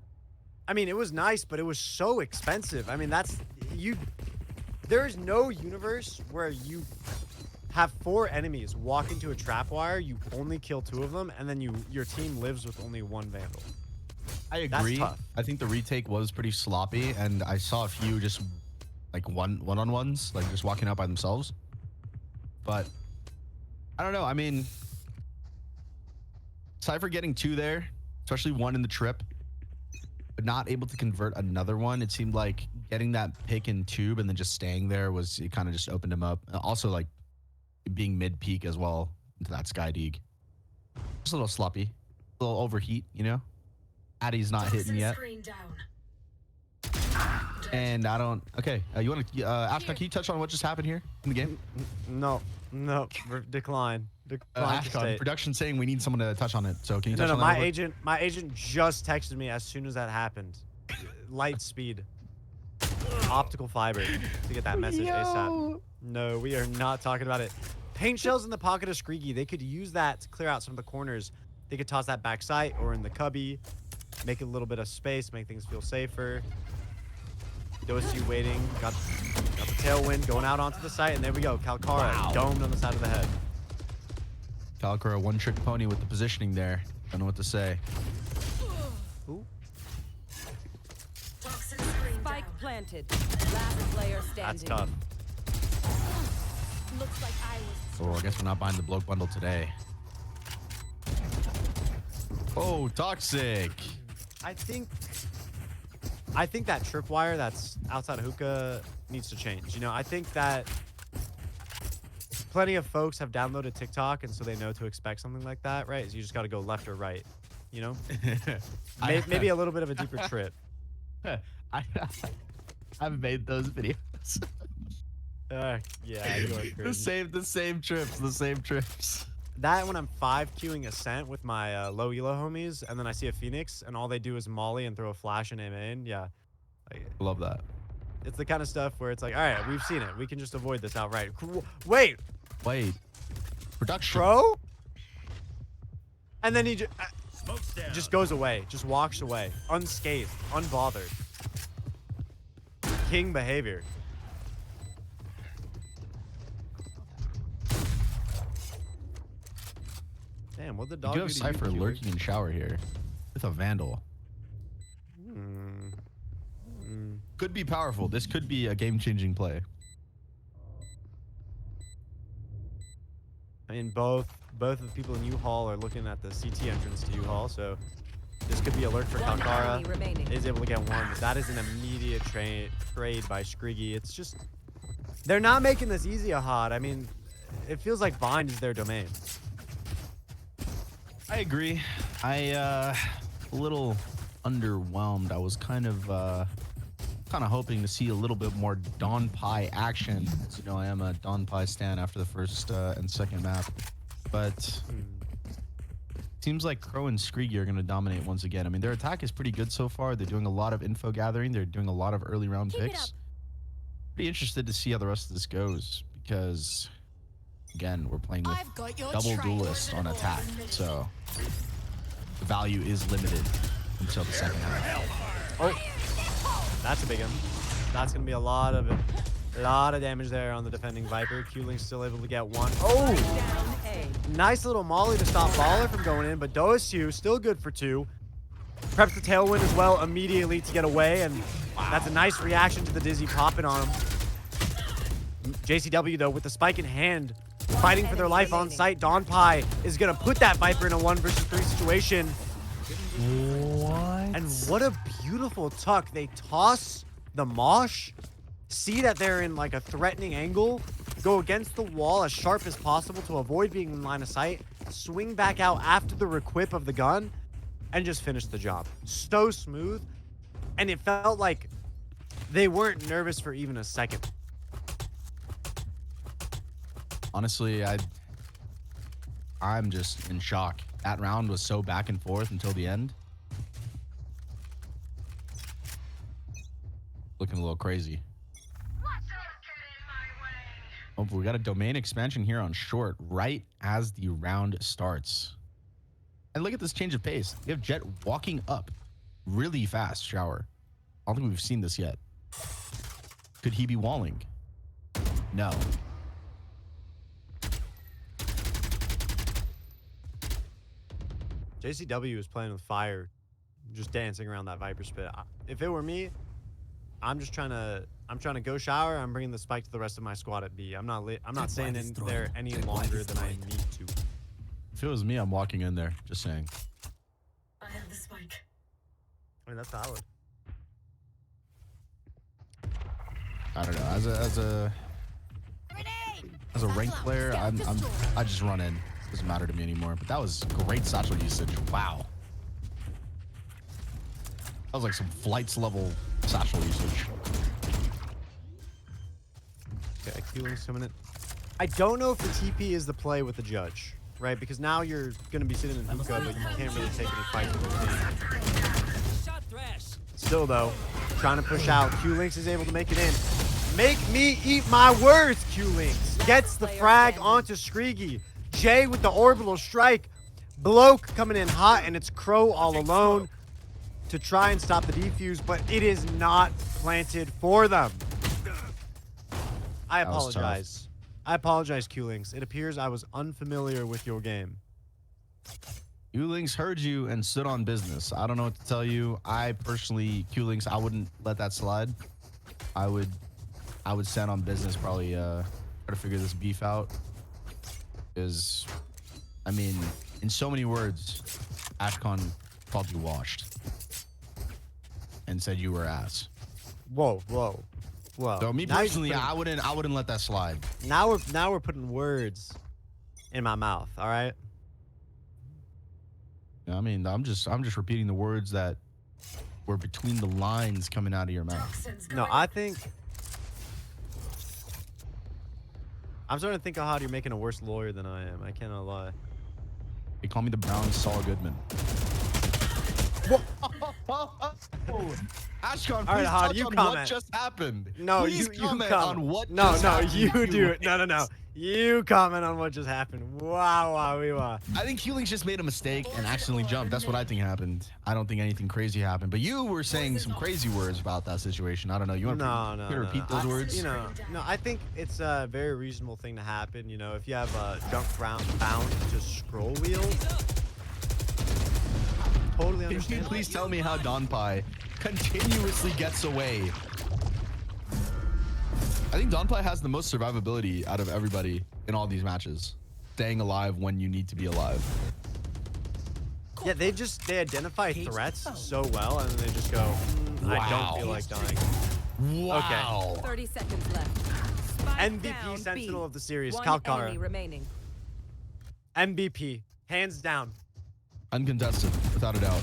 [SPEAKER 1] I mean, it was nice, but it was so expensive. I mean, there is no universe where you have 4 enemies walk into a trap wire, you only kill 2 of them, and then your team lives with only 1 Vandal.
[SPEAKER 2] I
[SPEAKER 1] That's
[SPEAKER 2] agree.
[SPEAKER 1] tough.
[SPEAKER 2] I think the retake was pretty sloppy, and I saw a few just like one-on-ones, like just walking out by themselves. But I don't know. I mean, Cypher getting 2 there, especially 1 in the trip, but not able to convert another one. It seemed like getting that pick and tube and then just staying there it kind of just opened him up. Also, like being mid-peak as well into that Sky Deeg. Just a little sloppy, a little overheat, you know. Addy's not hitting yet. And I don't. Okay, you want to? Ashka, can you touch on what just happened here in the game?
[SPEAKER 1] No, decline. Decline to
[SPEAKER 2] Ashka,
[SPEAKER 1] state.
[SPEAKER 2] production saying we need someone to touch on it. So can you
[SPEAKER 1] No,
[SPEAKER 2] touch
[SPEAKER 1] no,
[SPEAKER 2] on that?
[SPEAKER 1] my
[SPEAKER 2] real quick?
[SPEAKER 1] agent just texted me as soon as that happened. Light speed. Optical fiber to get that message ASAP. No, we are not talking about it. Paint shells in the pocket of Screegy. They could use that to clear out some of the corners. They could toss that back sight or in the cubby. Make a little bit of space, make things feel safer. Dosu waiting. Got the tailwind going out onto the site, and there we go. Calcara domed on the side of the head.
[SPEAKER 2] Calcara, one-trick pony with the positioning there. Don't know what to say.
[SPEAKER 1] Ooh.
[SPEAKER 4] Spike planted. Last player standing.
[SPEAKER 1] That's tough.
[SPEAKER 3] Looks like I was.
[SPEAKER 2] Oh, I guess we're not buying the bloke bundle today. Oh, toxic.
[SPEAKER 1] I think that tripwire that's outside of hookah needs to change. You know, I think that plenty of folks have downloaded TikTok, and so they know to expect something like that, right? So you just got to go left or right, you know? Maybe a little bit of a deeper trip.
[SPEAKER 2] I've made those videos.
[SPEAKER 1] Yeah, you are crazy.
[SPEAKER 2] the same trips.
[SPEAKER 1] That when I'm 5Qing Ascent with my low elo homies, and then I see a Phoenix, and all they do is molly and throw a flash in A main. Yeah, like,
[SPEAKER 2] Love that.
[SPEAKER 1] it's the kind of stuff where it's like, all right, we've seen it. We can just avoid this outright. Wait,
[SPEAKER 2] Production.
[SPEAKER 1] bro? And then he just goes away, just walks away, unscathed, unbothered. King behavior. Damn, what the dog
[SPEAKER 2] You have
[SPEAKER 1] do to
[SPEAKER 2] Cypher
[SPEAKER 1] Q?
[SPEAKER 2] lurking in shower here with a Vandal. Could be powerful. This could be a game-changing play.
[SPEAKER 1] I mean, both of the people in U-Haul are looking at the CT entrance to U-Haul, so this could be alert for
[SPEAKER 4] One
[SPEAKER 1] Calcara.
[SPEAKER 4] enemy remaining.
[SPEAKER 1] Is able to get one, but that is an immediate trade by Screegy. It's just they're not making this easy, Ahad. I mean, it feels like Bind is their domain.
[SPEAKER 2] I agree. A little underwhelmed. I was kind of hoping to see a little bit more Dawn Pie action. As you know, I am a Dawn Pie stan after the first and second map, but seems like Crow and Screegy are going to dominate once again. I mean, their attack is pretty good so far. They're doing a lot of info gathering. They're doing a lot of early round
[SPEAKER 3] Keep it
[SPEAKER 2] picks.
[SPEAKER 3] up.
[SPEAKER 2] Pretty interested to see how the rest of this goes because, again, we're playing with
[SPEAKER 3] I've got your
[SPEAKER 2] double
[SPEAKER 3] trail.
[SPEAKER 2] duelists on attack, so the value is limited until the second half.
[SPEAKER 1] Oh, that's a big one. That's gonna be a lot of damage there on the defending Viper. Q-Link's still able to get one. Oh,
[SPEAKER 4] Down A.
[SPEAKER 1] nice little molly to stop Baller from going in, but Dosu still good for 2. Preps the tailwind as well immediately to get away, and that's a nice reaction to the Dizzy popping on him. JCW, though, with the spike in hand, fighting for their life on site. Dawn Pie is going to put that Viper in a 1 versus 3 situation.
[SPEAKER 2] What?
[SPEAKER 1] And what a beautiful tuck. They toss the mosh see that they're in like a threatening angle, go against the wall as sharp as possible to avoid being in line of sight, swing back out after the requip of the gun, and just finish the job. So smooth. And it felt like they weren't nervous for even a second.
[SPEAKER 2] Honestly, I'm just in shock. That round was so back and forth until the end. Looking a little crazy. Oh, we got a domain expansion here on short right as the round starts. And look at this change of pace. We have Jet walking up really fast, Shower. I don't think we've seen this yet. Could he be walling? No.
[SPEAKER 1] JCW is playing with fire, just dancing around that Viper spit. If it were me, I'm trying to go shower. I'm bringing the spike to the rest of my squad at B. I'm not staying in there any longer than I need to.
[SPEAKER 2] If it was me, I'm walking in there. Just saying.
[SPEAKER 6] I have the spike.
[SPEAKER 1] I mean, that's valid.
[SPEAKER 2] I don't know. As a ranked player, I just run in. Doesn't matter to me anymore. But that was great satchel usage. Wow. That was like some flights level satchel usage.
[SPEAKER 1] Okay, Q-Link's coming in. I don't know if the TP is the play with the judge, right? Because now you're going to be sitting in hookah, but you can't really take any fights with the team. Still, though, trying to push out. Q-Links is able to make it in. Make me eat my words, Q-Links. Gets the frag onto Screegi. Jay with the orbital strike. Bloke coming in hot, and it's Crow all alone to try and stop the defuse, but it is not planted for them. I apologize. I apologize, Q-Links. It appears I was unfamiliar with your game.
[SPEAKER 2] Q-Links heard you and stood on business. I don't know what to tell you. I personally, Q-Links, I wouldn't let that slide. I would stand on business, probably try to figure this beef out. Because, I mean, in so many words, Ashcon called you washed and said you were ass.
[SPEAKER 1] Whoa, whoa, whoa.
[SPEAKER 2] So me personally, I wouldn't let that slide.
[SPEAKER 1] Now we're putting words in my mouth. All right.
[SPEAKER 2] I mean, I'm just repeating the words that were between the lines coming out of your mouth.
[SPEAKER 1] No, I think I'm starting to think of how you're making a worse lawyer than I am. I cannot lie.
[SPEAKER 2] They call me the Brown Saul Goodman. Ashcon,
[SPEAKER 1] all right, how do you comment?
[SPEAKER 2] What just happened?
[SPEAKER 1] No,
[SPEAKER 2] please
[SPEAKER 1] you
[SPEAKER 2] comment on what
[SPEAKER 1] no,
[SPEAKER 2] just
[SPEAKER 1] no,
[SPEAKER 2] happened.
[SPEAKER 1] you do it. No. You comment on what just happened. Wow.
[SPEAKER 2] I think Q-Links just made a mistake and accidentally jumped. That's what I think happened. I don't think anything crazy happened. But you were saying some crazy words about that situation. I don't know. You want to repeat those words?
[SPEAKER 1] No, I think it's a very reasonable thing to happen. You know, if you have a jump bound to scroll wheel, totally understand.
[SPEAKER 2] Can you please tell me how Donpai continuously gets away? I think Donpai has the most survivability out of everybody in all these matches. Staying alive when you need to be alive.
[SPEAKER 1] Yeah, they identify threats so well, and then they just go, I don't feel like dying.
[SPEAKER 2] Wow.
[SPEAKER 1] Okay.
[SPEAKER 4] 30 seconds left. Spike
[SPEAKER 1] MVP
[SPEAKER 4] down
[SPEAKER 1] Sentinel
[SPEAKER 4] B.
[SPEAKER 1] of the series,
[SPEAKER 4] One
[SPEAKER 1] Kalkara.
[SPEAKER 4] enemy remaining.
[SPEAKER 1] MVP, hands down.
[SPEAKER 2] Uncontested, without a doubt.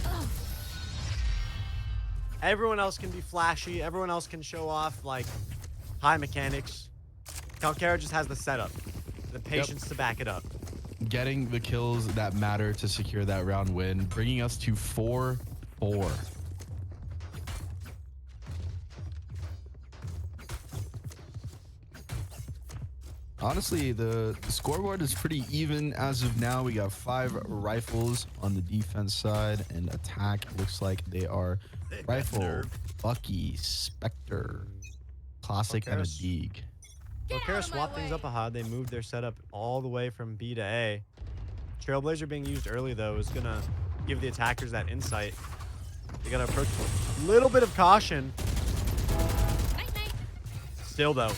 [SPEAKER 1] Everyone else can be flashy. Everyone else can show off, like, high mechanics. Kalkara just has the setup, the patience to back it up.
[SPEAKER 2] Getting the kills that matter to secure that round win, bringing us to 4-4. Honestly, the scoreboard is pretty even as of now. We got 5 rifles on the defense side, and attack looks like they are Rifle, Bucky, Spectre, Classic, and a Deeg.
[SPEAKER 1] Kalkara swapped things up a hod. They moved their setup all the way from B to A. Trailblazer being used early, though, is going to give the attackers that insight. They got to approach with a little bit of caution. Still, though,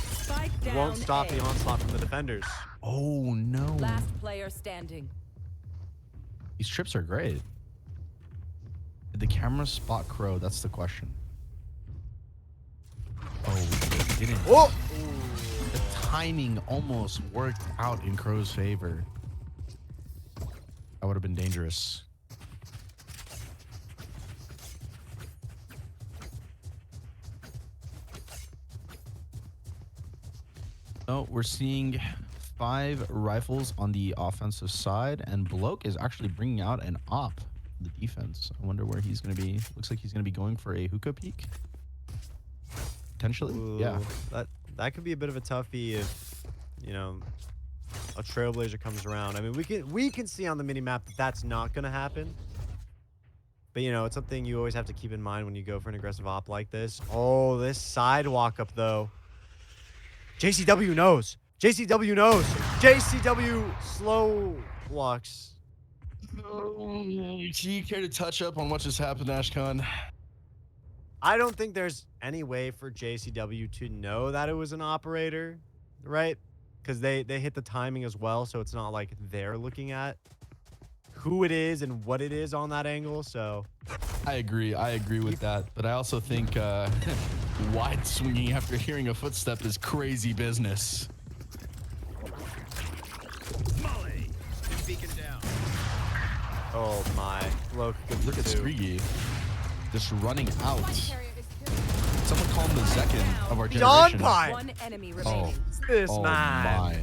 [SPEAKER 1] it won't stop the onslaught from the defenders.
[SPEAKER 2] Oh, no.
[SPEAKER 4] Last player standing.
[SPEAKER 2] These trips are great. Did the camera spot Crow? That's the question. Oh, didn't.
[SPEAKER 1] Oh!
[SPEAKER 2] The timing almost worked out in Crow's favor. That would have been dangerous. So we're seeing 5 rifles on the offensive side, and Bloke is actually bringing out an op for the defense. I wonder where he's going to be. Looks like he's going to be going for a hookah peek. Potentially,
[SPEAKER 1] Ooh,
[SPEAKER 2] yeah.
[SPEAKER 1] That could be a bit of a toughie if, you know, a Trailblazer comes around. I mean, we can see on the minimap that that's not going to happen. But, you know, it's something you always have to keep in mind when you go for an aggressive op like this. Oh, this sidewalk up, though. JCW knows. JCW knows. JCW slow walks.
[SPEAKER 2] Do you care to touch up on what just happened, Ashcon?
[SPEAKER 1] I don't think there's any way for JCW to know that it was an operator, right? Because they hit the timing as well, so it's not like they're looking at who it is and what it is on that angle. So
[SPEAKER 2] I agree with that, but I also think wide swinging after hearing a footstep is crazy business.
[SPEAKER 1] Molly, beacon down. Oh my! Look
[SPEAKER 2] at
[SPEAKER 1] two.
[SPEAKER 2] Skrigi just running out. Someone call him the Zekin of our
[SPEAKER 1] Don
[SPEAKER 2] generation.
[SPEAKER 1] Pie.
[SPEAKER 4] One enemy remaining.
[SPEAKER 1] This
[SPEAKER 2] Oh
[SPEAKER 1] man.
[SPEAKER 2] my!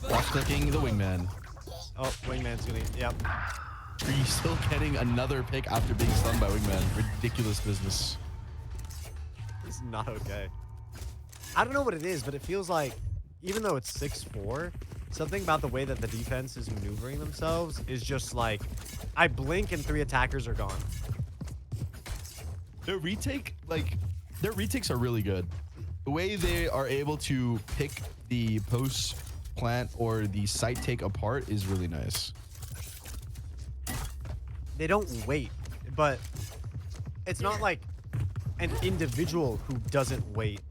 [SPEAKER 2] Watch clicking the wingman.
[SPEAKER 1] Oh, wingman's gonna. Yep.
[SPEAKER 2] Skrigi still getting another pick after being stunned by wingman. Ridiculous business.
[SPEAKER 1] This is not okay. I don't know what it is, but it feels like, even though it's 6-4, something about the way that the defense is maneuvering themselves is just like, I blink and 3 attackers are gone.
[SPEAKER 2] Their retakes are really good. The way they are able to pick the post plant or the site take apart is really nice.
[SPEAKER 1] They don't wait, but it's not like an individual who doesn't wait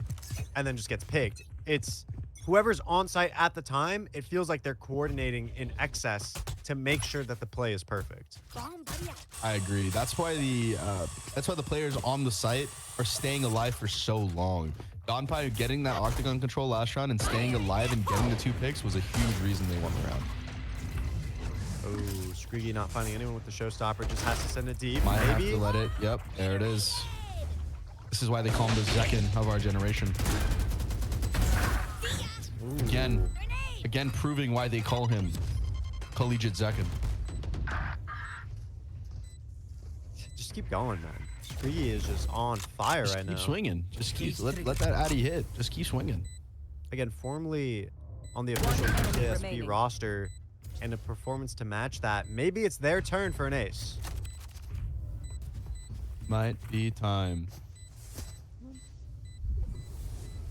[SPEAKER 1] and then just gets picked. It's whoever's on site at the time. It feels like they're coordinating in excess to make sure that the play is perfect.
[SPEAKER 2] I agree. That's why the players on the site are staying alive for so long. Donpai getting that octagon control last round and staying alive and getting the 2 picks was a huge reason they won the round.
[SPEAKER 1] Oh, Skrigi not finding anyone with the showstopper, just has to send it deep.
[SPEAKER 2] Might have
[SPEAKER 1] Maybe.
[SPEAKER 2] to let it. Yep, there it is. This is why they call him the Zekin of our generation.
[SPEAKER 1] Ooh.
[SPEAKER 2] Again, proving why they call him Collegiate Zekin.
[SPEAKER 1] Just keep going, man. Skrigi is just on fire right now.
[SPEAKER 2] Keep swinging. Just keep let that Addy hit. Just keep swinging.
[SPEAKER 1] Again, formerly on the official
[SPEAKER 4] enemy
[SPEAKER 1] UKSB
[SPEAKER 4] remaining.
[SPEAKER 1] roster, and a performance to match that. Maybe it's their turn for an ace.
[SPEAKER 2] Might be time.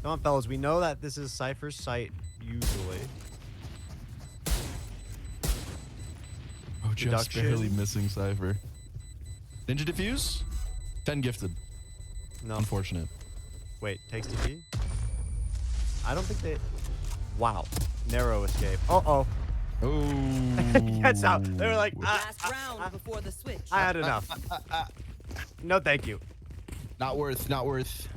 [SPEAKER 1] Come on, fellas. We know that this is Cypher's site usually.
[SPEAKER 2] Oh, just
[SPEAKER 1] Deduction.
[SPEAKER 2] barely missing Cypher. Ninja Diffuse? 10 gifted.
[SPEAKER 1] No.
[SPEAKER 2] Unfortunate.
[SPEAKER 1] Wait, takes TP? I don't think they... Wow. Narrow escape. Uh-oh.
[SPEAKER 2] Oh.
[SPEAKER 1] Gets out. They were like,
[SPEAKER 4] Last round before the switch.
[SPEAKER 1] I had enough. No, thank you.
[SPEAKER 2] Not worth. Not worth.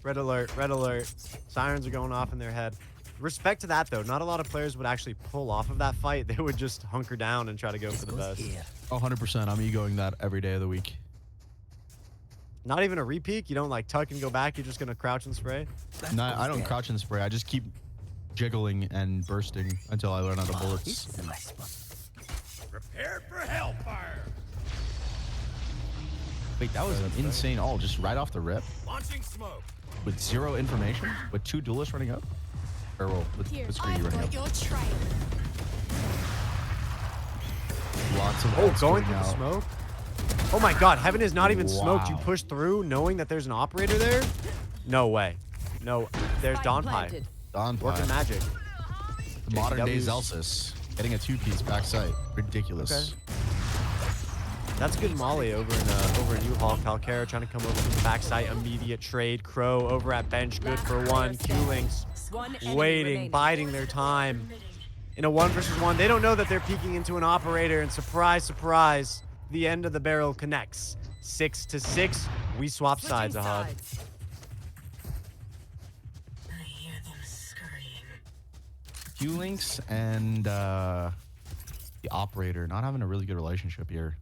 [SPEAKER 1] Red alert, red alert. Sirens are going off in their head. Respect to that, though. Not a lot of players would actually pull off of that fight. They would just hunker down and try to go for the best.
[SPEAKER 2] Oh, 100%. I'm egoing that every day of the week.
[SPEAKER 1] Not even a repeat? You don't, like, tuck and go back? You're just going to crouch and spray?
[SPEAKER 2] No, I don't crouch and spray. I just keep jiggling and bursting until I run out of bullets.
[SPEAKER 5] Prepare for hellfire.
[SPEAKER 2] Wait, that was an insane ult just right off the rip
[SPEAKER 5] Launching smoke.
[SPEAKER 2] with 0 information with 2 duelists running up. Or well, with Skrigi
[SPEAKER 3] I've
[SPEAKER 2] running
[SPEAKER 3] got
[SPEAKER 2] up.
[SPEAKER 3] your trail.
[SPEAKER 2] Lots of
[SPEAKER 1] Oh,
[SPEAKER 2] ults
[SPEAKER 1] going through the
[SPEAKER 2] out.
[SPEAKER 1] smoke? Oh my god, Heaven is not even smoked. You
[SPEAKER 2] Wow.
[SPEAKER 1] push through knowing that there's an operator there? No way. No, there's
[SPEAKER 4] Spike
[SPEAKER 1] Don Pie.
[SPEAKER 4] planted.
[SPEAKER 2] Don
[SPEAKER 1] Working
[SPEAKER 2] Pie.
[SPEAKER 1] magic.
[SPEAKER 2] The modern day
[SPEAKER 1] JCW's
[SPEAKER 2] Zelsis. Getting a 2-piece backside. Ridiculous.
[SPEAKER 1] Okay. That's good molly over in U-Haul. Falcera trying to come over from the backside. Immediate trade. Crow over at bench. Good for 1. Q-Links
[SPEAKER 4] One enemy
[SPEAKER 1] waiting,
[SPEAKER 4] remaining.
[SPEAKER 1] biding their time. In a 1-versus-1, they don't know that they're peeking into an operator, and surprise, surprise, the end of the barrel connects. 6-6. We swap
[SPEAKER 4] Switching
[SPEAKER 1] sides, Ahad.
[SPEAKER 4] sides.
[SPEAKER 2] Q-Links and the operator not having a really good relationship here.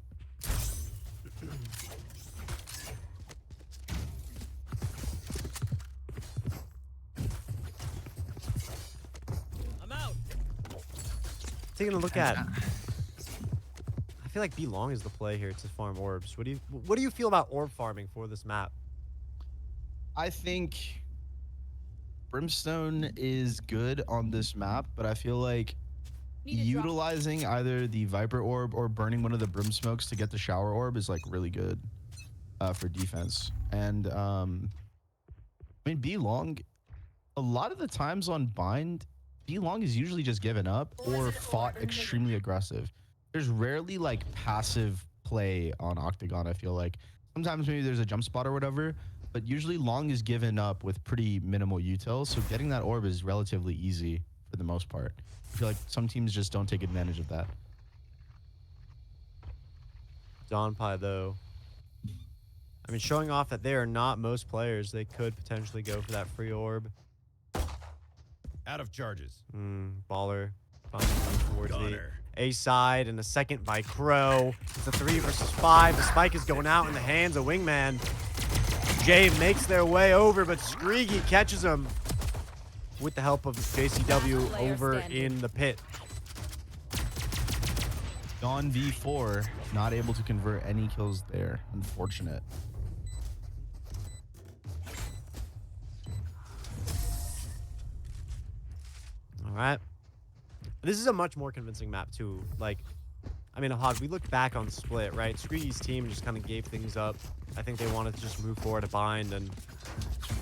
[SPEAKER 5] I'm out.
[SPEAKER 1] Taking a look at. I feel like B long is the play here to farm orbs. What do you feel about orb farming for this map?
[SPEAKER 2] I think Brimstone is good on this map, but I feel like utilizing either the Viper orb or burning one of the Brim smokes to get the shower orb is like really good for defense. And I mean, B long, a lot of the times on bind, B long is usually just given up or fought extremely aggressive. There's rarely like passive play on Octagon. I feel like sometimes maybe there's a jump spot or whatever, but usually long is given up with pretty minimal util. So getting that orb is relatively easy for the most part. I feel like some teams just don't take advantage of that.
[SPEAKER 1] Donpai though, I mean, showing off that they are not most players. They could potentially go for that free orb.
[SPEAKER 5] Out of charges.
[SPEAKER 1] Baller towards the
[SPEAKER 5] Gunner.
[SPEAKER 1] A side, and a second by Crow. It's a 3 versus 5. The spike is going out in the hands of Wingman. Jay makes their way over, but Screegy catches him with the help of JCW over in the pit.
[SPEAKER 2] Dawn V4 not able to convert any kills there. Unfortunate.
[SPEAKER 1] All right. This is a much more convincing map too. Like, I mean, Ahad, we look back on Split, right? Screegy's team just kind of gave things up. I think they wanted to just move forward to bind, and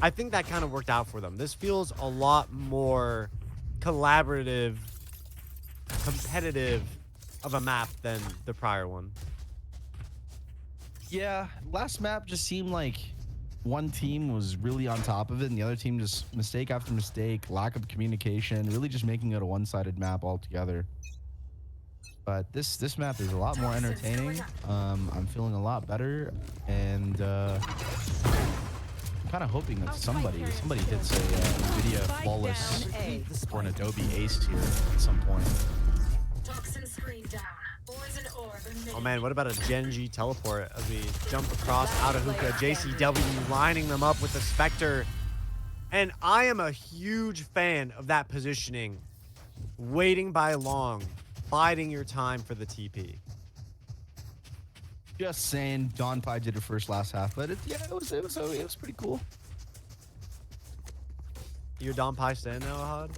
[SPEAKER 1] I think that kind of worked out for them. This feels a lot more collaborative, competitive of a map than the prior one.
[SPEAKER 2] Yeah, last map just seemed like one team was really on top of it, and the other team just mistake after mistake, lack of communication, really just making it a one-sided map altogether. But this map is a lot more entertaining. I'm feeling a lot better, and I'm kind of hoping that somebody hits a NVIDIA flawless or an Adobe Ace here at some point.
[SPEAKER 6] Toxin screen down. Poison orb emitted.
[SPEAKER 1] Oh man, what about a Genji teleport as we jump across out of hookah? JCW lining them up with the Spectre. And I am a huge fan of that positioning. Waiting by long, biding your time for the TP.
[SPEAKER 2] Just saying, Don Pi did it first last half, but it was pretty cool.
[SPEAKER 1] You're Don Pi stand now,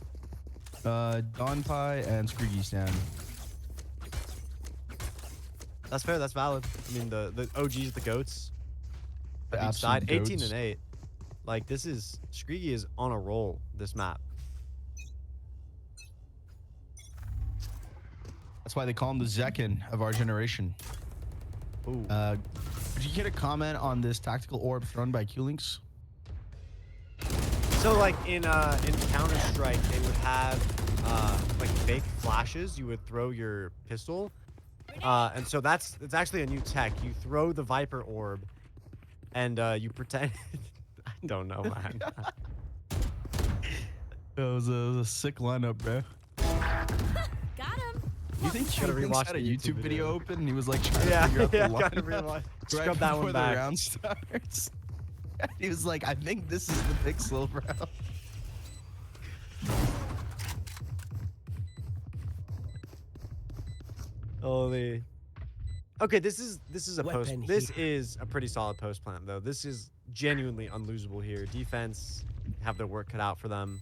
[SPEAKER 1] Ahad?
[SPEAKER 2] Don Pi and Screegy stand.
[SPEAKER 1] That's fair, that's valid. I mean, the OGs, the GOATs.
[SPEAKER 2] The
[SPEAKER 1] Each
[SPEAKER 2] absolute
[SPEAKER 1] side, 18
[SPEAKER 2] goats.
[SPEAKER 1] and 8. Like, this is, Screegy is on a roll, this map.
[SPEAKER 2] That's why they call him the Zekin of our generation.
[SPEAKER 1] Ooh.
[SPEAKER 2] Did you get a comment on this tactical orb thrown by Q-Links?
[SPEAKER 1] So like in Counter-Strike, they would have like fake flashes. You would throw your pistol, and so it's actually a new tech. You throw the Viper orb, and you pretend. I don't know, man.
[SPEAKER 2] It was a sick lineup, bro.
[SPEAKER 3] Got him.
[SPEAKER 2] You think
[SPEAKER 1] Gotta
[SPEAKER 2] Q-Links
[SPEAKER 1] rewatch
[SPEAKER 2] had a
[SPEAKER 1] the YouTube
[SPEAKER 2] YouTube video
[SPEAKER 1] video.
[SPEAKER 2] open and he was like trying to
[SPEAKER 1] Yeah,
[SPEAKER 2] figure out the
[SPEAKER 1] yeah,
[SPEAKER 2] lineup
[SPEAKER 1] gotta rewatch.
[SPEAKER 2] right
[SPEAKER 1] Scrub that
[SPEAKER 2] before
[SPEAKER 1] one
[SPEAKER 2] the
[SPEAKER 1] back.
[SPEAKER 2] round starts? He was like, I think this is the pixel, bro.
[SPEAKER 1] Holy. Okay, this is a post.
[SPEAKER 7] Weapon
[SPEAKER 1] This is a pretty solid post plant though. This is genuinely unlosable here. Defense have their work cut out for them.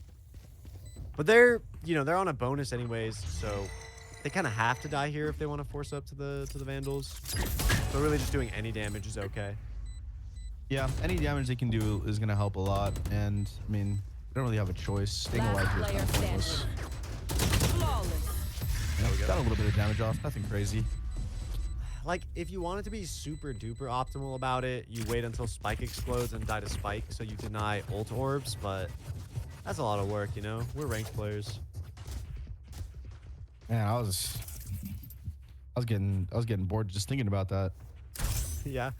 [SPEAKER 1] But they're on a bonus anyways, so they kind of have to die here if they want to force up to the Vandals. So really just doing any damage is okay.
[SPEAKER 2] Yeah, any damage they can do is gonna help a lot, and I mean, they don't really have a choice. Staying alive here is kind of pointless.
[SPEAKER 4] Flawless.
[SPEAKER 2] Yeah, we got a little bit of damage off, nothing crazy.
[SPEAKER 1] Like, if you want it to be super duper optimal about it, you wait until Spike explodes and die to Spike, so you deny ult orbs, but that's a lot of work, you know? We're ranked players.
[SPEAKER 2] Man, I was getting bored just thinking about that.
[SPEAKER 1] Yeah,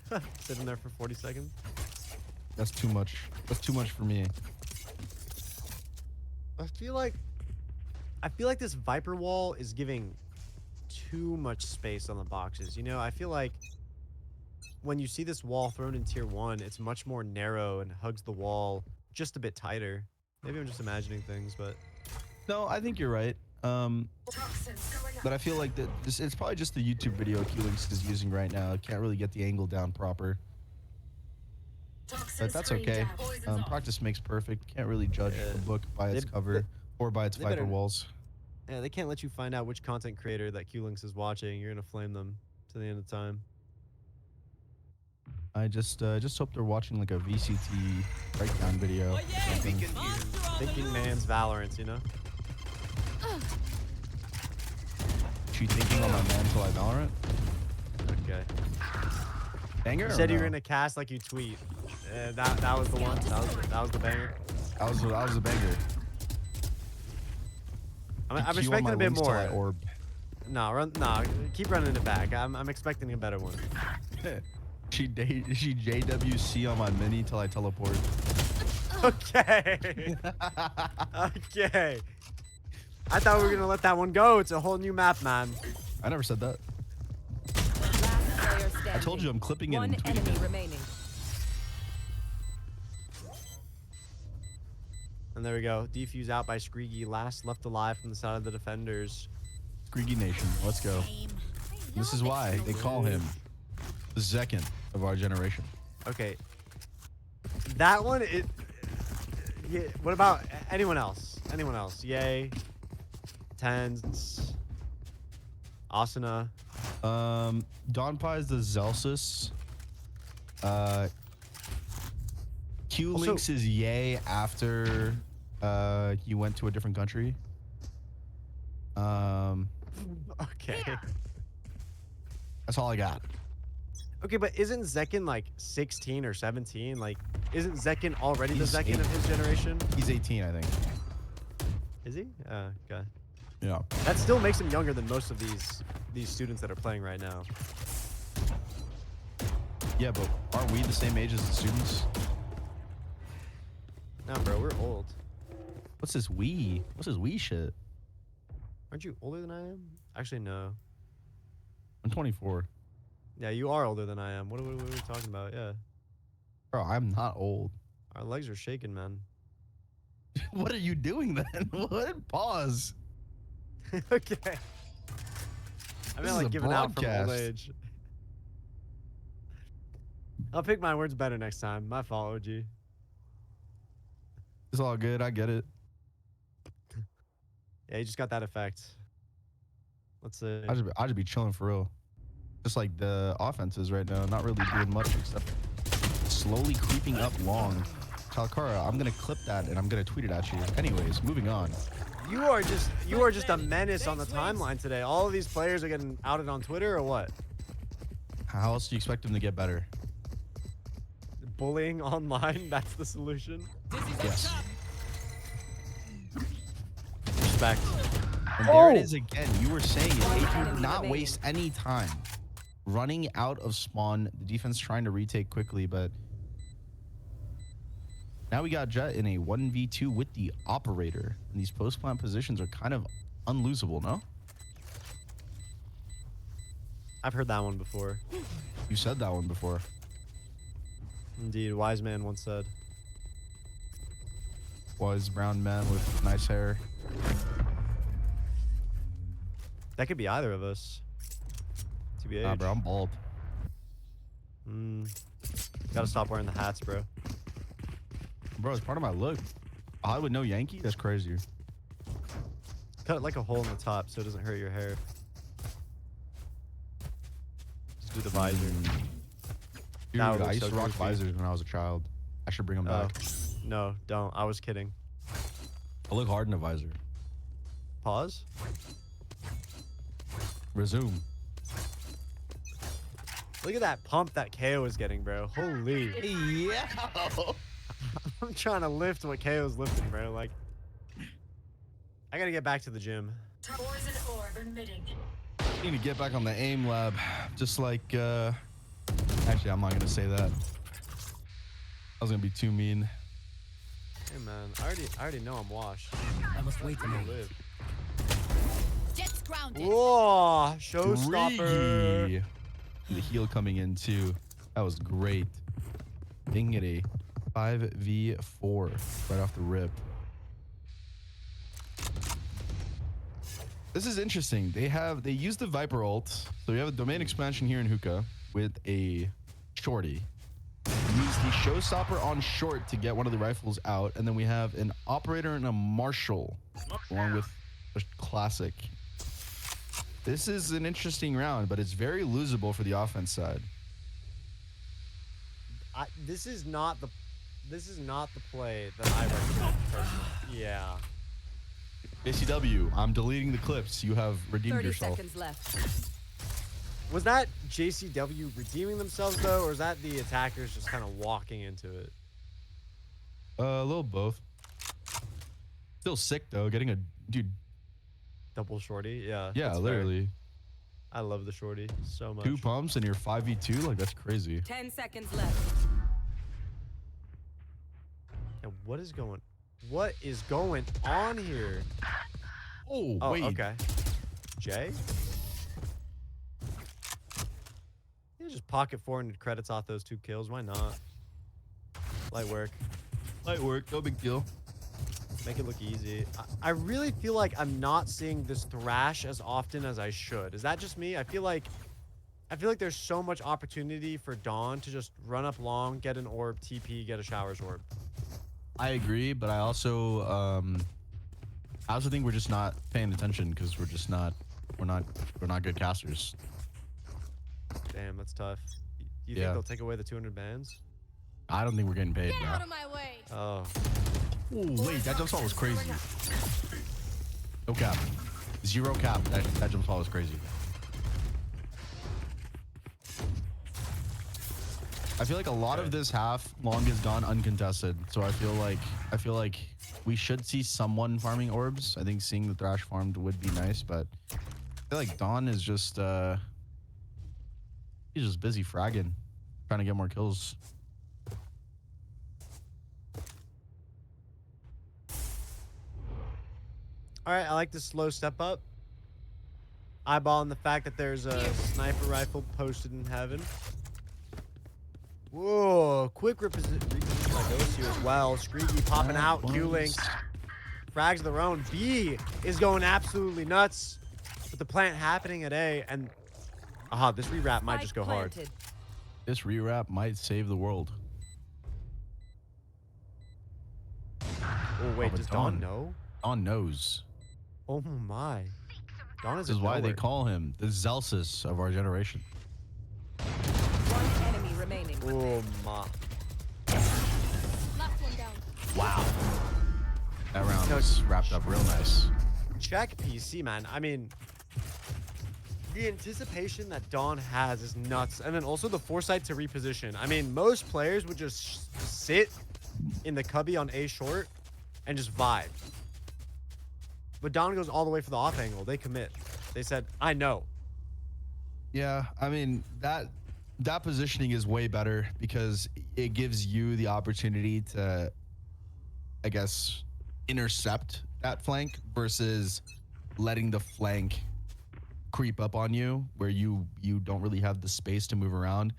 [SPEAKER 1] sitting there for 40 seconds.
[SPEAKER 2] That's too much. That's too much for me.
[SPEAKER 1] I feel like I feel like this Viper wall is giving too much space on the boxes. You know, I feel like when you see this wall thrown in tier 1, it's much more narrow and hugs the wall just a bit tighter. Maybe I'm just imagining things, but
[SPEAKER 2] No, I think you're right.
[SPEAKER 6] Toxins going up.
[SPEAKER 2] But I feel like that it's probably just the YouTube video Q-Links is using right now. It can't really get the angle down proper.
[SPEAKER 6] Toxin
[SPEAKER 2] But that's
[SPEAKER 6] screen
[SPEAKER 2] okay.
[SPEAKER 6] down. Poison's off.
[SPEAKER 2] Practice makes perfect. Can't really judge
[SPEAKER 1] Yeah.
[SPEAKER 2] the book by its
[SPEAKER 1] They-
[SPEAKER 2] cover or by its
[SPEAKER 1] they
[SPEAKER 2] Viper
[SPEAKER 1] better-
[SPEAKER 2] walls.
[SPEAKER 1] yeah, they can't let you find out which content creator that Q-Links is watching. You're gonna flame them to the end of time.
[SPEAKER 2] I just hope they're watching like a VCT breakdown video. or something.
[SPEAKER 1] Thinking man's Valorant, you know?
[SPEAKER 2] She thinking on my man till I Valorant?
[SPEAKER 1] Okay.
[SPEAKER 2] Banger?
[SPEAKER 1] You
[SPEAKER 2] or
[SPEAKER 1] said you were
[SPEAKER 2] no?
[SPEAKER 1] gonna cast like you tweet. That was the one. That was the banger.
[SPEAKER 2] That was a banger.
[SPEAKER 1] I'm
[SPEAKER 2] Q on
[SPEAKER 1] expecting
[SPEAKER 2] my
[SPEAKER 1] a bit
[SPEAKER 2] wings till I
[SPEAKER 1] more.
[SPEAKER 2] orb.
[SPEAKER 1] No, keep running it back. I'm expecting a better one.
[SPEAKER 2] She JWC on my mini till I teleport.
[SPEAKER 1] Okay. Okay. I thought we were gonna let that one go. It's a whole new map, man.
[SPEAKER 2] I never said that.
[SPEAKER 4] Last player standing.
[SPEAKER 2] I told you I'm clipping it
[SPEAKER 4] One
[SPEAKER 2] and tweeting
[SPEAKER 4] enemy
[SPEAKER 2] it.
[SPEAKER 4] remaining.
[SPEAKER 1] And there we go. Defuse out by Screegy. Last left alive from the side of the defenders.
[SPEAKER 2] Greedy Nation, let's go. This is why they call him the Zekin of our generation.
[SPEAKER 1] Okay. That one, yeah, what about anyone else? Anyone else? Yay. Tens. Asuna.
[SPEAKER 2] Donpai is the Zelsus. Q-Links is Yay after he went to a different country.
[SPEAKER 1] Okay.
[SPEAKER 2] That's all I got.
[SPEAKER 1] Okay, but isn't Zekin like 16 or 17? Like, isn't Zekin already
[SPEAKER 2] He's
[SPEAKER 1] the Zekin of
[SPEAKER 2] 8.
[SPEAKER 1] his generation?
[SPEAKER 2] He's 18, I think.
[SPEAKER 1] Is he? Okay.
[SPEAKER 2] Yeah.
[SPEAKER 1] That still makes him younger than most of these students that are playing right now.
[SPEAKER 2] Yeah, but aren't we the same age as the students?
[SPEAKER 1] Nah, bro, we're old.
[SPEAKER 2] What's this we? What's this we shit?
[SPEAKER 1] Aren't you older than I am? Actually, no.
[SPEAKER 2] I'm 24.
[SPEAKER 1] Yeah, you are older than I am. What are we talking about? Yeah.
[SPEAKER 2] Bro, I'm not old.
[SPEAKER 1] Our legs are shaking, man.
[SPEAKER 2] What are you doing then? What? Pause.
[SPEAKER 1] Okay. I
[SPEAKER 2] This
[SPEAKER 1] mean,
[SPEAKER 2] is
[SPEAKER 1] like
[SPEAKER 2] a
[SPEAKER 1] giving out from old
[SPEAKER 2] broadcast.
[SPEAKER 1] age. I'll pick my words better next time. My fault, OG.
[SPEAKER 2] It's all good. I get it.
[SPEAKER 1] Yeah, you just got that effect. Let's see.
[SPEAKER 2] I just be chilling for real. Just like the offenses right now, not really doing much except slowly creeping up long. Talcara, I'm gonna clip that and I'm gonna tweet it at you. Anyways, moving on.
[SPEAKER 1] You are just a menace on the timeline today. All of these players are getting outed on Twitter or what?
[SPEAKER 2] How else do you expect them to get better?
[SPEAKER 1] Bullying online, that's the solution.
[SPEAKER 2] Yes.
[SPEAKER 1] Respect.
[SPEAKER 2] And there it
[SPEAKER 1] Oh!
[SPEAKER 2] is again. You were saying it. They do
[SPEAKER 4] Enemy
[SPEAKER 2] not
[SPEAKER 4] remaining.
[SPEAKER 2] waste any time running out of spawn. The defense trying to retake quickly, but now we got Jet in a 1v2 with the operator. And these post-plant positions are kind of unlosable, no?
[SPEAKER 1] I've heard that one before.
[SPEAKER 2] You said that one before.
[SPEAKER 1] Indeed, wise man once said.
[SPEAKER 2] Was brown man with nice hair.
[SPEAKER 1] That could be either of us. TBH.
[SPEAKER 2] Nah, bro, I'm bald.
[SPEAKER 1] Gotta stop wearing the hats, bro.
[SPEAKER 2] Bro, it's part of my look. I would know Yankee? That's crazy.
[SPEAKER 1] Cut it like a hole in the top so it doesn't hurt your hair. Just do the visor.
[SPEAKER 2] Dude,
[SPEAKER 1] That would look
[SPEAKER 2] I used
[SPEAKER 1] so
[SPEAKER 2] to rock
[SPEAKER 1] goofy.
[SPEAKER 2] visors when I was a child. I should bring them
[SPEAKER 1] Oh,
[SPEAKER 2] back.
[SPEAKER 1] no, don't. I was kidding.
[SPEAKER 2] I look hard in a visor.
[SPEAKER 1] Pause.
[SPEAKER 2] Resume.
[SPEAKER 1] Look at that pump that KO is getting, bro. Holy.
[SPEAKER 2] Yeah.
[SPEAKER 1] I'm trying to lift what KO's lifting, bro. Like, I gotta get back to the gym.
[SPEAKER 6] Poison orb emitting.
[SPEAKER 2] Need to get back on the aim lab. Just like, actually, I'm not gonna say that. I was gonna be too mean.
[SPEAKER 1] Hey, man. I already know I'm washed.
[SPEAKER 5] I must wait a
[SPEAKER 1] I'm gonna
[SPEAKER 5] moment.
[SPEAKER 1] live.
[SPEAKER 3] Grounded.
[SPEAKER 1] Whoa, showstopper.
[SPEAKER 2] Freaky. The heal coming in too. That was great. Dingity. 5v4 right off the rip. This is interesting. They use the Viper ult. So we have a domain expansion here in Hookah with a shorty. Use the showstopper on short to get one of the rifles out, and then we have an operator and a marshal along with a classic. This is an interesting round, but it's very losable for the offense side.
[SPEAKER 1] This is not the play that I recommend personally. Yeah.
[SPEAKER 2] JCW, I'm deleting the clips. You have redeemed
[SPEAKER 4] 30
[SPEAKER 2] yourself.
[SPEAKER 4] seconds left.
[SPEAKER 1] Was that JCW redeeming themselves though, or is that the attackers just kind of walking into it?
[SPEAKER 2] A little both. Still sick though, getting a dude.
[SPEAKER 1] Double shorty, yeah.
[SPEAKER 2] Yeah,
[SPEAKER 1] that's fair.
[SPEAKER 2] literally.
[SPEAKER 1] I love the shorty so much.
[SPEAKER 2] 2 pumps and you're 5v2, like that's crazy.
[SPEAKER 4] 10 seconds left.
[SPEAKER 1] And what is going on here?
[SPEAKER 2] Oh,
[SPEAKER 1] Oh,
[SPEAKER 2] wait.
[SPEAKER 1] okay. Jay? Yeah, just pocket 400 credits off those 2 kills. Why not? Light work.
[SPEAKER 2] Light work, no big deal.
[SPEAKER 1] Make it look easy. I really feel like I'm not seeing this thrash as often as I should. Is that just me? I feel like there's so much opportunity for Dawn to just run up long, get an orb, TP, get a showers orb.
[SPEAKER 2] I agree, but I also think we're just not paying attention because we're not good casters.
[SPEAKER 1] Damn, that's tough. You
[SPEAKER 2] Yeah.
[SPEAKER 1] think they'll take away the 200 bans?
[SPEAKER 2] I don't think we're getting paid
[SPEAKER 3] Get
[SPEAKER 2] now.
[SPEAKER 3] out of my way.
[SPEAKER 1] Oh.
[SPEAKER 2] Oh, wait, that jump shot was crazy. No cap. 0 cap. That jump shot was crazy. I feel like a lot of this half long is gone uncontested. So I feel like we should see someone farming orbs. I think seeing the Thrash farmed would be nice, but I feel like Dawn is just he's just busy fragging, trying to get more kills.
[SPEAKER 1] All right, I like the slow step up. Eyeballing the fact that there's a sniper rifle posted in heaven. Whoa, quick reposition by Ghosty as well. Screeky popping out, Q-Link. Frags their own. B is going absolutely nuts with the plant happening at A. And, aha, this rewrap might just go hard.
[SPEAKER 4] Planted.
[SPEAKER 2] This rewrap might save the world.
[SPEAKER 1] Oh, wait,
[SPEAKER 2] but
[SPEAKER 1] does Dawn
[SPEAKER 2] Dawn-
[SPEAKER 1] know?
[SPEAKER 2] Dawn knows.
[SPEAKER 1] Oh, my. Dawn is
[SPEAKER 2] This is why they call him the Zelsus of our generation.
[SPEAKER 4] One enemy remaining.
[SPEAKER 1] Oh, my.
[SPEAKER 3] Last one down.
[SPEAKER 2] Wow. That round
[SPEAKER 1] No,
[SPEAKER 2] was wrapped up real nice.
[SPEAKER 1] Check PC, man. I mean, the anticipation that Dawn has is nuts. And then also the foresight to reposition. I mean, most players would just sit in the cubby on A short and just vibe. But Dawn goes all the way for the off angle. They commit. They said, I know.
[SPEAKER 2] Yeah, I mean, that positioning is way better because it gives you the opportunity to, I guess, intercept that flank versus letting the flank creep up on you where you don't really have the space to move around,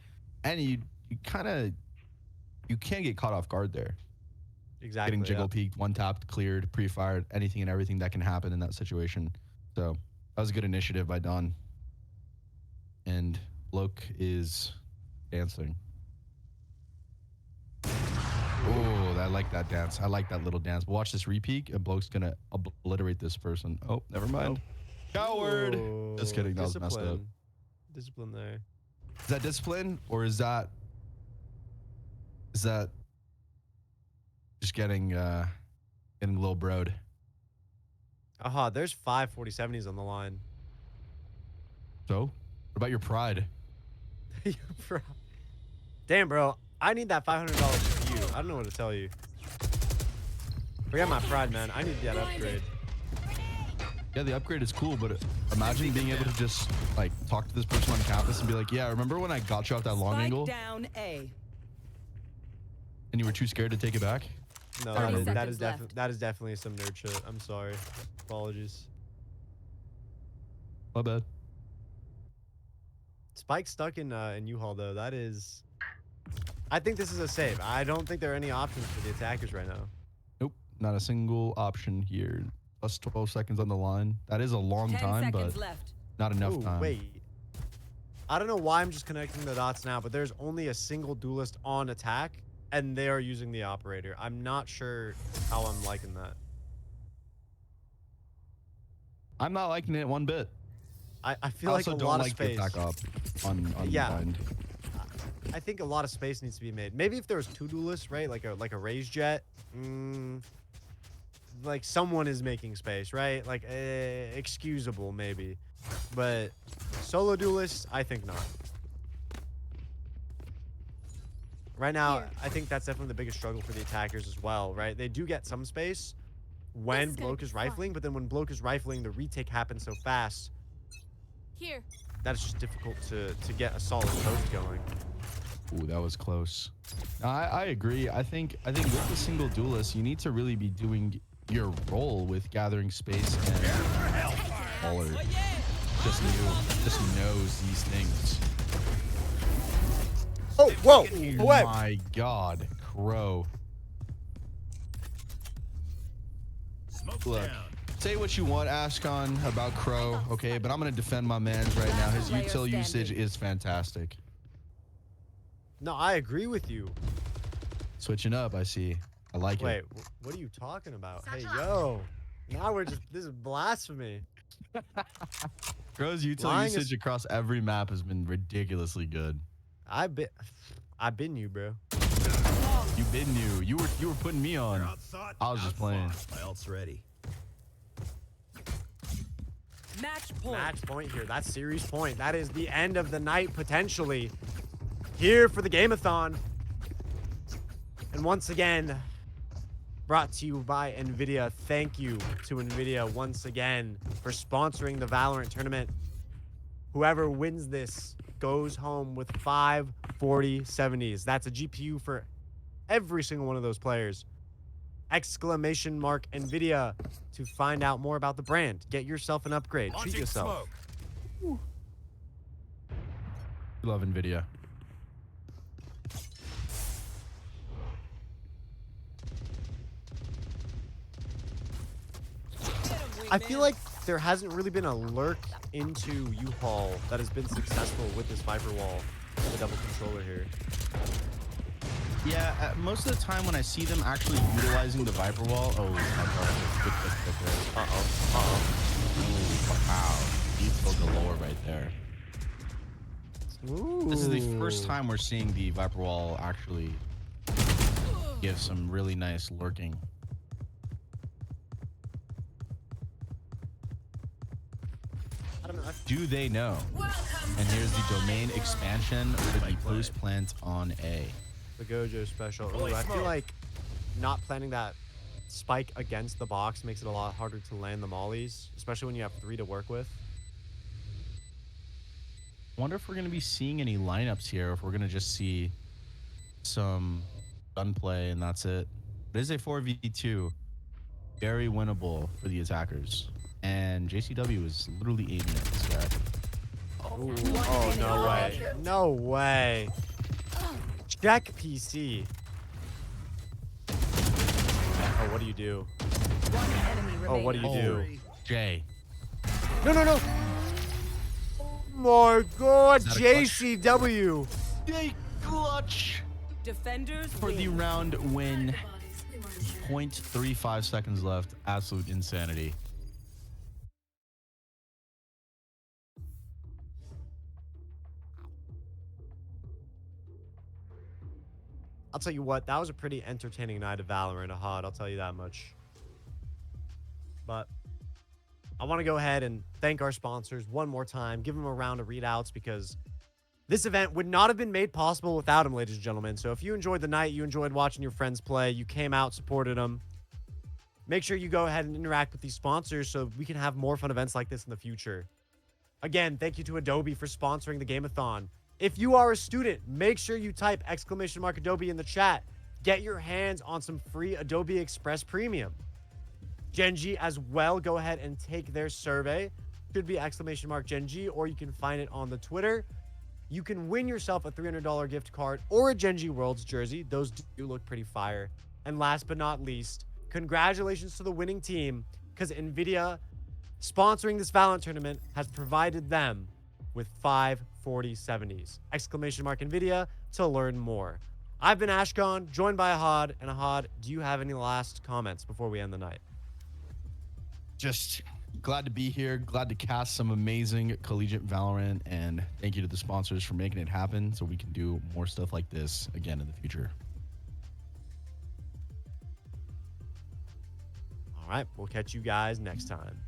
[SPEAKER 2] and you can't get caught off guard there.
[SPEAKER 1] Exactly.
[SPEAKER 2] Getting jiggle peeked, one tapped, cleared, pre-fired, anything and everything that can happen in that situation. So that was a good initiative by Dawn. And Bloke is dancing. Oh, I like that dance. I like that little dance. But watch this repeat, and Bloke's gonna obliterate this person. Oh, never mind. Coward.
[SPEAKER 1] Ooh,
[SPEAKER 2] Just kidding. That was messed up.
[SPEAKER 1] Discipline there.
[SPEAKER 2] Is that discipline, or is that just getting a little broed?
[SPEAKER 1] Aha, there's 5 4070s on the line.
[SPEAKER 2] So, what about your pride?
[SPEAKER 1] Bro. Damn, bro. I need that $500 for you. I don't know what to tell you. Forget my pride, man. I need that upgrade.
[SPEAKER 2] Yeah, the upgrade is cool, but imagine being able to just like talk to this person on campus and be like, "Yeah, remember when I got you off that long
[SPEAKER 4] Spike
[SPEAKER 2] angle
[SPEAKER 4] down A.
[SPEAKER 2] and you were too scared to take it back?"
[SPEAKER 1] No,
[SPEAKER 4] 30
[SPEAKER 1] that is
[SPEAKER 4] seconds left.
[SPEAKER 1] that is definitely some nerd shit. I'm sorry. Apologies.
[SPEAKER 2] My bad.
[SPEAKER 1] Spike stuck in U-Haul though. That is. I think this is a save. I don't think there are any options for the attackers right now.
[SPEAKER 2] Nope, not a single option here. Plus 12 seconds on the line. That is a long
[SPEAKER 4] 10
[SPEAKER 2] time,
[SPEAKER 4] seconds
[SPEAKER 2] but
[SPEAKER 4] left.
[SPEAKER 2] not enough
[SPEAKER 1] Ooh,
[SPEAKER 2] time.
[SPEAKER 1] wait. I don't know why I'm just connecting the dots now, but there's only a single duelist on attack, and they are using the operator. I'm not sure how I'm liking that.
[SPEAKER 2] I'm not liking it one bit.
[SPEAKER 1] I feel
[SPEAKER 2] I
[SPEAKER 1] like
[SPEAKER 2] also
[SPEAKER 1] a
[SPEAKER 2] don't
[SPEAKER 1] lot
[SPEAKER 2] like
[SPEAKER 1] of
[SPEAKER 2] the
[SPEAKER 1] space.
[SPEAKER 2] attack op on
[SPEAKER 1] Yeah.
[SPEAKER 2] blind.
[SPEAKER 1] I think a lot of space needs to be made. Maybe if there was two duelists, right? Like a raised jet. Like someone is making space, right? Like excusable maybe. But solo duelists, I think not. Right now,
[SPEAKER 3] Here.
[SPEAKER 1] I think that's definitely the biggest struggle for the attackers as well, right? They do get some space when
[SPEAKER 3] This is gonna
[SPEAKER 1] Bloke
[SPEAKER 3] be
[SPEAKER 1] is
[SPEAKER 3] fun.
[SPEAKER 1] rifling, but then when Bloke is rifling, the retake happens so fast
[SPEAKER 3] Here.
[SPEAKER 1] that it's just difficult to get a solid post going.
[SPEAKER 2] Ooh, that was close. No, I agree. I think with the single duelist, you need to really be doing your role with gathering space and Baller just knows these things.
[SPEAKER 1] Oh, whoa!
[SPEAKER 2] Oh
[SPEAKER 1] Away!
[SPEAKER 2] my God, Crow.
[SPEAKER 5] Smoke
[SPEAKER 2] Look,
[SPEAKER 5] down.
[SPEAKER 2] say what you want, Ashcon, about Crow, okay? But I'm gonna defend my man's right now. His
[SPEAKER 4] Player
[SPEAKER 2] util usage
[SPEAKER 4] standing.
[SPEAKER 2] is fantastic.
[SPEAKER 1] No, I agree with you.
[SPEAKER 2] Switching up, I see. I like
[SPEAKER 1] Wait,
[SPEAKER 2] it.
[SPEAKER 1] what are you talking about? Hey, yo! Now we're just, this is blasphemy.
[SPEAKER 2] Crow's util
[SPEAKER 1] Lying is-
[SPEAKER 2] usage across every map has been ridiculously good.
[SPEAKER 1] I've been you, bro.
[SPEAKER 2] You been new. You were putting me on.
[SPEAKER 5] Outthought,
[SPEAKER 2] I was just playing.
[SPEAKER 5] outfought. My ult's ready.
[SPEAKER 4] Match point.
[SPEAKER 1] Match point here. That's series point. That is the end of the night, potentially. Here for the Game-a-thon. And once again, brought to you by NVIDIA. Thank you to NVIDIA once again for sponsoring the Valorant tournament. Whoever wins this goes home with 5 4070s. That's a GPU for every single one of those players. Exclamation mark NVIDIA to find out more about the brand. Get yourself an upgrade. Treat
[SPEAKER 5] Launching
[SPEAKER 1] yourself.
[SPEAKER 5] smoke.
[SPEAKER 2] We love NVIDIA.
[SPEAKER 1] I feel like there hasn't really been a lurk into U-Haul that has been successful with this Viper wall and the double controller here.
[SPEAKER 2] Yeah, most of the time when I see them actually utilizing the Viper wall, oh my God, good. Wow, you took the lower right there.
[SPEAKER 1] Ooh.
[SPEAKER 2] This is the first time we're seeing the Viper wall actually give some really nice lurking.
[SPEAKER 1] I don't know.
[SPEAKER 2] Do they know? And here's the domain expansion for the post plant on A.
[SPEAKER 1] The Gojo special. Ooh, I feel like not planning that spike against the box makes it a lot harder to land the mollies, especially when you have 3 to work with.
[SPEAKER 2] Wonder if we're going to be seeing any lineups here, or if we're going to just see some gunplay and that's it. It is a 4v2. Very winnable for the attackers. And JCW is literally aiming at this guy.
[SPEAKER 1] Ooh. Oh, no way. No way. Check PC. Oh, what do you do?
[SPEAKER 4] One enemy
[SPEAKER 1] Oh,
[SPEAKER 4] remaining.
[SPEAKER 1] what do you do?
[SPEAKER 2] Jay.
[SPEAKER 1] No, no, no. Oh my God,
[SPEAKER 2] Is that a clutch?
[SPEAKER 1] JCW.
[SPEAKER 2] Jay clutch
[SPEAKER 4] Defenders
[SPEAKER 2] for the
[SPEAKER 4] win.
[SPEAKER 2] round win.
[SPEAKER 6] Bodies, we weren't here.
[SPEAKER 2] 0.35 seconds left. Absolute insanity.
[SPEAKER 1] I'll tell you what, that was a pretty entertaining night of Valorant, Ahad. I'll tell you that much. But I want to go ahead and thank our sponsors one more time. Give them a round of readouts because this event would not have been made possible without them, ladies and gentlemen. So if you enjoyed the night, you enjoyed watching your friends play, you came out, supported them, make sure you go ahead and interact with these sponsors so we can have more fun events like this in the future. Again, thank you to Adobe for sponsoring the Game-a-thon. If you are a student, make sure you type !Adobe in the chat. Get your hands on some free Adobe Express Premium. Genji as well, go ahead and take their survey. should be !Gen G, or you can find it on the Twitter. You can win yourself a $300 gift card or a Gen G Worlds jersey. Those do look pretty fire. And last but not least, congratulations to the winning team, because NVIDIA sponsoring this Valorant tournament has provided them with 5 4070s. !NVIDIA to learn more. I've been Ashcon, joined by Ahad. And Ahad, do you have any last comments before we end the night?
[SPEAKER 2] Just glad to be here. Glad to cast some amazing collegiate Valorant. And thank you to the sponsors for making it happen so we can do more stuff like this again in the future.
[SPEAKER 1] All right, we'll catch you guys next time.